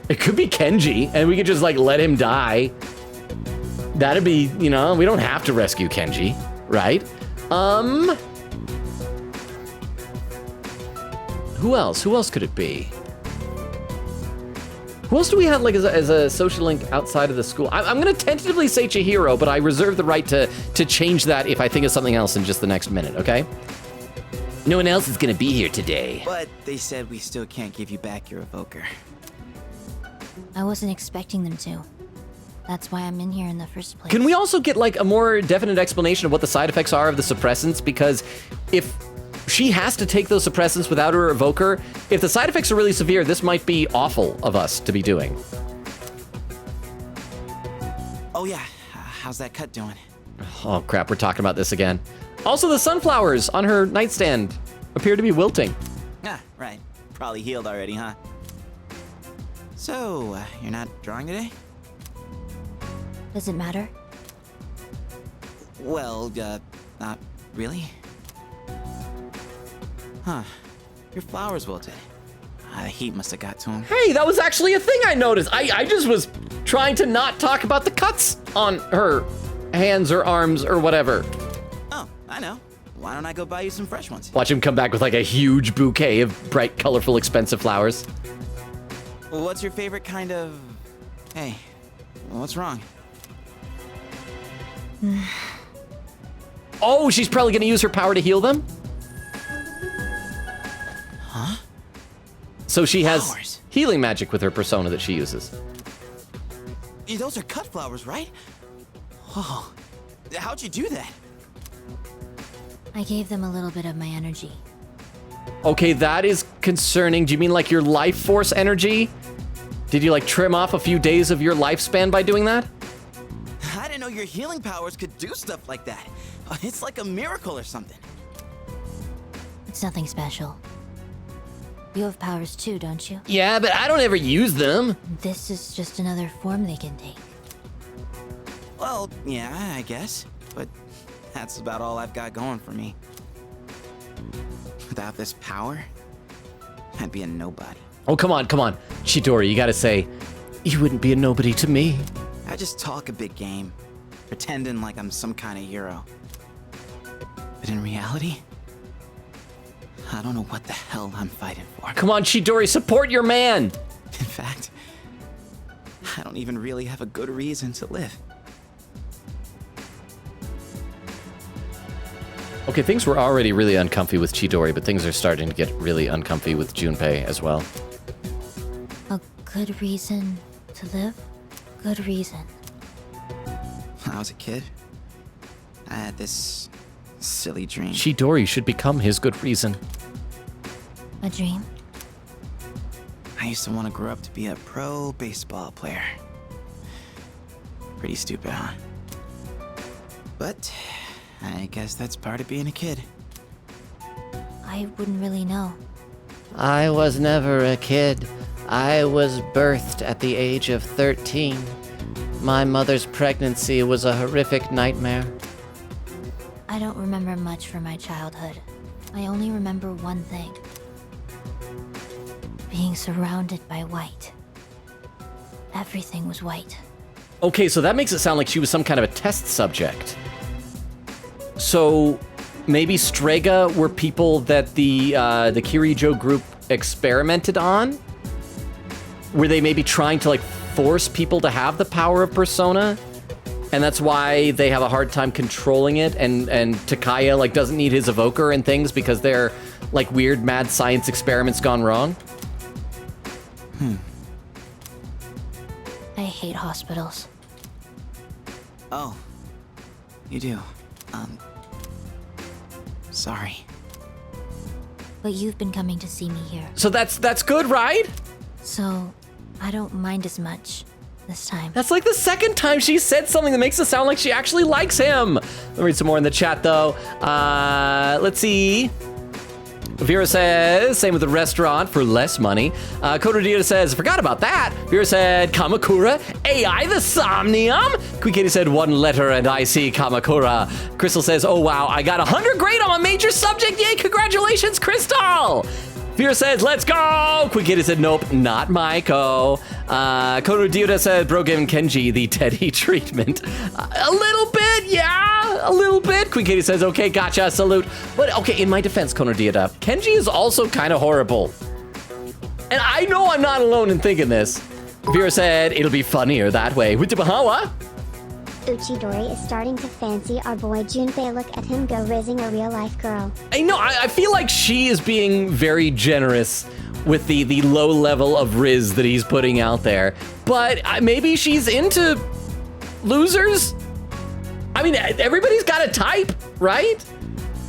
it could be Kenji, and we could just like let him die. That'd be, you know, we don't have to rescue Kenji, right? Who else? Who else could it be? Who else do we have like as a social link outside of the school? I'm gonna tentatively say Chihiro, but I reserve the right to change that if I think of something else in just the next minute, okay? No one else is gonna be here today. But they said we still can't give you back your evoker. I wasn't expecting them to. That's why I'm in here in the first place. Can we also get like a more definite explanation of what the side effects are of the suppressants? Because if she has to take those suppressants without her evoker, if the side effects are really severe, this might be awful of us to be doing. Oh yeah, how's that cut doing? Oh crap, we're talking about this again. Also, the sunflowers on her nightstand appear to be wilting. Ah, right. Probably healed already, huh? So, you're not drawing today? Does it matter? Well, not really. Huh. Your flowers wilted. The heat must have got to them. Hey, that was actually a thing I noticed. I just was trying to not talk about the cuts on her hands or arms or whatever. Oh, I know. Why don't I go buy you some fresh ones? Watch him come back with like a huge bouquet of bright, colorful, expensive flowers. Well, what's your favorite kind of... Hey, what's wrong? Oh, she's probably gonna use her power to heal them? Huh? So she has Flowers. healing magic with her persona that she uses. Those are cut flowers, right? Oh, how'd you do that? I gave them a little bit of my energy. Okay, that is concerning. Do you mean like your life force energy? Did you like trim off a few days of your lifespan by doing that? I didn't know your healing powers could do stuff like that. It's like a miracle or something. It's nothing special. You have powers too, don't you? Yeah, but I don't ever use them. This is just another form they can take. Well, yeah, I guess. But that's about all I've got going for me. Without this power, I'd be a nobody. Oh, come on. Chidori, you gotta say, you wouldn't be a nobody to me. I just talk a big game, pretending like I'm some kind of hero. But in reality, I don't know what the hell I'm fighting for. Come on, Chidori, support your man. In fact, I don't even really have a good reason to live. Okay, things were already really uncomfy with Chidori, but things are starting to get really uncomfy with Junpei as well. A good reason to live? Good reason. When I was a kid, I had this silly dream. Chidori should become his good reason. A dream? I used to want to grow up to be a pro baseball player. Pretty stupid, huh? But I guess that's part of being a kid. I wouldn't really know. I was never a kid. I was birthed at the age of 13. My mother's pregnancy was a horrific nightmare. I don't remember much from my childhood. I only remember one thing. Being surrounded by white. Everything was white. Okay, so that makes it sound like she was some kind of a test subject. So maybe Strega were people that the Kirijo group experimented on? Were they maybe trying to like force people to have the power of persona? And that's why they have a hard time controlling it, and Takaya like doesn't need his evoker and things because they're like weird mad science experiments gone wrong? I hate hospitals. Oh, you do. Sorry. But you've been coming to see me here. So that's good, right? So, I don't mind as much this time. That's like the second time she said something that makes it sound like she actually likes him. Let me read some more in the chat, though. Let's see. Vera says, same with the restaurant for less money. Kododita says, forgot about that. Vera said, Kamakura, AI the Somnium. Queen Katie said, one letter and I see Kamakura. Crystal says, oh wow, I got 100 grade on a major subject. Yay, congratulations, Crystal. Vera says, let's go! Queen Katie said, nope, not Maiko. Kododita said, bro giving Kenji the Teddy treatment. A little bit, yeah, a little bit. Queen Katie says, okay, gotcha, salute. But okay, in my defense, Kododita, Kenji is also kind of horrible. And I know I'm not alone in thinking this. Vera said, it'll be funnier that way. Witabahawa? Uchidori is starting to fancy our boy Junpei. Look at him go rizzing a real-life girl. I know, I feel like she is being very generous with the low level of riz that he's putting out there. But maybe she's into losers? I mean, everybody's got a type, right?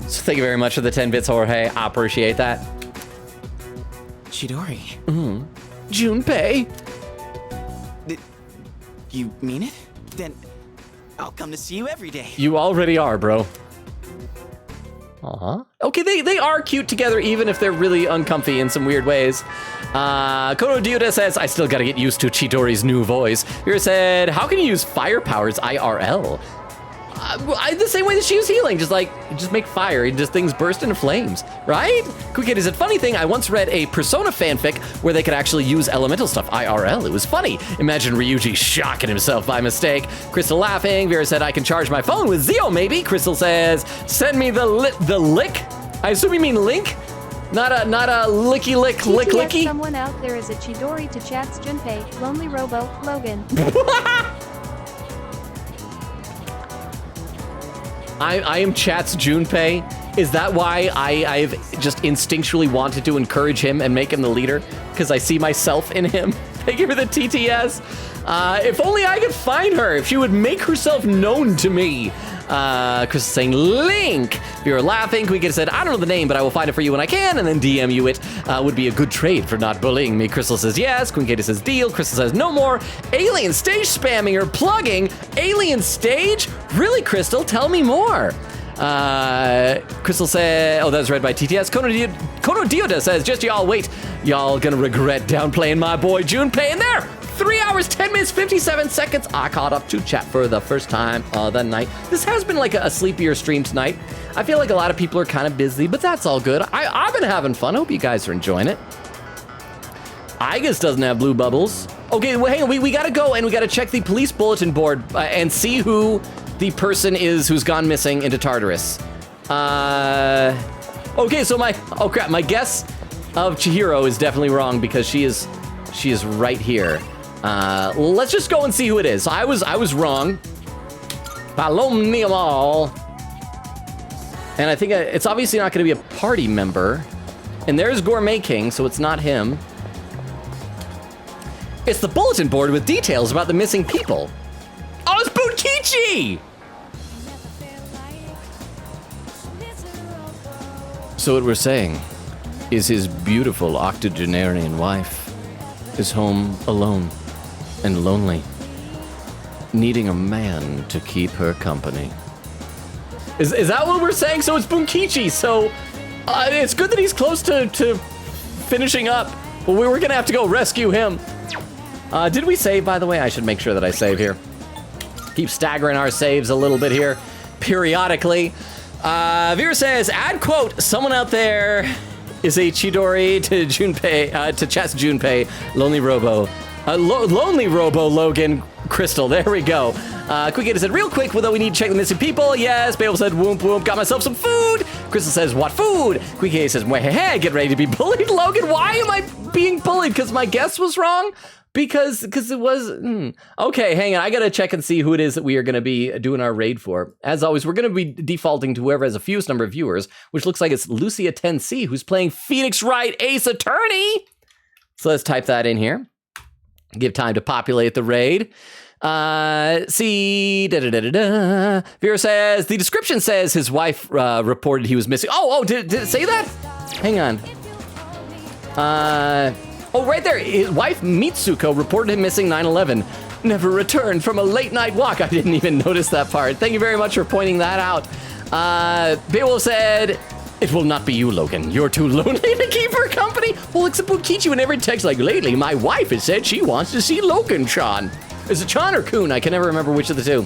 So thank you very much for the 10 bits, Jorge. I appreciate that. Chidori. Junpei. You mean it? Then I'll come to see you every day. You already are, bro. Okay, they are cute together, even if they're really uncomfy in some weird ways. Kono Diuda says, I still gotta get used to Chidori's new voice. Vera said, how can you use fire powers IRL? The same way that she was healing, just make fire and just things burst into flames, right? Quick is a funny thing. I once read a Persona fanfic where they could actually use elemental stuff IRL. It was funny. Imagine Ryuji shocking himself by mistake. Crystal laughing. Vera said, I can charge my phone with Zio, maybe. Crystal says, send me the lick. I assume you mean link? Not a licky lick licky. Someone out there is a Chidori to chats Junpei, Lonely Robo, Logan. I am Chat's Junpei. Is that why I've just instinctually wanted to encourage him and make him the leader? Because I see myself in him. Thank you for the TTS. If only I could find her. If she would make herself known to me. Chris is saying, Link. If you're laughing, Queen said, I don't know the name, but I will find it for you when I can, and then DM you it. Would be a good trade for not bullying me. Crystal says yes. Queen Katie says deal. Crystal says no more. Alien stage spamming or plugging. Alien stage? Really, Crystal? Tell me more. Crystal said, oh, that was read by TTS. Kono Dioda says, just y'all wait. Y'all gonna regret downplaying my boy Junpei in there. 3 hours, 10 minutes, 57 seconds. I caught up to chat for the first time that night. This has been like a sleepier stream tonight. I feel like a lot of people are kind of busy, but that's all good. I've been having fun. I hope you guys are enjoying it. Igus doesn't have blue bubbles. Okay, well, hang on. We gotta go and we gotta check the police bulletin board and see who the person is who's gone missing into Tartarus. Okay, so my guess of Chihiro is definitely wrong because she is right here. Let's just go and see who it is. I was wrong. Palomniamal. And I think it's obviously not going to be a party member. And there's Gourmet King, so it's not him. It's the bulletin board with details about the missing people. Oh, it's Bunkichi! So what we're saying is his beautiful octogenarian wife is home alone and lonely, needing a man to keep her company. Is that what we're saying? So it's Bunkichi. So it's good that he's close to finishing up, but we were gonna have to go rescue him. Did we save, by the way? I should make sure that I save here. Keep staggering our saves a little bit here, periodically. Vera says, add quote, someone out there is a Chidori to Junpei, to Chess Junpei, Lonely Robo. Lonely Robo Logan Crystal, there we go. Quick said, real quick, though we need to check the missing people. Yes, Babel said, whoop whoop, got myself some food. Crystal says, what food? Quick says, hey, get ready to be bullied. Logan, why am I being bullied? Because my guess was wrong? Because it was, Okay, hang on, I gotta check and see who it is that we are gonna be doing our raid for. As always, we're gonna be defaulting to whoever has the fewest number of viewers, which looks like it's Lucia 10C, who's playing Phoenix Wright Ace Attorney. So let's type that in here. Give time to populate the raid. See, Vera says, the description says his wife reported he was missing. Did it say that? Hang on. Oh, right there. His wife, Mitsuko, reported him missing 9/11. Never returned from a late night walk. I didn't even notice that part. Thank you very much for pointing that out. Beowulf said, it will not be you, Logan. You're too lonely to keep her company. Well, except Bukichi in every text like, lately, my wife has said she wants to see Logan-chan. Is it Chan or Kun? I can never remember which of the two.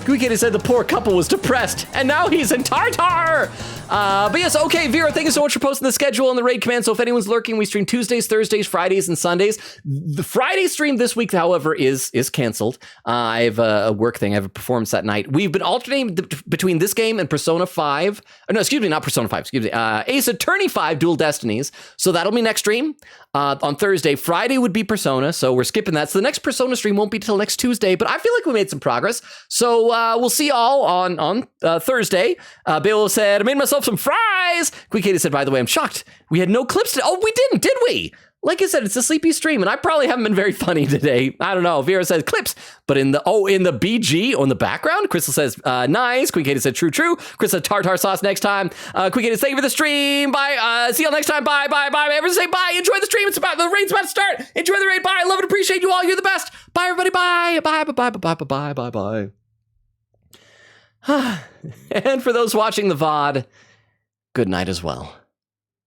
Guikita said the poor couple was depressed, and now he's in Tartar! But yes, okay, Vera, thank you so much for posting the schedule on the raid command. So if anyone's lurking, we stream Tuesdays, Thursdays, Fridays, and Sundays. The Friday stream this week, however, is canceled. I have a work thing. I have a performance that night. We've been alternating between this game and Persona 5. No, excuse me, not Persona 5. Excuse me. Ace Attorney 5 Dual Destinies. So that'll be next stream on Thursday. Friday would be Persona, so we're skipping that. So the next Persona stream won't be till next Tuesday, but I feel like we made some progress. So we'll see y'all on Thursday. Bill said, I made myself some fries. Quick Katie said, by the way, I'm shocked. We had no clips today. Oh, we didn't, did we? Like I said, it's a sleepy stream, and I probably haven't been very funny today. I don't know. Vera says clips, but in the BG on the background, Crystal says nice. Queen Katie said true. Chris said tartar sauce next time. Queen Katie, thank you for the stream. Bye. See y'all next time. Bye. Everyone say bye. Enjoy the stream. The raid's about to start. Enjoy the raid. Bye. I love and appreciate you all. You're the best. Bye, everybody. Bye. Bye. And for those watching the VOD, good night as well.